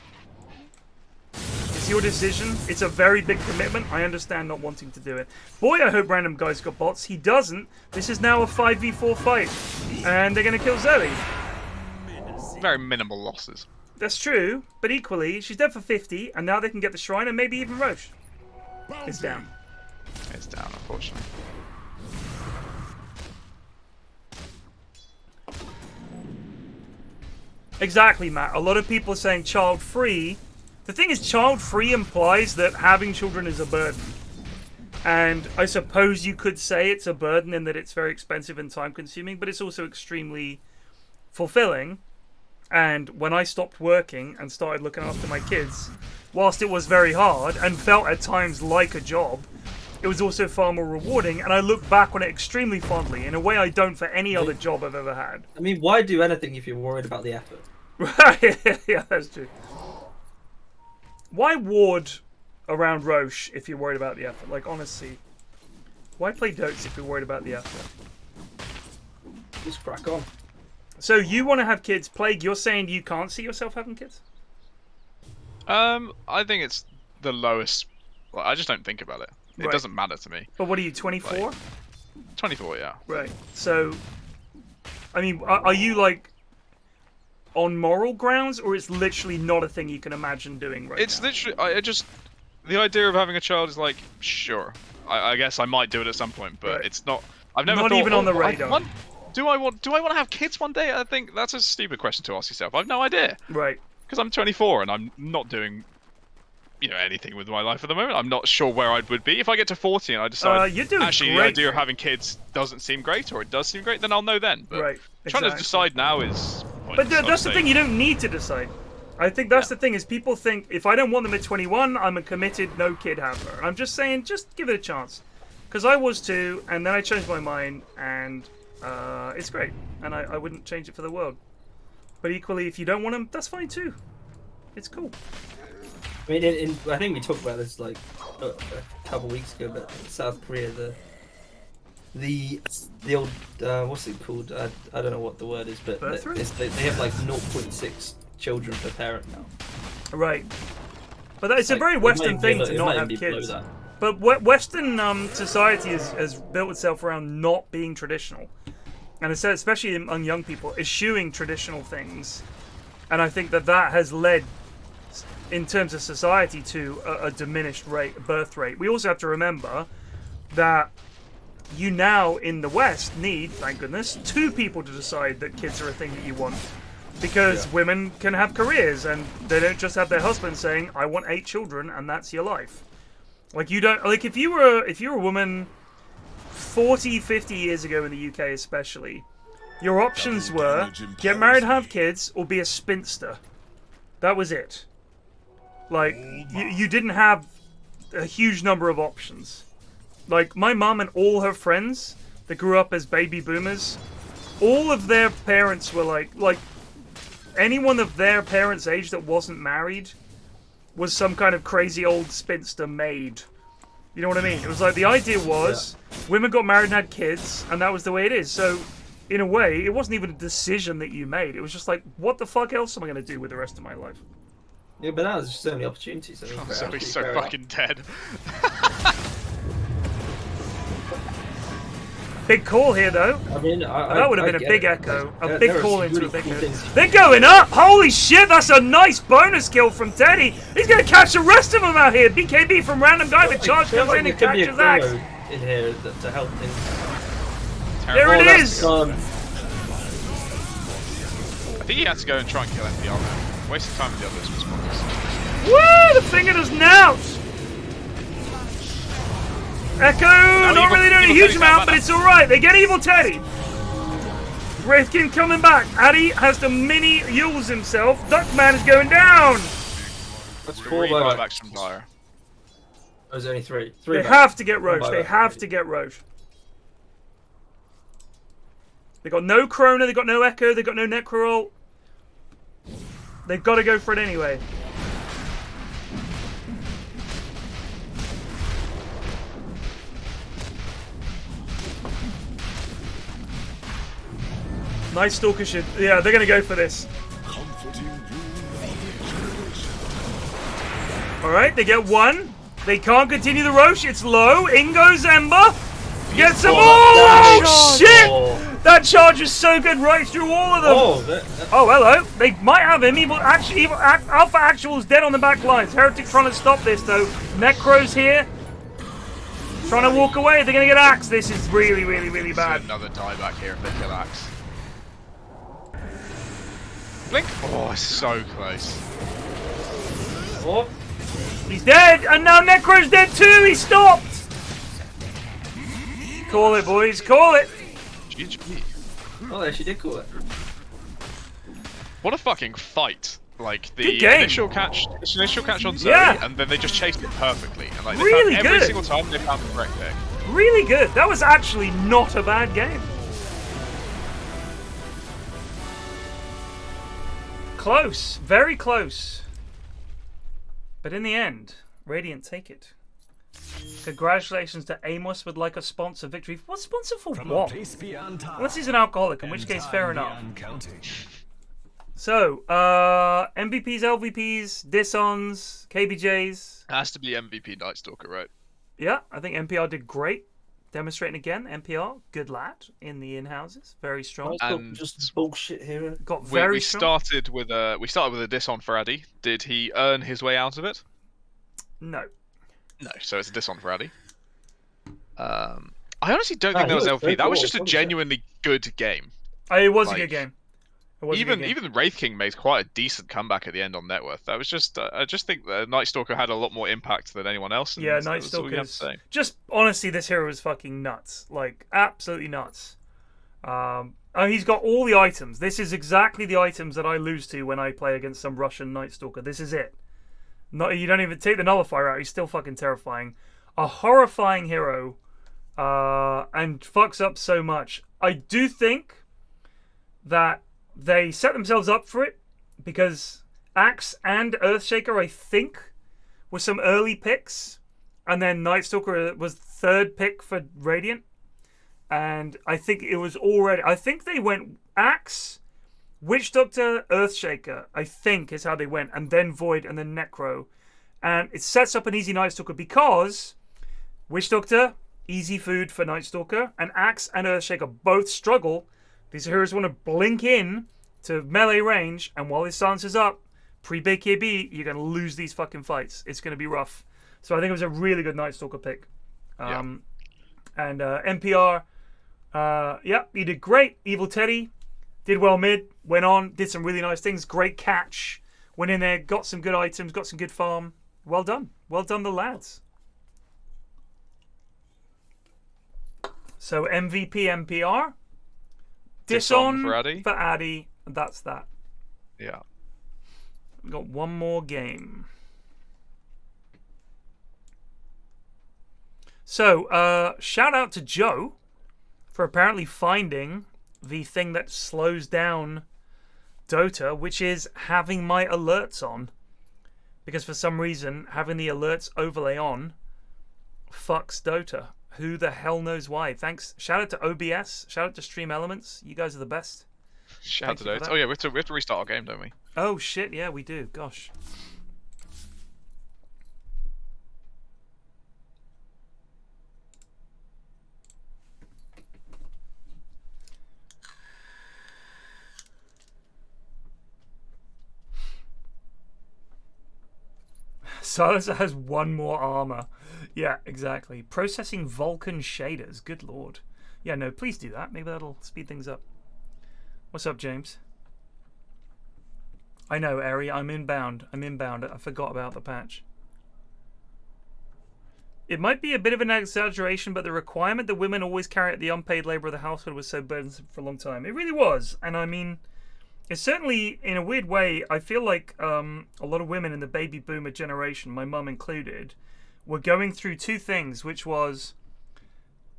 It's your decision. It's a very big commitment. I understand not wanting to do it. Boy, I hope random guy's got bots. He doesn't. This is now a 5v4 fight, and they're going to kill Zoe. Very minimal losses. That's true, but equally, she's dead for 50, and now they can get the shrine, and maybe even Roche. It's down. It's down, unfortunately. Exactly, Matt. A lot of people are saying child-free. The thing is, child-free implies that having children is a burden. And I suppose you could say it's a burden in that it's very expensive and time-consuming, but it's also extremely fulfilling. And when I stopped working and started looking after my kids, whilst it was very hard and felt at times like a job, it was also far more rewarding, and I look back on it extremely fondly, in a way I don't for any other job I've ever had. I mean, why do anything if you're worried about the effort? Right, yeah, that's true. Why ward around Roche if you're worried about the effort? Like, honestly, why play Dotes if you're worried about the effort? Just crack on. So you want to have kids. Plague, you're saying you can't see yourself having kids? I think it's the lowest. Well, I just don't think about it. It doesn't matter to me. But what are you, 24? Like, 24, yeah. Right. So, I mean, are you like on moral grounds, or it's literally not a thing you can imagine doing right now? It's literally, the idea of having a child is like, sure. I guess I might do it at some point, but it's not. I've never not thought, even on the radar. Do I want to have kids one day? I think that's a stupid question to ask yourself. I've no idea. Right. Because I'm 24 and I'm not doing, anything with my life at the moment. I'm not sure where I would be if I get to 40 and I decide you're doing actually great, the idea of having kids doesn't seem great, or it does seem great. Then I'll know then. But trying to decide now is. But that's the thing. You don't need to decide. I think that's the thing is people think if I don't want them at 21, I'm a committed no kid haver. I'm just saying, just give it a chance. Because I was too, and then I changed my mind, and it's great. And I wouldn't change it for the world. But equally, if you don't want them, that's fine too. It's cool. I mean, I think we talked about this like a couple weeks ago, but South Korea, the old what's it called? I don't know what the word is, but they have like 0.6 children per parent now. Right. But it's a very Western thing to not have kids. But Western society has built itself around not being traditional. And it's, especially among young people, eschewing traditional things. And I think that has led, in terms of society, to a diminished birth rate. We also have to remember that you now, in the West, need, thank goodness, 2 people to decide that kids are a thing that you want. Because women can have careers, and they don't just have their husband saying, I want 8 children, and that's your life. Like, you don't, like, if you were a woman 40, 50 years ago in the UK especially, your options were get married, have kids, or be a spinster. That was it. Like, you didn't have a huge number of options. Like, my mum and all her friends that grew up as baby boomers, all of their parents were like anyone of their parents' age that wasn't married was some kind of crazy old spinster maid. You know what I mean? It was like, the idea was women got married and had kids, and that was the way it is. So, in a way, it wasn't even a decision that you made. It was just like, what the fuck else am I going to do with the rest of my life? Yeah, but that was just so many opportunities. So he's so fucking dead. Big call here, though. I mean, that would have been a big echo. A big call into a big echo. They're going up! Holy shit, that's a nice bonus kill from Teddy. He's going to catch the rest of them out here. BKB from random guy with charge comes in and catches axe. In here to help things. There it is! I think he had to go and try and kill NPR now. Waste of time with the others was pointless. Woo! The finger does now! Echo, not really doing a huge amount, but it's alright. They get Evil Teddy. Wraithkin coming back. Addy has to mini Yules himself. Duckman is going down. That's 4 buybacks from Dire. There's only 3. They have to get Roche. They have to get Roche. They got no Krona. They got no Echo. They got no Necroll. They've got to go for it anyway. Nice Stalker should. Yeah, they're gonna go for this. Alright, they get 1. They can't continue the Roche. It's low. In goes Ember. Gets them all. Oh, shit! That charge is so good right through all of them. Oh, hello. They might have him. Alpha Actual's dead on the back lines. Heretic trying to stop this, though. Necro's here. Trying to walk away. They're going to get axed. This is really, really, really bad. Another dieback here if they kill axe. Blink. Oh, it's so close. Oh. He's dead. And now Necro's dead, too. He stopped. Call it, boys. Call it. GG. Oh, she did call it. What a fucking fight! Like the initial catch on Zoe, and then they just chased it perfectly. And like really every good. single time they found the correct pick. Really good. That was actually not a bad game. Close, very close. But in the end, Radiant take it. Congratulations to Amos with like a sponsor victory. What sponsor for what? Unless he's an alcoholic, in which case fair enough. So, MVPs, LVPs, Dishons, KBJs. Has to be MVP Night Stalker, right? Yeah, I think NPR did great. Demonstrating again, NPR, good lad in the in-houses, very strong. And just bullshit here. Got very strong. Started with a Dishon for Addy. Did he earn his way out of it? No. No, so it's a Dishon for Addy. I honestly don't think that was LP. That was just a genuinely good game. It was a good game. Even Wraith King made quite a decent comeback at the end on net worth. That was just I just think that Night Stalker had a lot more impact than anyone else. Yeah, Night Stalker. Just honestly, this hero is fucking nuts. Like absolutely nuts. He's got all the items. This is exactly the items that I lose to when I play against some Russian Night Stalker. This is it. You don't even take the nullifier out. He's still fucking terrifying. A horrifying hero and fucks up so much. I do think that they set themselves up for it because Axe and Earthshaker, I think, were some early picks, and then Nightstalker was third pick for Radiant. And I think it was already... I think they went Axe, Witch Doctor, Earthshaker, I think is how they went. And then Void, and then Necro. And it sets up an easy Nightstalker because Witch Doctor, easy food for Nightstalker. And Axe and Earthshaker both struggle. These heroes want to blink in to melee range. And while this silences up, pre-BKB, you're going to lose these fucking fights. It's going to be rough. So I think it was a really good Nightstalker pick. And NPR... yeah, he did great. Evil Teddy did well mid, went on, did some really nice things. Great catch. Went in there, got some good items, got some good farm. Well done. Well done, the lads. So MVP NPR. Dishon for Addy. And that's that. Yeah. We've got one more game. So, shout out to Joe for apparently finding the thing that slows down Dota, which is having my alerts on. Because for some reason, having the alerts overlay on fucks Dota. Who the hell knows why? Thanks. Shout out to OBS. Shout out to Stream Elements. You guys are the best. Shout out to Dota. Oh yeah, we have to restart our game, don't we? Oh shit, yeah, we do. Gosh. Silencer has one more armor. Yeah, exactly. Processing Vulcan shaders. Good lord. Yeah, no, please do that. Maybe that'll speed things up. What's up, James? I know, Ari. I'm inbound. I forgot about the patch. It might be a bit of an exaggeration, but the requirement that women always carry out the unpaid labor of the household was so burdensome for a long time. It really was. And I mean... It's certainly, in a weird way, I feel like a lot of women in the baby boomer generation, my mum included, were going through two things, which was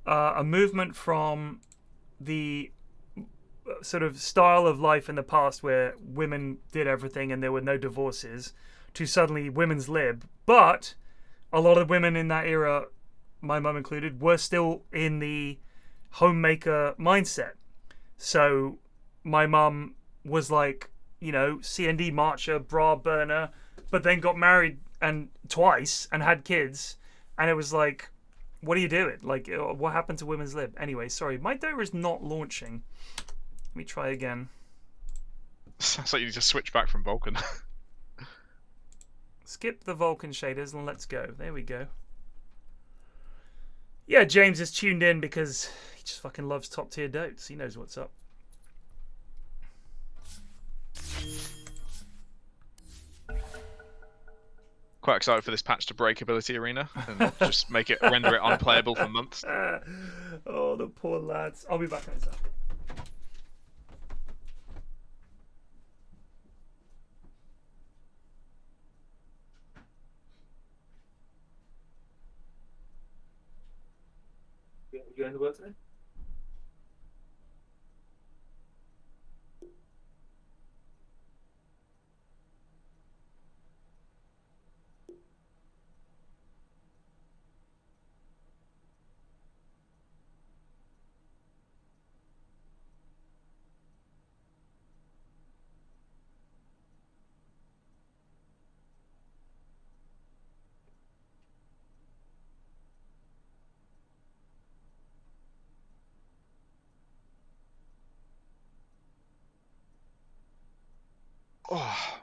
a movement from the sort of style of life in the past where women did everything and there were no divorces, to suddenly women's lib. But a lot of women in that era, my mum included, were still in the homemaker mindset. So my mum was like, you know, CND marcher, bra burner, but then got married and twice and had kids, and it was like, what are you doing? Like, what happened to women's lib? Anyway, sorry, my Dota is not launching. Let me try again. Sounds like you need to switch back from Vulcan. Skip the Vulcan shaders and let's go. There we go. Yeah, James is tuned in because he just fucking loves top tier dotes. He knows what's up. Quite excited for this patch to break Ability Arena and just make it render it unplayable for months. Oh, the poor lads. I'll be back in a sec. You going to work today? Oh.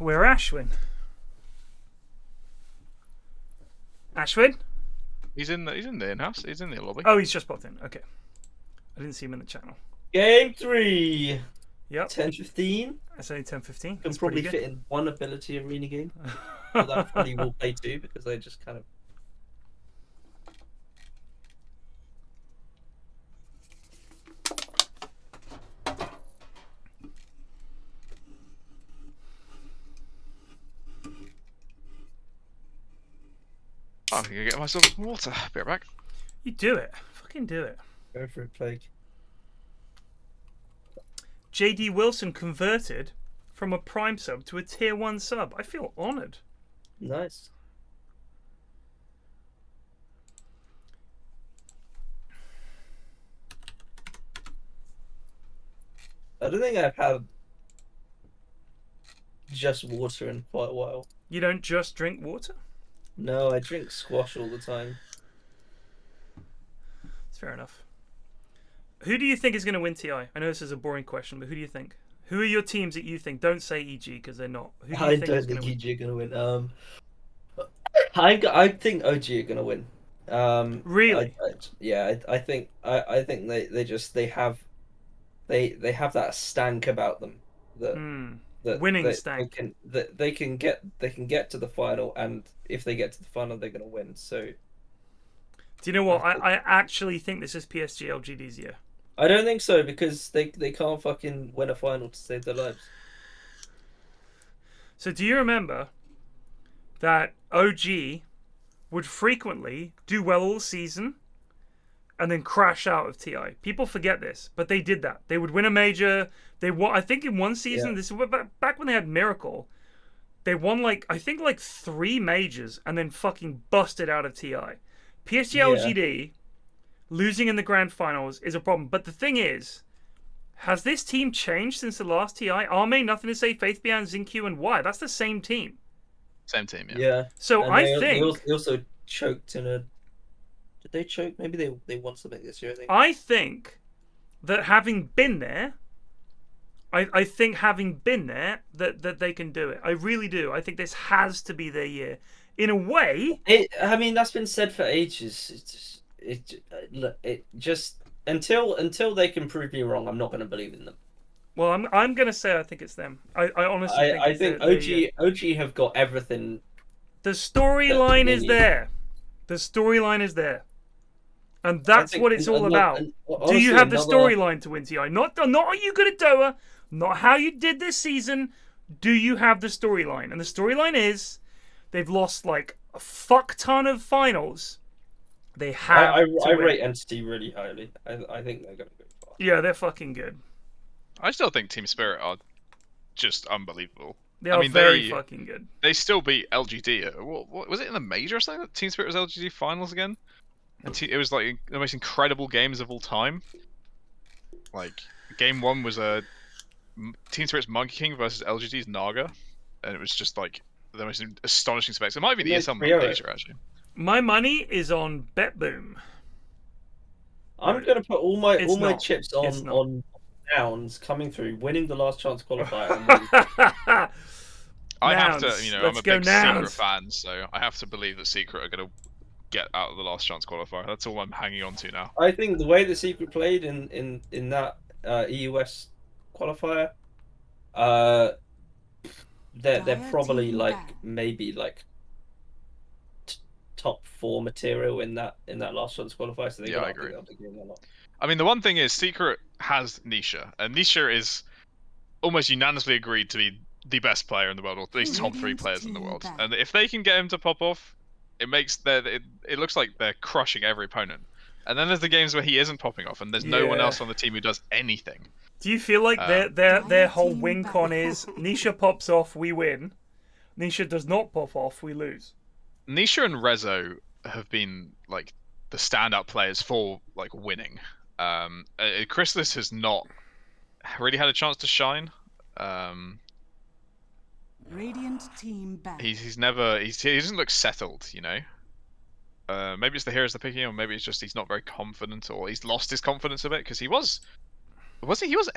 Where Ashwin? Ashwin? He's in the in-house. He's in the lobby. Oh, he's just popped in. Okay. I didn't see him in the channel. Game 3. Yep. 10-15. That's only 10-15. Can probably fit in one ability arena game. But I probably will play 2 because they just kind of. I'm gonna get myself some water. Be right back. You do it. Fucking do it. Go for it, Plague. JD Wilson converted from a Prime sub to a Tier 1 sub. I feel honoured. Nice. I don't think I've had just water in quite a while. You don't just drink water? No, I drink squash all the time. That's fair enough. Who do you think is going to win TI? I know this is a boring question, but who do you think? Who are your teams that you think? Don't say EG because they're not. Who do you I think don't is think gonna EG are going to win. I think OG are going to win. Really? I think they have that stank about them that winning stank. They can get to the final, and if they get to the final, they're going to win. So, do you know what? I actually think this is PSG LGD's year. I don't think so because they can't fucking win a final to save their lives. So do you remember that OG would frequently do well all season and then crash out of TI? People forget this, but they did that. They would win a major. They won, I think in one season, Yeah. this is back when they had Miracle, they won I think 3 majors and then fucking busted out of TI. PSG LGD losing in the grand finals is a problem. But the thing is, has this team changed since the last TI? Arme, Nothing to Say, Faith Beyond, Zinq, and Y. That's the same team. Same team, yeah. Yeah. So And I they think they also choked in a. Did they choke? Maybe they won something this year. I think that having been there, I think having been there that they can do it. I really do. I think this has to be their year. In a way, I mean, that's been said for ages. It just until they can prove me wrong, I'm not going to believe in them. Well, I'm going to say I think it's them. I honestly think I think OG have got everything. The storyline is there. The storyline is there. And that's what it's all about. Do you have the storyline to win TI? Not are you good at Doa? Not how you did this season. Do you have the storyline? And the storyline is they've lost a fuck ton of finals. They have. I rate Entity really highly. I think they're going to go far. Yeah, they're fucking good. I still think Team Spirit are just unbelievable. They are very fucking good. They still beat LGD. What was it in the major or something? Team Spirit was LGD finals again. And it was the most incredible games of all time. Game 1 was Team Spirit's Monkey King versus LGD's Naga, and it was just the most astonishing specs. It might be the ESL major actually. My money is on BetBoom. I'm going to put all my chips on Nouns coming through, winning the last chance qualifier. I have to, I'm a big Secret fan, so I have to believe that Secret are going to get out of the last chance qualifier. That's all I'm hanging on to now. I think the way the Secret played in that EUS qualifier, they're probably maybe top 4 material in that last chance qualifier. So I agree. I mean, the one thing is Secret has Nisha, and Nisha is almost unanimously agreed to be the best player in the world, or at least top 3 players in the world. And if they can get him to pop off, it makes it looks like they're crushing every opponent. And then there's the games where he isn't popping off, and there's no one else on the team who does anything. Do you feel like their whole win con is Nisha pops off, we win. Nisha does not pop off, we lose. Nisha and Rezo have been the standout players for winning. Chrysalis has not really had a chance to shine. Radiant team back. He doesn't look settled, maybe it's the heroes they're picking, or maybe it's just he's not very confident, or he's lost his confidence a bit, because he was Was he? Was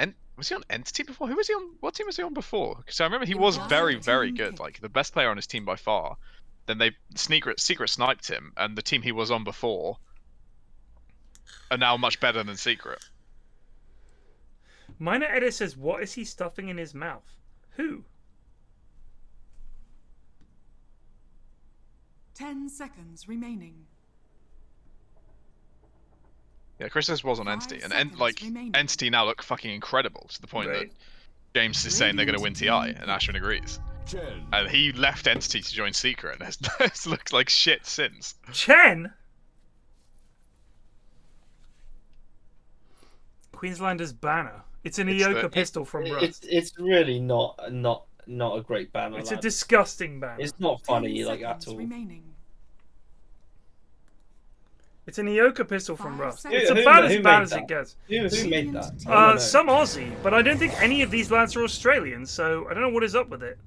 he on Entity before? Who was he on? What team was he on before? Because I remember he was very, very good. Like the best player on his team by far. Then they secret sniped him, and the team he was on before are now much better than Secret. Minor Edit says, "What is he stuffing in his mouth? Who?" 10 seconds remaining. Yeah, Chris says was on Entity, and like Entity now look fucking incredible to the point that James is saying they're going to win TI, and Ashwin agrees. And he left Entity to join Secret, and it's looked like shit since. Chen. Queenslander's banner. It's an Ioka pistol from Rust. It's really not a great banner. It's a disgusting banner. It's not funny like at all. It's an Ioka pistol from Rust. It's Who about as made bad as that? it gets. Who made that? Some Aussie, but I don't think any of these lads are Australian, so I don't know what is up with it.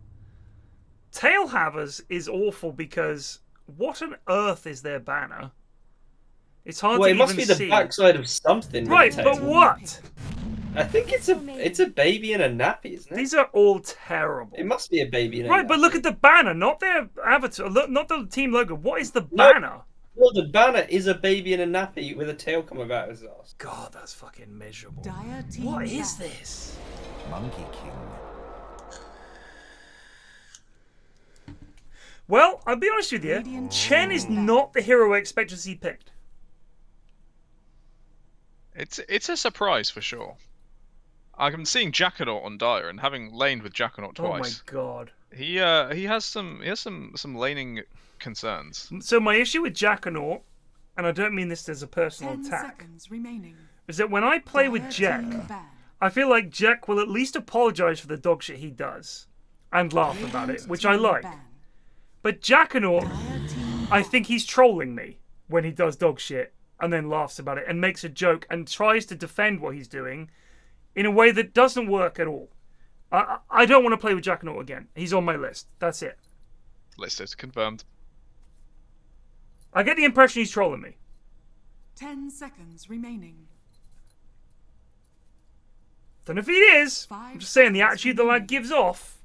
Tailhavers is awful because what on earth is their banner? It's hard to even see. Well, it must be the backside of something. Right, but what? I think it's a baby in a nappy, isn't it? These are all terrible. It must be a baby in a nappy. Right, but look at the banner, not their avatar, not the team logo. What is the banner? Well, the banner is a baby in a nappy with a tail coming out of his ass. God, that's fucking miserable. What is this? Monkey King. Well, I'll be honest with you. Chen is not the hero I expected to see picked. It's a surprise for sure. I'm seeing Jackernaut on Dire, and having laned with Jackernaut twice. Oh my god. He has some laning concerns. So my issue with Jackernaut, and I don't mean this as a personal attack, is that when I play with Jack, I feel like Jack will at least apologize for the dog shit he does and laugh about it, which I like. But Jackernaut, I think he's trolling me when he does dog shit and then laughs about it and makes a joke and tries to defend what he's doing in a way that doesn't work at all. I don't want to play with Jackernaut again. He's on my list. That's it. Listed, confirmed. I get the impression he's trolling me. 10 seconds remaining. Don't know if he is. I'm just saying the attitude the lad gives off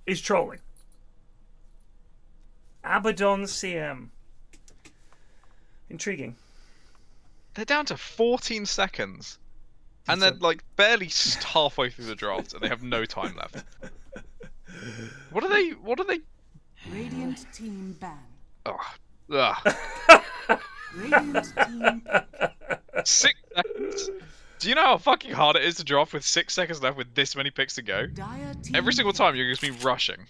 is trolling. Abaddon CM. Intriguing. They're down to 14 seconds. And they're like barely halfway through the draft, and they have no time left. What are they? Radiant team ban. Radiant team. 6 seconds. Do you know how fucking hard it is to draft with 6 seconds left with this many picks to go? Every single time you're going to be rushing.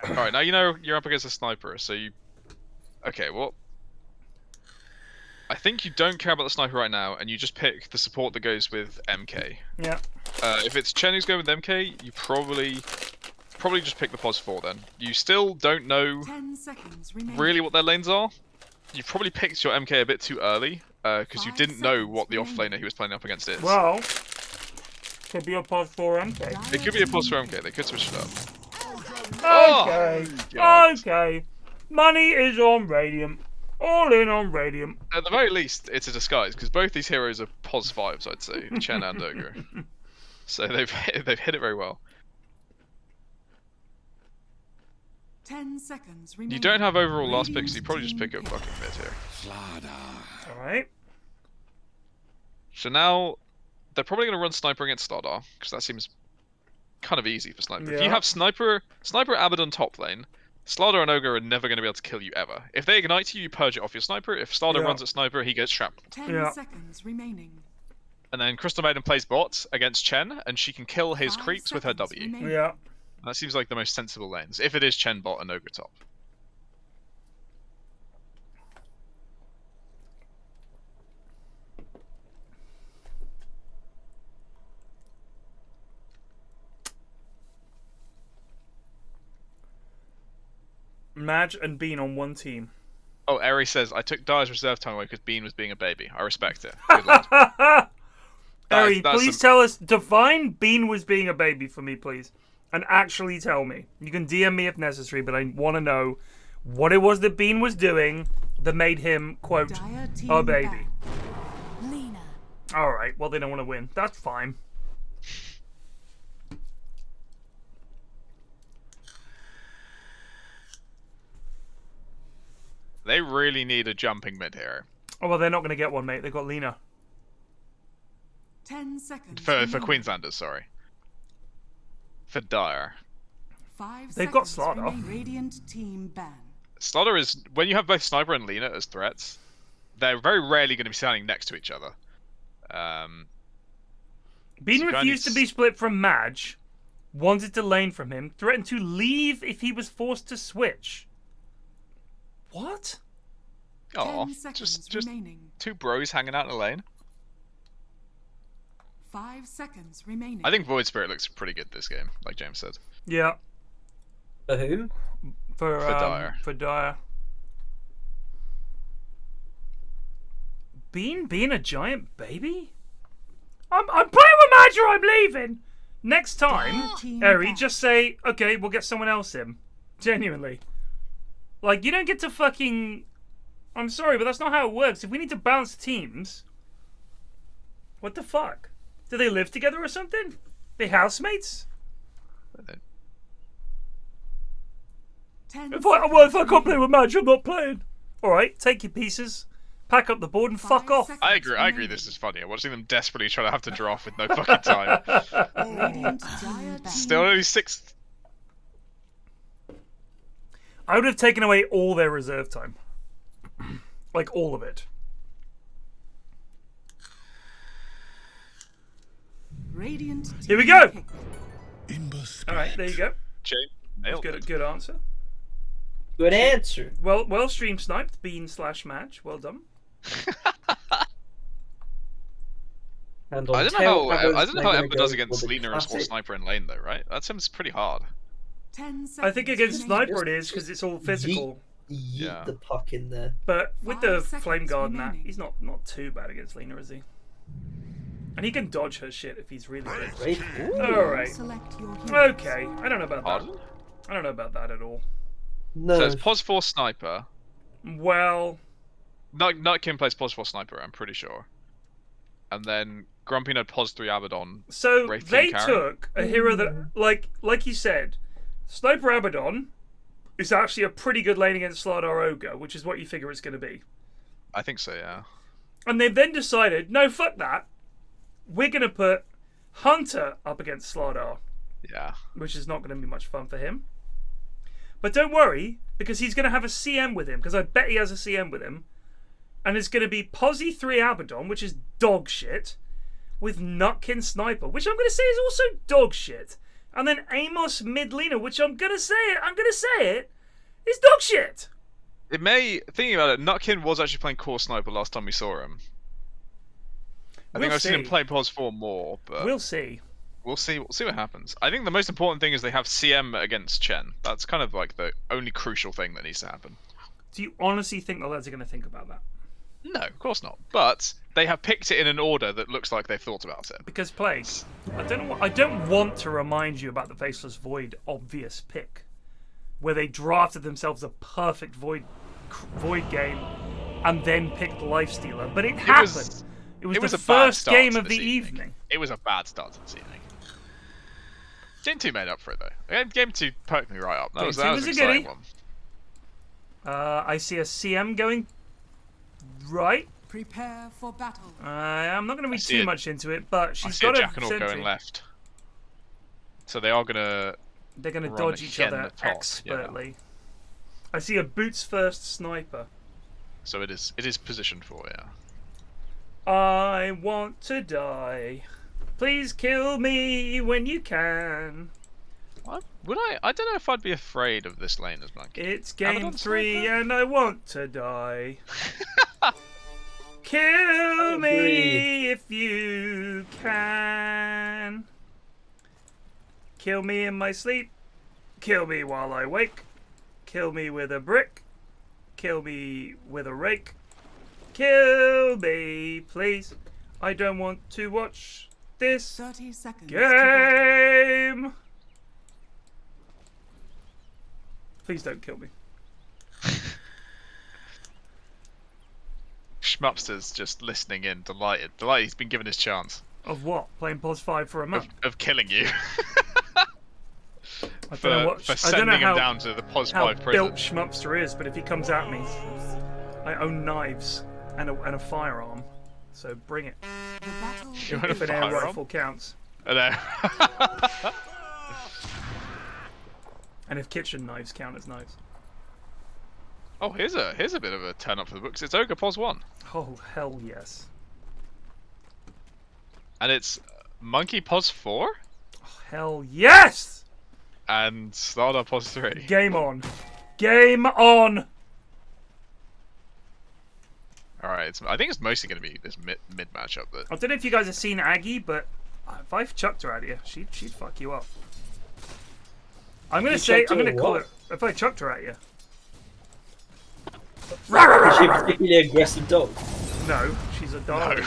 Alright, now you know you're up against a sniper, so you... Okay, well... I think you don't care about the sniper right now, and you just pick the support that goes with MK. Yeah. If it's Chen who's going with MK, you probably just pick the pos 4 then. You still don't know really what their lanes are. You probably picked your MK a bit too early, because you didn't know what the offlaner he was playing up against is. Well, could be a pos 4 MK. It could be a pos 4 MK, they could switch it up. Okay, Oh, okay. Money is on Radiant. All in on Radiant. At the very least, it's a disguise, because both these heroes are pos 5s, I'd say, Chen and Ogre. So they've hit it very well. 10 seconds remaining. You don't have overall last pick, so you probably just pick up fucking mid here. Alright. So now, they're probably going to run Sniper against Slardar, because that seems kind of easy for Sniper. Yeah. If you have Sniper Abaddon top lane, Slardar and Ogre are never going to be able to kill you ever. If they ignite you, you purge it off your Sniper. If Slardar runs at Sniper, he gets shrapnel. 10 seconds remaining. And then Crystal Maiden plays bot against Chen, and she can kill his creeps with her W. Yeah. That seems like the most sensible lanes, if it is Chen bot and Ogre top. Madge and Bean on one team. Oh, Eri says, I took Dire's reserve time away because Bean was being a baby. I respect it. Good lad. Eri, please tell us, define Bean was being a baby for me, please. And actually tell me. You can DM me if necessary, but I want to know what it was that Bean was doing that made him, quote, a baby. Alright, well, they don't want to win. That's fine. They really need a jumping mid hero. Oh, well, they're not going to get one, mate. They've got Lena. 10 seconds. For remaining. Queenslanders, sorry. For Dire. 5 They've got seconds Slaughter. remaining. Radiant team ban. Slaughter is, when you have both Sniper and Lena as threats, they're very rarely going to be standing next to each other. Bean so refused to be split from Madge, wanted to lane from him, threatened to leave if he was forced to switch. What? Oh, 10 seconds just remaining. two bros hanging out in a lane. 5 seconds remaining. I think Void Spirit looks pretty good this game, like James said. Yeah. For whom? For Dire. For Dire. Bean being a giant baby? I'm playing with Madge or I'm leaving! Next time, Eri, just say, okay, we'll get someone else in. Genuinely. Like, you don't get to fucking... I'm sorry, but that's not how it works. If we need to balance teams... What the fuck? Do they live together or something? They housemates? If I can't play with Madge, I'm not playing. Alright, take your pieces. Pack up the board and fuck off. I agree this is funny. I'm watching them desperately try to have to draw off with no fucking time. Still only 6... I would have taken away all their reserve time. Like, all of it. Radiant Here we go! Alright, there you go. Jane, nailed it. Good answer. Good answer. Well stream sniped, Bean/Madge. Well done. I don't know how Ember does against Lena or Sniper in lane though, right? That seems pretty hard. 10 seconds I think against remaining. Sniper it is because it's all physical. Yeet the puck in there. But with the 5 seconds Flame Guard and that, remaining. he's not too bad against Lena, is he? And he can dodge her shit if he's really good. Alright. Select your heroes. Okay, I don't know about that. Pardon? I don't know about that at all. No. So it's Pos 4 Sniper. Well... Nutkin plays Pos 4 Sniper, I'm pretty sure. And then Grumpy had Pos 3 Abaddon. So Wraith they King Carry. took a hero that, like you said, Sniper Abaddon is actually a pretty good lane against Slardar Ogre, which is what you figure it's going to be. I think so, yeah. And they've then decided, no, fuck that. We're going to put Hunter up against Slardar. Yeah. Which is not going to be much fun for him. But don't worry, because he's going to have a CM with him, because I bet he has a CM with him. And it's going to be Posy 3 Abaddon, which is dog shit, with Nutkin Sniper, which I'm going to say is also dog shit. And then Amos Mid Lena, which I'm going to say it, is dog shit. It may, thinking about it, Nutkin was actually playing Core Sniper last time we saw him. I think I've seen him play Pos 4 more, but... We'll see. We'll see what happens. I think the most important thing is they have CM against Chen. That's kind of like the only crucial thing that needs to happen. Do you honestly think the lads are going to think about that? No, of course not. But they have picked it in an order that looks like they've thought about it. Because Plagues, I don't want to remind you about the Faceless Void obvious pick, where they drafted themselves a perfect Void game and then picked Lifestealer, but it happened. It was the first game of the evening. It was a bad start to this evening. Game 2 made up for it though. Game 2 poked me right up. That was an exciting one. I see a CM going right. Prepare for battle. I'm not going to read too much into it, but she's got a Jack and All going left. So they are gonna. They're going to dodge each other expertly. Yeah. I see a boots first sniper. So it is positioned for, yeah. I want to die. Please kill me when you can. I don't know if I'd be afraid of this lane as Blanky. It's game 3 and I want to die. Kill me if you can. Kill me in my sleep. Kill me while I wake. Kill me with a brick. Kill me with a rake. Kill me, please. I don't want to watch this 30 seconds game. Please don't kill me. Schmupster's just listening in, delighted. Delighted he's been given his chance. Of what? Playing POS 5 for a month? Of killing you. I don't know what. For I don't sending know him how, down to the POS how 5 prison. built Schmupster is, but if he comes at me, I own knives and a firearm. So bring it. You own a If an air firearm? rifle counts. I know. And if kitchen knives count as knives. Oh, here's a bit of a turn up for the books. It's Ogre POS 1. Oh, hell yes. And it's Monkey POS 4? Oh, hell yes! And Slardar POS 3. Game on. Game on! Alright, I think it's mostly going to be this mid matchup. That I don't know if you guys have seen Aggie, but if I chucked her at you, she'd fuck you up. I'm gonna say, I'm gonna call it. If I chucked her at you. Is she a particularly aggressive dog? No, she's a darling.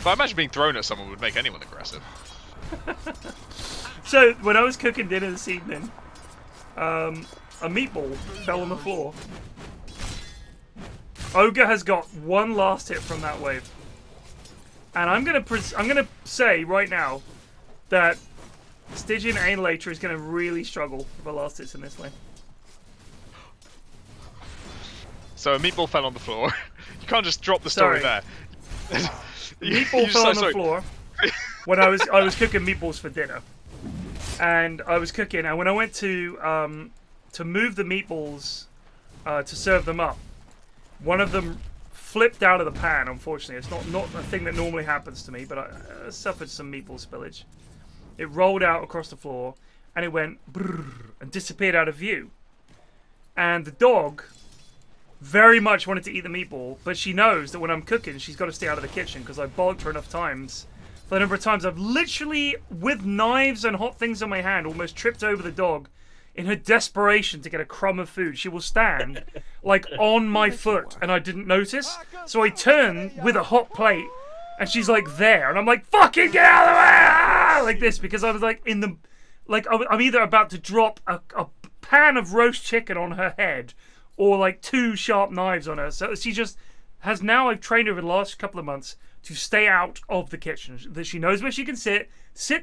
But I imagine being thrown at someone would make anyone aggressive. So when I was cooking dinner this evening, a meatball fell on the floor. Ogre has got one last hit from that wave, and I'm gonna say right now that Stygian and later is gonna really struggle for the last hits in this lane. So a meatball fell on the floor. You can't just drop the story there. Meatball fell on the floor when I was cooking meatballs for dinner, and I was cooking, and when I went to move the meatballs to serve them up, one of them flipped out of the pan. Unfortunately, it's not a thing that normally happens to me, but I suffered some meatball spillage. It rolled out across the floor, and it went brrr, and disappeared out of view. And the dog very much wanted to eat the meatball, but she knows that when I'm cooking, she's got to stay out of the kitchen because I bogged her enough times. For the number of times I've literally, with knives and hot things on my hand, almost tripped over the dog in her desperation to get a crumb of food. She will stand, like, on my foot, and I didn't notice. So I turn with a hot plate, and she's, like, there. And I'm like, fucking get out of the way! Like this, because I was, like, in the... Like, I'm either about to drop a pan of roast chicken on her head, or, like, 2 sharp knives on her. So she just has now... I've trained her over the last couple of months to stay out of the kitchen. That she knows where she can sit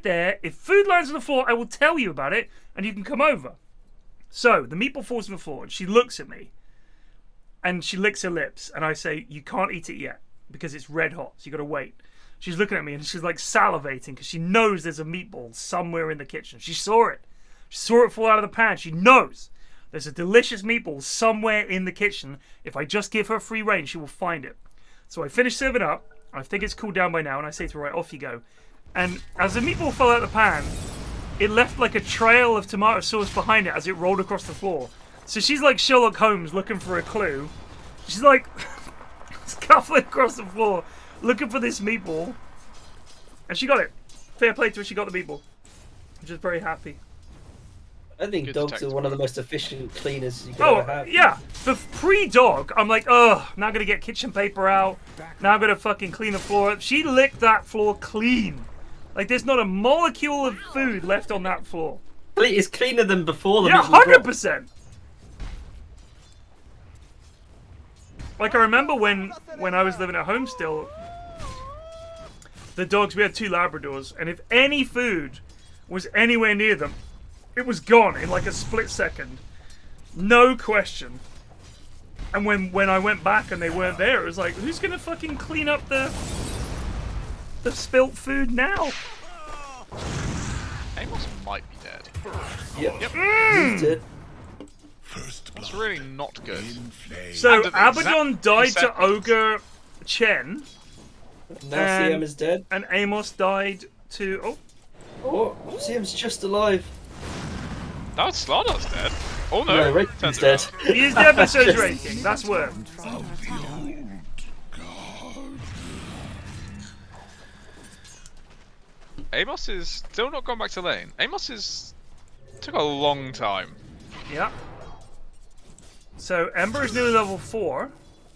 there. If food lands on the floor, I will tell you about it, and you can come over. So, the meatball falls on the floor, and she looks at me, and she licks her lips, and I say, you can't eat it yet, because it's red hot, so you gotta wait. She's looking at me, and she's like salivating, because she knows there's a meatball somewhere in the kitchen. She saw it. She saw it fall out of the pan. She knows there's a delicious meatball somewhere in the kitchen. If I just give her free reign, she will find it. So I finish serving up. I think it's cooled down by now, and I say to her, right, off you go. And as the meatball fell out of the pan, it left like a trail of tomato sauce behind it as it rolled across the floor. So she's like Sherlock Holmes looking for a clue. She's like scuffling across the floor looking for this meatball. And she got it. Fair play to her, she got the meatball. I'm just very happy. I think Good dogs detective. are one of the most efficient cleaners you can ever have. Yeah. The pre-dog, I'm like, ugh, now I'm going to get kitchen paper out. Now I'm going to fucking clean the floor. She licked that floor clean. Like, there's not a molecule of food left on that floor. It's cleaner than before the Yeah, meatball 100%. Like, I remember when I was living at home still, the dogs, we had 2 Labradors, and if any food was anywhere near them, it was gone in like a split second. No question. And when I went back and they weren't there, it was like, who's gonna fucking clean up the spilt food now? Amos might be dead. Yep. Yep. He's dead. That's really not good. So And at the Abaddon exact died to second- Ogre Chen. Now CM is dead. And Amos died to... Oh, CM's just alive. No, it's Slardar's dead. Oh no, No, Raken's turns dead. around. He is dead, but so is Raking. That's work. Amos is still not gone back to lane. Amos is took a long time. Yeah. So Ember is nearly level 4.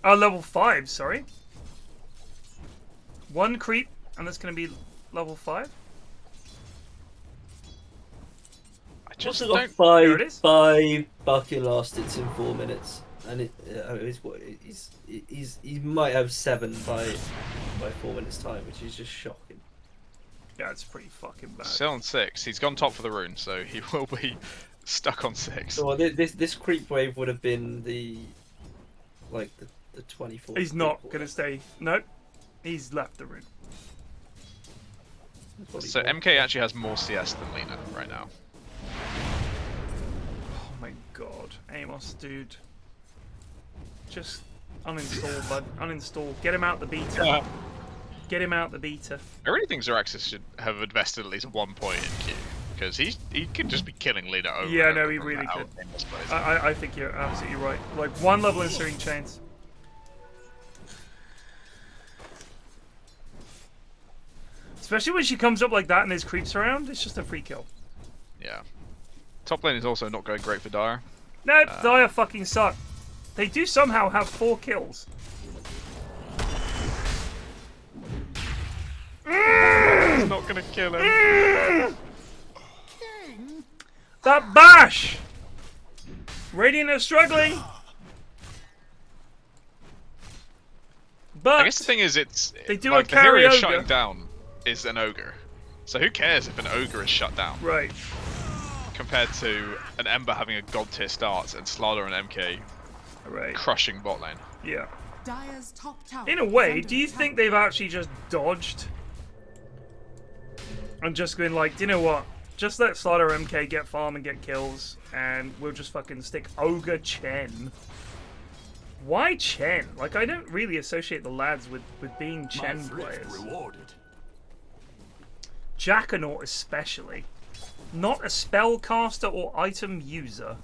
Level 5, sorry. 1 creep, and that's going to be level 5. I just Also got don't. There it is. 5 bucket lastits in 4 minutes. and he might have 7 by 4 minutes time, which is just shocking. Yeah, it's pretty fucking bad. Still on 6. He's gone top for the rune, so he will be stuck on 6. So this creep wave would have been the 24th. He's not gonna stay. Nope. He's left the rune. So MK actually has more CS than Lena right now. Oh my god, Amos, dude. Just uninstall, bud. Uninstall. Get him out the beta. Yeah. Get him out the beta. I really think Xeraxis should have invested at least 1 point in Q, because he could just be killing Lena over. Yeah, and no, over he no really matter could. how Amos plays. I think you're absolutely right. Like 1 level in Searing Chains. Especially when she comes up like that and there's creeps around, it's just a free kill. Yeah. Top lane is also not going great for Dire. Nope, Dire fucking suck. They do somehow have 4 kills. It's not gonna kill him. That bash! Radiant are struggling. But I guess the thing is, they do like, a the hero carry shutting ogre. down is an ogre. So who cares if an ogre is shut down? Right. Compared to an Ember having a god tier start and Slardar and MK crushing bot lane. Yeah. Dire's top tower In a way, do you think they've actually just dodged? And just been like, do you know what? Just let Slardar MK get farm and get kills, and we'll just fucking stick Ogre Chen. Why Chen? Like, I don't really associate the lads with being Chen players. Jackanaut especially. Not a spellcaster or item user.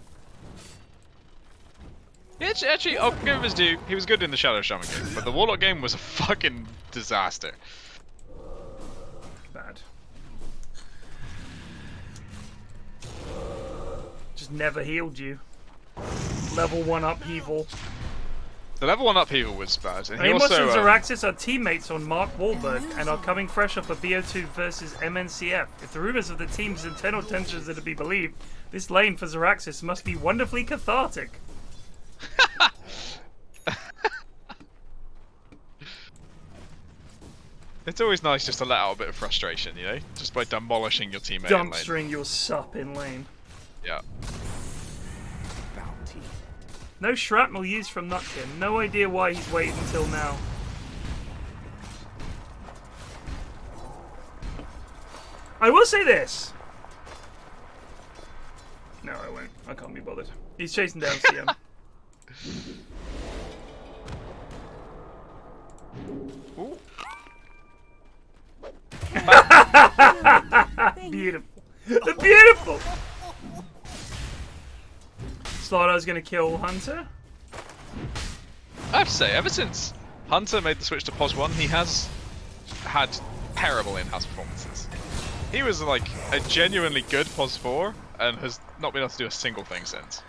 Yeah, actually, I'll give him his due. He was good in the Shadow Shaman game, but the Warlock game was a fucking disaster. Bad. Just never healed you. Level 1 upheaval. The level 1 upheaval was bad. And he Amos also, and Xeraxis are teammates on Mark Wahlberg and are coming fresh off of BO2 versus MNCF. If the rumors of the team's internal tensions are to be believed, this lane for Xeraxis must be wonderfully cathartic. It's always nice just to let out a bit of frustration, you know? Just by demolishing your teammate in lane. Dumpstering your sup in lane. Yeah. Bounty. No shrapnel used from Nutkin. No idea why he's waited until now. I will say this. No, I won't. I can't be bothered. He's chasing down CM. Ooh. Beautiful. Beautiful. Slardar's gonna kill Hunter. I have to say, ever since Hunter made the switch to POS 1, he has had terrible in-house performances. He was like a genuinely good POS 4 and has not been able to do a single thing since.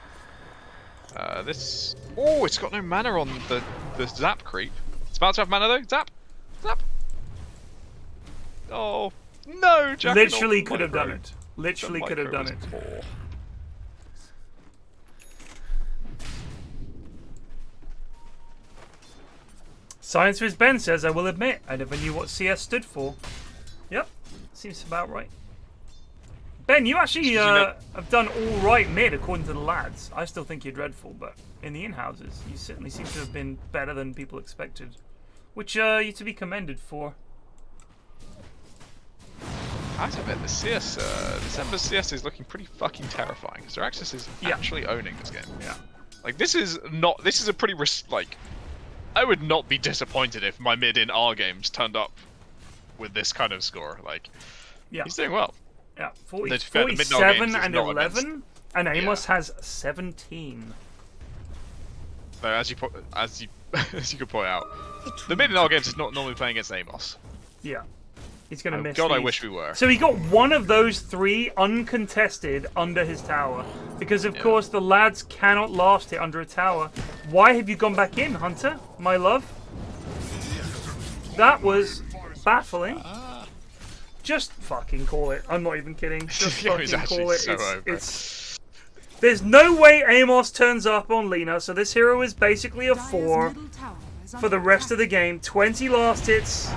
This... Oh, it's got no mana on the Zap creep. It's about to have mana though. Zap! Zap! Oh, no! Jackanaut Literally could have done micro. it. Literally The could have micro done was it. poor. Science Viz Ben says, I will admit, I never knew what CS stood for. Yep, seems about right. Ben, you actually have done all right mid according to the lads. I still think you're dreadful, but in the in-houses, you certainly seem to have been better than people expected. Which you're to be commended for. I have to admit, the CS, December's CS is looking pretty fucking terrifying. Xeraxis is actually owning this game. Yeah. Like, this is a pretty, like, I would not be disappointed if my mid in our games turned up with this kind of score. Like, he's doing well. Yeah, To be fair, the mid in our 47 games is and not 11, and Amos has 17. So as you could point out, the mid in our games is not normally playing against Amos. Yeah. He's going to miss God, I these. wish we were. So he got one of those 3 uncontested under his tower. Because, of course, the lads cannot last it under a tower. Why have you gone back in, Hunter, my love? That was baffling. Just fucking call it. I'm not even kidding. Just fucking call it. So over. There's no way Amos turns up on Lena, so this hero is basically a 4 for the rest of the game. 20 last hits.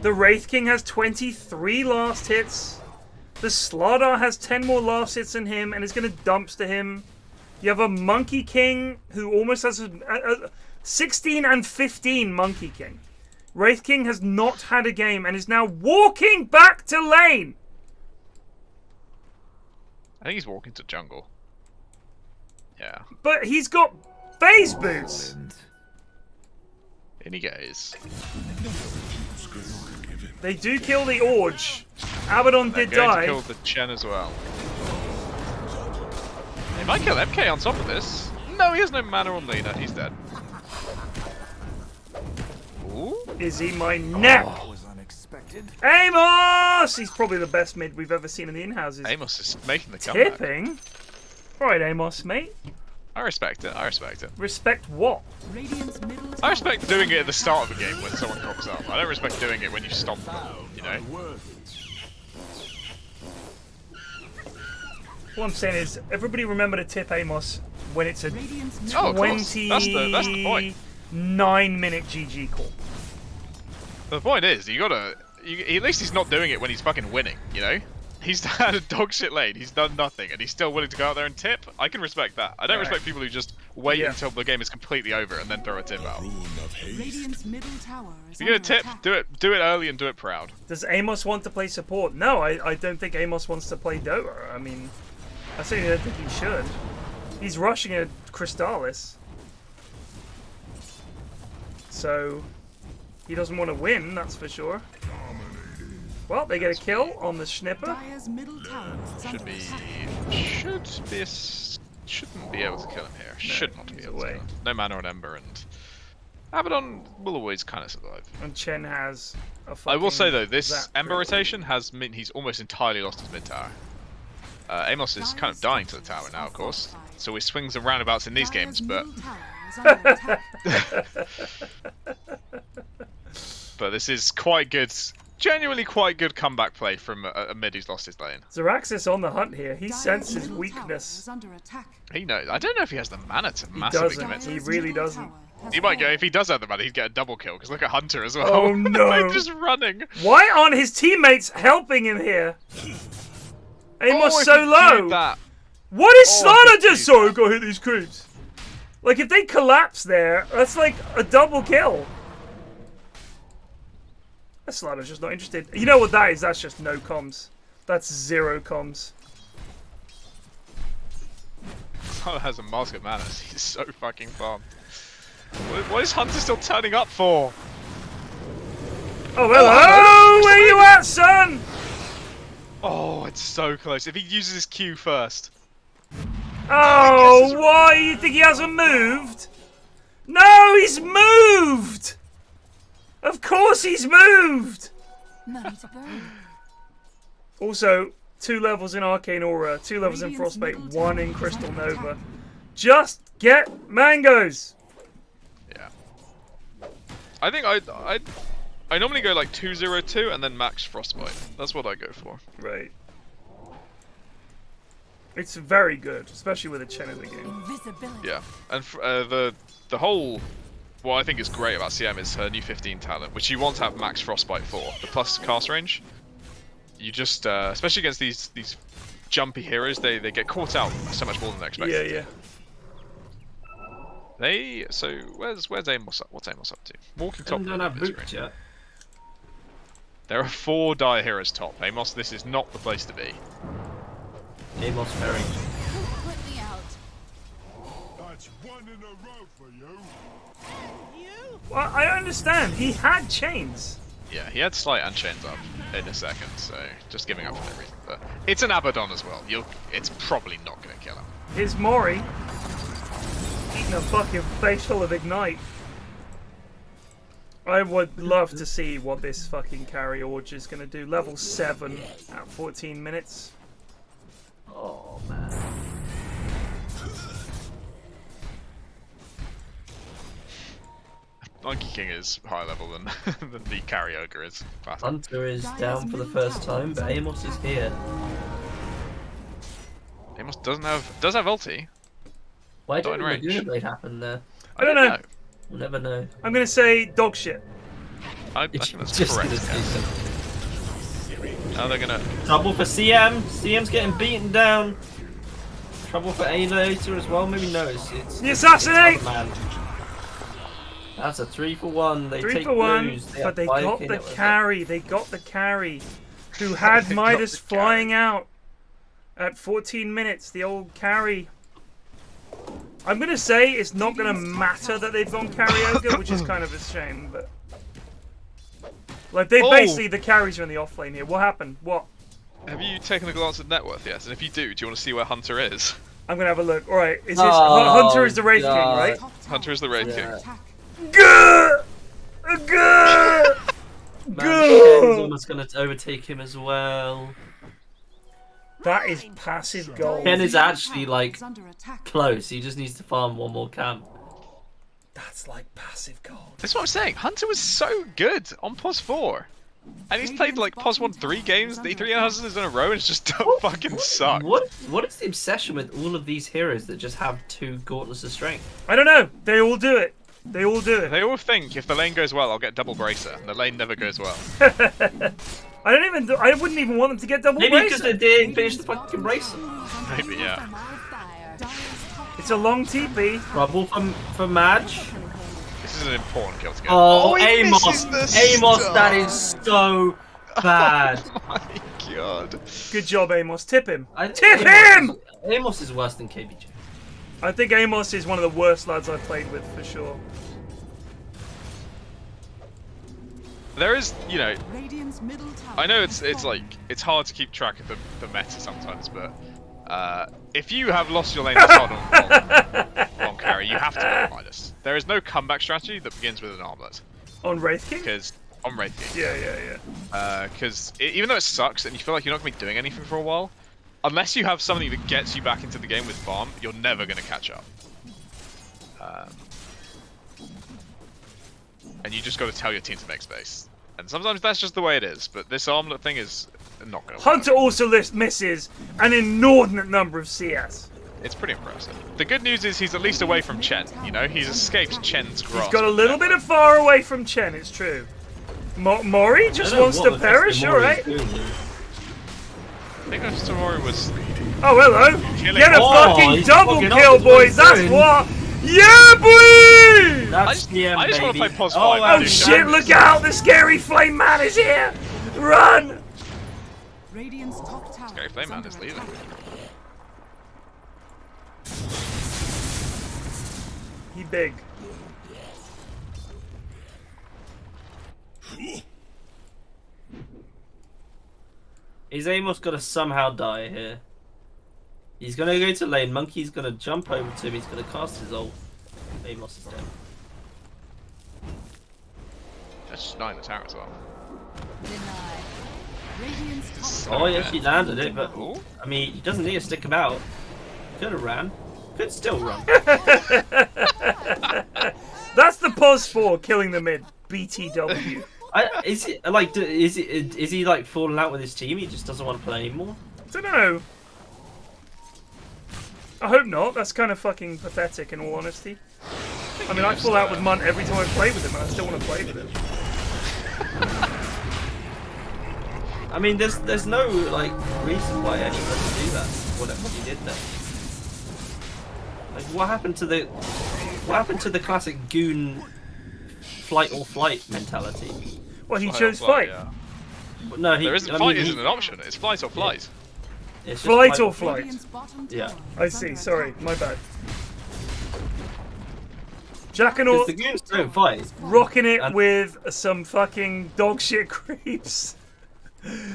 The Wraith King has 23 last hits. The Slardar has 10 more last hits than him and is going to dumpster him. You have a Monkey King who almost has a 16 and 15 Monkey King. Wraith King has not had a game and is now walking back to lane. I think he's walking to jungle. Yeah. But he's got phase boots. In he goes. They do kill the Orge. Abaddon did die. They killed the Chen as well. They might kill MK on top of this. No, he has no mana on Lena. He's dead. Ooh. Is he my neck? Amos! He's probably the best mid we've ever seen in the in-houses. Amos is making the comeback. Tipping? Alright, Amos, mate. I respect it. I respect it. Respect what? I respect doing it at the start of the game when someone cocks up. I don't respect doing it when you stomp them, you know? What I'm saying is, everybody remember to tip Amos when it's a 29-minute GG call. The point is, you gotta... at least he's not doing it when he's fucking winning, you know? He's had a dog shit lane, he's done nothing, and he's still willing to go out there and tip. I can respect that. I don't respect people who just wait until the game is completely over and then throw a tip out. If you're gonna tip, do it early and do it proud. Does Amos want to play support? No, I don't think Amos wants to play Dota. I mean, I certainly don't think he should. He's rushing a Crystallis. So, he doesn't want to win, that's for sure. Well, they get a kill on the Schnipper. Shouldn't be able to kill him here. Should not be able to kill him. No mana on Ember, and Abaddon will always kind of survive. And Chen has a I will say though, this Ember rotation has meant he's almost entirely lost his mid tower. Amos is kind of dying to the tower now, of course. So he swings and roundabouts in these games, but but this is quite good. Genuinely quite good comeback play from a mid who's lost his lane. Zeraxis on the hunt here. He senses weakness. He knows. I don't know if he has the mana to massively commit. He really doesn't. He might go, if he does have the mana, he'd get a double kill, because look at Hunter as well. Oh no! Like, just running. Why aren't his teammates helping him here? Amos so low! What is Slana just so go hit these creeps? Like, if they collapse there, that's like a double kill. Slana's just not interested. You know what that is? That's just no comms. That's 0 comms. Slana has a mask of mana. He's so fucking farmed. What is Hunter still turning up for? Oh, hello! Where you at, son? Oh, it's so close. If he uses his Q first. Oh, why? You think he hasn't moved? No, he's moved! Of course he's moved! Also, 2 levels in Arcane Aura, 2 levels in Frostbite, 1 in Crystal Nova. Just get mangoes! Yeah. I think I normally go like 2-0-2 and then max Frostbite. That's what I go for. Right. It's very good, especially with a Chen in the game. Yeah, and the whole... What I think is great about CM is her new 15 talent, which you want to have max Frostbite for. The plus cast range. You just, especially against these jumpy heroes, they get caught out so much more than they expected. Yeah. So where's Amos up? What's Amos up to? Walking top. Don't have boots yet. There are 4 dire heroes top. Amos, this is not the place to be. Amos Ferry. Put me out. That's 1 in a row for you. Well, I understand. He had chains. Yeah, he had Slight and Chains up in a second, so just giving up for no reason. But it's an Abaddon as well. It's probably not going to kill him. Here's Mori. Eating a fucking face full of Ignite. I would love to see what this fucking carry Orge is going to do. Level 7 at 14 minutes. Oh, man. Monkey King is higher level than, than the carry ogre is. Hunter is down for the first time, but Amos is here. Amos does have ulti. Why Not didn't in range. Laguna Blade happen there? I don't know. We'll never know. I'm gonna say dog shit. I think that's Just correct. gonna say Yeah. something. Now they're gonna. Trouble for CM. CM's getting beaten down. Trouble for A later as well. Maybe no. It's The assassinate! it's other man. That's a 3-for-1. They 3 take for 1, blues. but they have got 5K the network. carry. They got the carry. Who had They got Midas the flying out at 14 minutes. The old carry. I'm gonna say it's not gonna matter that they've gone karaoke, which is kind of a shame, but like they basically the carries are in the off lane here. What happened? What? Have you taken a glance at net worth yet? And if you do you want to see where Hunter is? I'm gonna have a look. All right, is this Oh, Hunter is the Wraith King, God. right? Hunter is the Raid King. Gah! Gah! Man, Go! Ken's almost gonna overtake him as well. That is passive gold. Ken is actually like Is under attack. close. He just needs to farm one more camp. That's like passive gold. That's what I'm saying. Hunter was so good on POS 4. And he's played like POS 1 3 games, the 3 houses in a row, and it's just fucking sucked. What is the obsession with all of these heroes that just have 2 gauntlets of strength? I don't know. They all do it. They all do it. They all think if the lane goes well, I'll get double bracer, and the lane never goes well. I wouldn't even want them to get double Maybe because bracer. they didn't finish the fucking bracer. Maybe, yeah. It's a long TP. Trouble for Madge. This is an important kill to get. Oh, he Amos! misses the Amos, stun. that is so bad. Oh my god. Good job, Amos. Tip him. Tip him! Amos is worse than KBJ. I think Amos is one of the worst lads I've played with, for sure. There is, you know, Radiant's middle tower I know has it's fallen. like it's hard to keep track of the meta sometimes, but if you have lost your lane this hard on carry, you have to go Midas. There is no comeback strategy that begins with an armlet. On Wraith King? Because on Wraith King. Yeah. Because even though it sucks and you feel like you're not going to be doing anything for a while, unless you have something that gets you back into the game with farm, you're never going to catch up. And you just got to tell your team to make space. And sometimes that's just the way it is, but this armlet thing is not going to work. Hunter also misses an inordinate number of CS. It's pretty impressive. The good news is he's at least away from Chen, you know? He's escaped Chen's grasp. He's got a little bit of far away from Chen, it's true. Mori just wants to perish, alright? I think Mori was... Oh, hello! Killing- Get a Oh, fucking he's double fucking kill, up, is what boys! he's That's doing. what... Yeah, boy! That's I just want to play POS 5. Oh, and do shit, damage. look out! The scary flame man is here! Run! Radiant's top tower Scary Flame Man is leaving. He big. Is Amos gonna somehow die here? He's gonna go to lane. Monkey's gonna jump over to him. He's gonna cast his ult. Amos is dead. That's just not in the tower as well. Radiant's top Oh, yes, he landed it, but Ooh. I mean, he doesn't need to stick him out. Could have ran. Could still run. That's the pause for killing the mid. BTW. Is he like? Is he like falling out with his team? He just doesn't want to play anymore. Don't know. I hope not. That's kind of fucking pathetic, in all honesty. I mean, I fall out with Munt every time I play with him, and I still want to play with him. I mean, there's no like reason why anyone would do that. Whatever he did there. Like, what happened to the classic goon flight or flight mentality? Well, he Flight or chose flight, fight. yeah. No, There isn't I fight mean, isn't an option. It's flight or flight. It's just Flight or flight? Radiant's bottom Yeah. tower I is see. under Sorry, attack. my bad. Jack and Because all the goons don't fight. rocking it And- with some fucking dog shit creeps.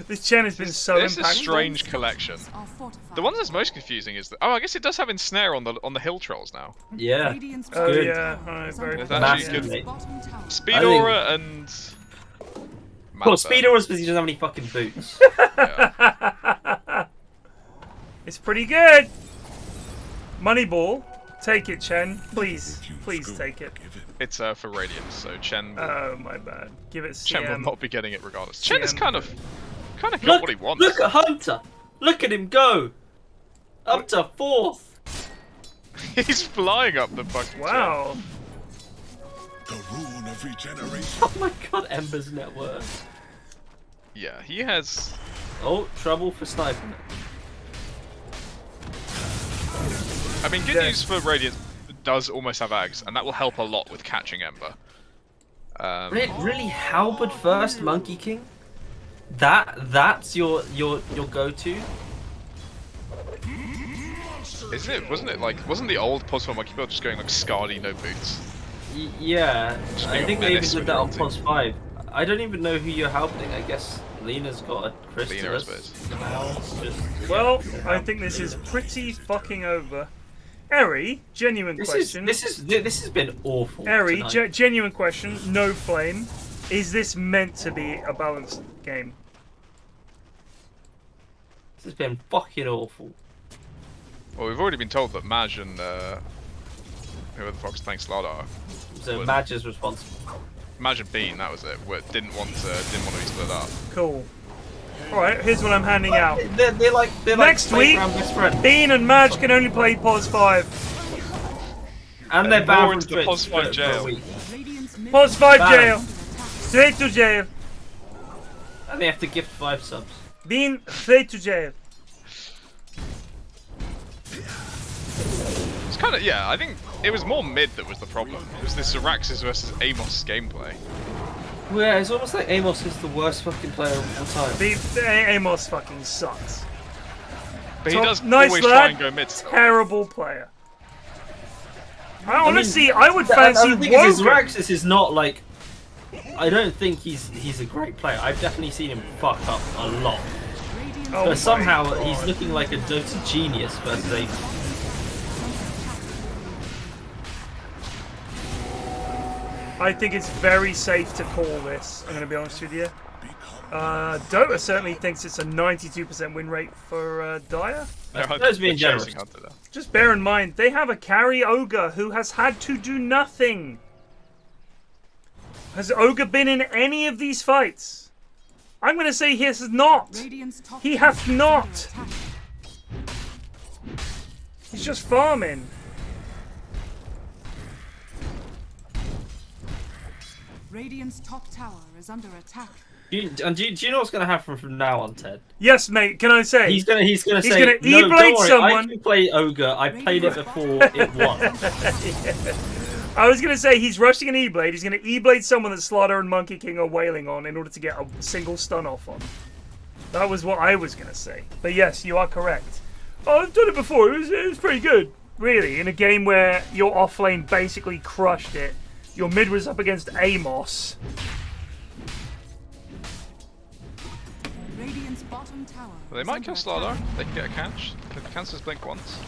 This Chen has been so This is a impactful. strange collection. Are fortified. The one that's most confusing is that I guess it does have ensnare on the hill trolls now. Yeah. Radiant's Oh Good. yeah, alright, very It's good. actually Massive. good. bottom tower. Speed I think- aura and. Well, Malphite. speed was because he doesn't have any fucking boots. Yeah. It's pretty good. Moneyball, take it, Chen. Please, please take it. It's for Radiance, so Chen will, Oh my bad. Give it Chen will CM. not be getting it regardless. Chen is CM. kind of got Look, what he wants. look at Hunter. Look at him go. Up to 4th. He's flying up the fucking. Wow. The rune of regeneration. Oh my god, Ember's net worth. Yeah, he has. Oh, trouble for sniping. I mean, good news for Radiant does almost have Ags, and that will help a lot with catching Ember. Really, Halberd first, Monkey King? That's your go-to? Isn't it? Wasn't the old Pos Monkey build just going like Scardy, no boots? Yeah, Just I being think a they even menace did with that your on ulti. Pos 5. I don't even know who you're helping. I guess Lena's got a Lena, I Crystallis. suppose. Now it's just- Well, I think this is pretty fucking over. Eri, genuine question. This has been awful. Eri, tonight. genuine question. No flame. Is this meant to be a balanced game? This has been fucking awful. Well, we've already been told that Maj and whoever the fuck's playing Slardar. So Madge is responsible. Maj and Bean, that was it. Didn't want to be split up. Cool. Alright, here's what I'm handing out. They're like Next week, playground best friends. Bean and Madge can only play POS 5. And they're More banned from into the Twitch POS 5 for a jail. week. POS 5 Banned. jail. Straight to jail. And they have to gift 5 subs. Bean, straight to jail. It's kind of, yeah, I think it was more mid that was the problem. It was this Araxis versus Amos gameplay. Well, yeah, it's almost like Amos is the worst fucking player of all time. The Amos fucking sucks. But he does Nice always lad, try and go mid. Terrible player. Honestly, I would fancy the thing is, Wogan. Raxus is not like. I don't think he's a great player. I've definitely seen him fuck up a lot. Oh But somehow he's looking like a Dota genius versus a. I think it's very safe to call this. I'm going to be honest with you. Dota certainly thinks it's a 92% win rate for Dire. That's being generous. Just bear in mind, they have a carry Ogre who has had to do nothing. Has Ogre been in any of these fights? I'm going to say he has not. He hath not. He's just farming. Radiant's top tower is under attack. Do you know what's going to happen from now on, Ted? Yes, mate. Can I say? He's gonna say, gonna no, E-blade don't worry, someone. I can play Ogre. I played it before it won. I was going to say he's rushing an E-blade. He's going to E-blade someone that Slaughter and Monkey King are wailing on in order to get a single stun off on. That was what I was going to say. But yes, you are correct. Oh, I've done it before. It was pretty good. Really, in a game where your offlane basically crushed it. Your mid was up against Amos. Radiant's bottom tower. Well, they might kill Slardar. They can get a catch. If he cancels Blink once.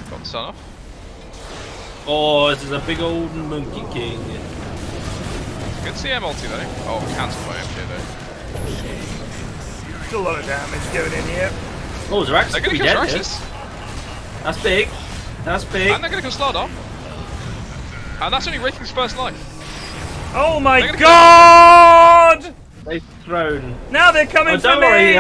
Got the stun off. Oh, this is a big old Monkey King. Good CM ulti though. Oh, cancelled by MK though. Still a lot of damage going in here. Oh, Zerax They're could gonna be kill dead. Xeraxis. That's big. That's big. And they're gonna kill Slardar. And that's only Raking's first life. Oh my They're gonna god! They've thrown. Now they're coming Oh, for don't me! worry,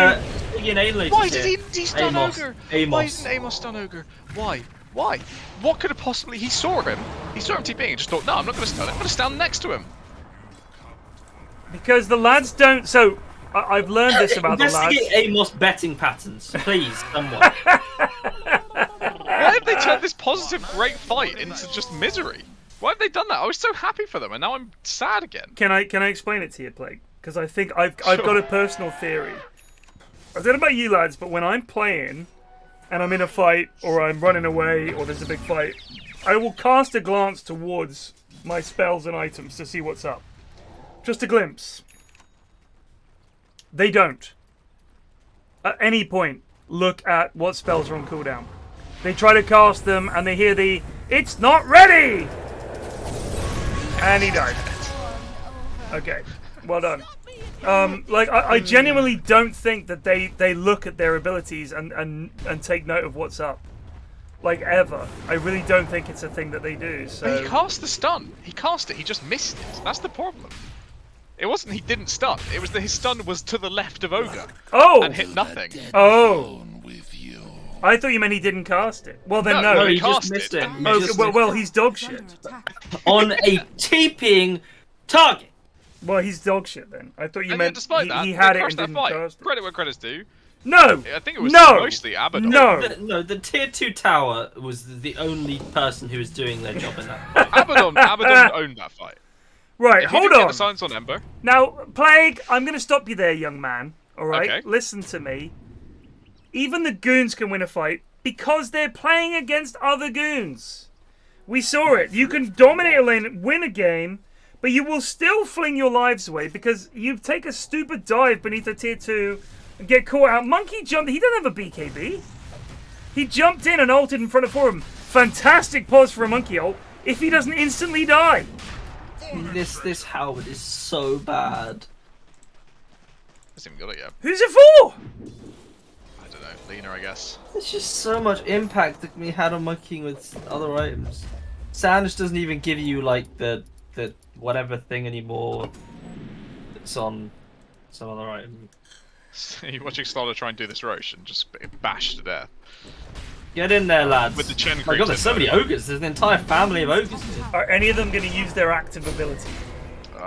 Biggie and Ailey Why is did here. he stun Amos. Ogre? Amos. Why didn't Amos stun Ogre? Why? Why? What could have possibly... He saw him. He saw him TPing and just thought, no, I'm not going to stun him. I'm going to stand next to him. Because the lads don't... So, I've learned this about the lads. Investigate Amos betting patterns, please, someone. Why have they turned this positive, great fight into just misery? Why have they done that? I was so happy for them, and now I'm sad again. Can I explain it to you, Plague? Because I think I've got a personal theory. I don't know about you lads, but when I'm playing and I'm in a fight or I'm running away or there's a big fight, I will cast a glance towards my spells and items to see what's up. Just a glimpse. They don't. At any point, look at what spells are on cooldown. They try to cast them and they hear the, "It's not ready!" And he died. Okay, well done. I genuinely don't think that they look at their abilities and take note of what's up. Like, ever. I really don't think it's a thing that they do, so... But he cast the stun. He cast it, he just missed it. That's the problem. It wasn't he didn't stun, it was that his stun was to the left of Ogre. Oh! And hit nothing. Oh! I thought you meant he didn't cast it. Well then, no. No, you cast just missed it. it. Oh, You just well, he's dog shit. On a TPing target. Well, he's dog shit then. I thought you And yet, meant despite that, he they had it crushed and that didn't fight. cast it. Credit where credit's due. No! I think it was No! mostly Abaddon. No! The tier 2 tower was the only person who was doing their job in that. Abaddon owned that fight. Right, If you hold didn't get on. the silence on Ember, Now, Plague, I'm going to stop you there, young man. Alright? Okay. Listen to me. Even the goons can win a fight because they're playing against other goons. We saw it. You can dominate a lane, win a game, but you will still fling your lives away because you take a stupid dive beneath a tier 2 and get caught out. Monkey jumped. He doesn't have a BKB. He jumped in and ulted in front of him. Fantastic pause for a monkey ult if he doesn't instantly die. This Howard is so bad. hasn't even got it yet. Who's it for? I don't know. Lena, I guess. There's just so much impact that can be had on monkeying with other items. Sandwich doesn't even give you like the whatever thing anymore. It's on some other item. You're watching Slaughter try and do this Roche and just get bashed to death. Get in there, lads. With the Chen Oh my creeps god, there's in so many there. ogres. There's an entire family of ogres here. Are any of them going to use their active ability?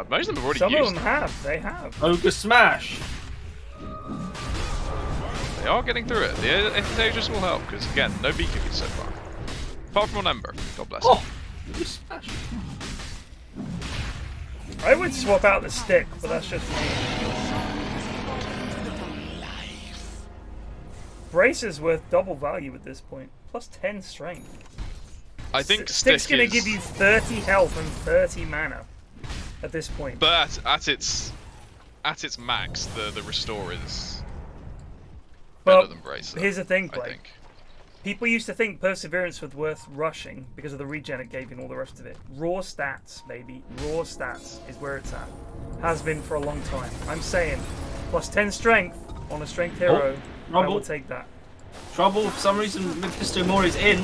Most of them have already Some of used them have. They have. Ogre smash. They are getting through it. The Contagious will help, because again, no BKB so far. Apart from on Ember. God bless. Oh! Ogre smash. I would swap out the stick, but that's just me. Brace is worth double value at this point. Plus 10 strength. I think Stick's Stick going to is... give you 30 health and 30 mana at this point. But at its max, the restore is better than Brace. Here's the thing, I Blake. think. People used to think Perseverance was worth rushing because of the regen it gave you and all the rest of it. Raw stats, baby. Raw stats is where it's at. Has been for a long time. I'm saying, plus 10 strength on a strength hero. I will take that. Trouble, for some reason, Mephisto Mori's in.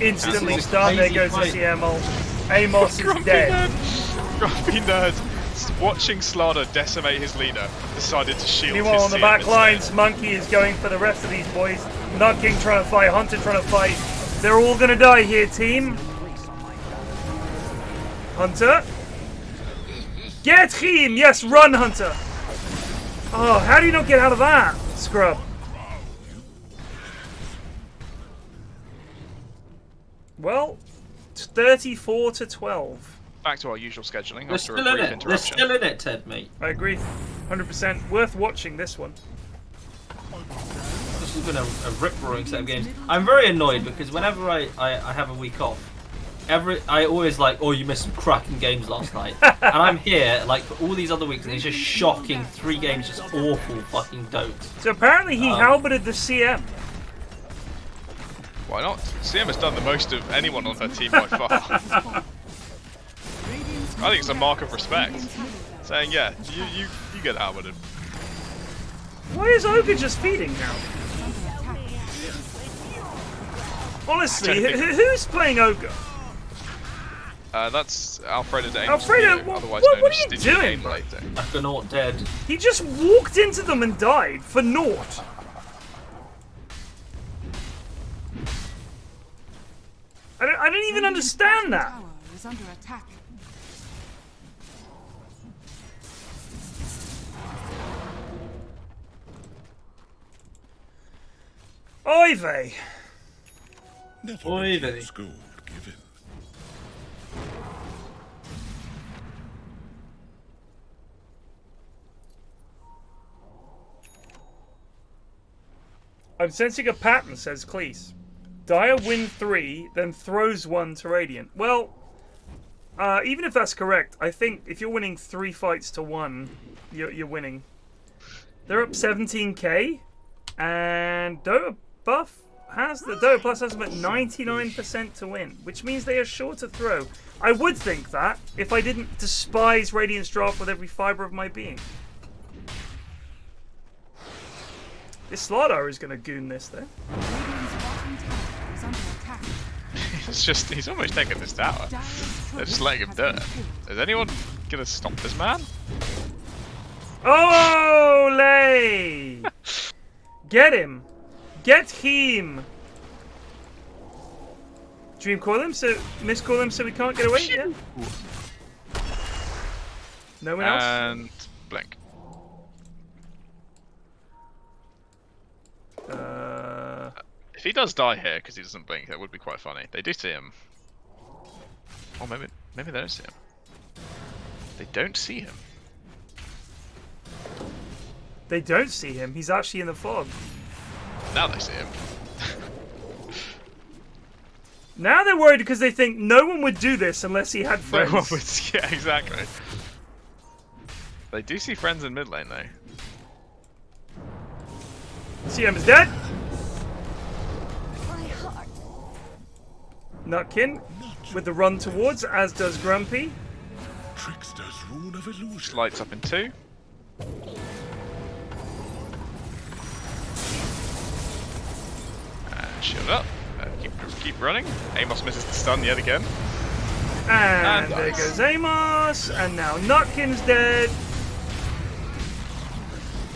Instantly This is a start. There crazy goes fight. the CML. Amos is dead. Grumpy nerd, watching Slaughter decimate his leader, decided to shield Meanwhile, his on the CM back instead. lines, Monkey is going for the rest of these boys. Nut King trying to fight, Hunter trying to fight. They're all gonna die here, team. Hunter. Get him! Yes, run, Hunter! Oh, how do you not get out of that, scrub? Well, it's 34 to 12. Back to our usual scheduling They're after still a in brief it. They're interruption. still in it, Ted, mate. I agree. 100%. Worth watching this one. This has been a rip-roaring set of games. I'm very annoyed because whenever I have a week off, I always like, oh, you missed some cracking games last night. And I'm here, like, for all these other weeks, and it's just shocking 3 games, just awful fucking dotes. So apparently he halberded the CM. Why not? CM has done the most of anyone on her team by far. I think it's a mark of respect. Saying, yeah, you get outwarded. Why is Ogre just feeding now? Honestly, who's playing Ogre? That's Alfredo Danes. Alfredo, otherwise what known are as you Stingy doing, Game bro? Later. Akhenaut dead. He just walked into them and died for naught. I don't even understand that. Tower is under attack. Oy vey. Never Oy vey. refuse gold given. I'm sensing a pattern, says Cleese. Dire win 3, then throws 1 to Radiant. Well, even if that's correct, I think if you're winning 3 fights to 1, you're winning. They're up 17k, and Dota Buff has the Dota Plus has them at 99% to win, which means they are sure to throw. I would think that if I didn't despise Radiant's draft with every fiber of my being. This Slardar is going to goon this, though. Radiant's bottom tower is under attack. He's almost taken this tower. They're just letting him do it. Is anyone gonna stop this man? Ole! Get him! Get him! Dream coil him, so miscoil him so we can't get away? Yeah. No one else? And blink. If he does die here because he doesn't blink, that would be quite funny. They do see him. Oh, maybe they don't see him. They don't see him. They don't see him. He's actually in the fog. Now they see him. Now they're worried because they think no one would do this unless he had friends. No one would. Yeah, exactly. They do see friends in mid lane though. CM is dead. Nutkin with the run towards, as does Grumpy. Trickster's rune of illusion. Just lights up in 2. And shield up. Keep running. Amos misses the stun yet again. And there goes Amos. And now Nutkin's dead.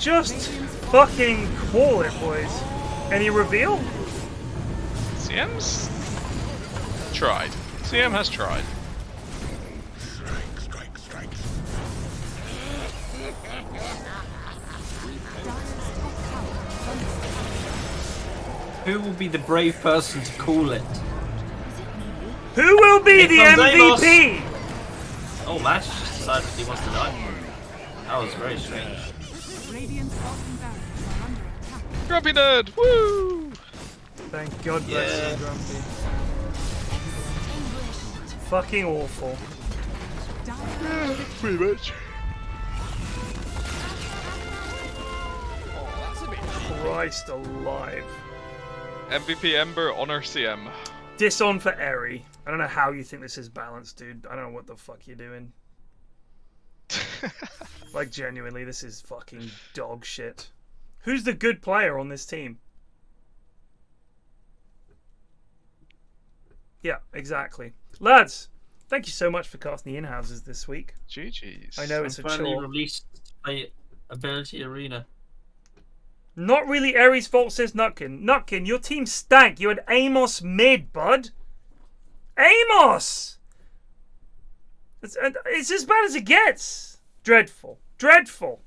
Just fucking call it, boys. Any reveal? CM's tried. CM has tried. Strike. Who will be the brave person to call it? Who will be the comes MVP? Oh, Mash just decided he wants to die. That was very strange. Radiant's bottom barracks are under attack. Grumpy nerd! Woo! Thank God bless you, Grumpy. It's fucking awful. Pretty much. Christ alive. MVP Ember, honor CM. Dis-on for Eri. I don't know how you think this is balanced, dude. I don't know what the fuck you're doing. Like, genuinely, this is fucking dog shit. Who's the good player on this team? Yeah, exactly. Lads, thank you so much for casting the in-houses this week. GG's. I know it's a Finally chore. released play Ability Arena. Not really Eri's fault, says Nutkin. Nutkin, your team stank. You had Amos mid, bud. Amos! It's as bad as it gets. Dreadful. Dreadful.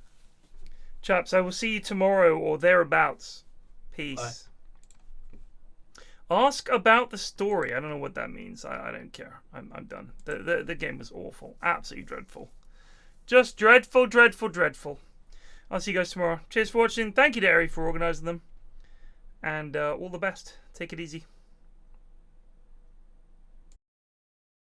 Chaps, I will see you tomorrow or thereabouts. Peace. Bye. Ask about the story. I don't know what that means. I don't care. I'm done. The game was awful. Absolutely dreadful. Just dreadful, dreadful, dreadful. I'll see you guys tomorrow. Cheers for watching. Thank you to Eri for organising them. And all the best. Take it easy.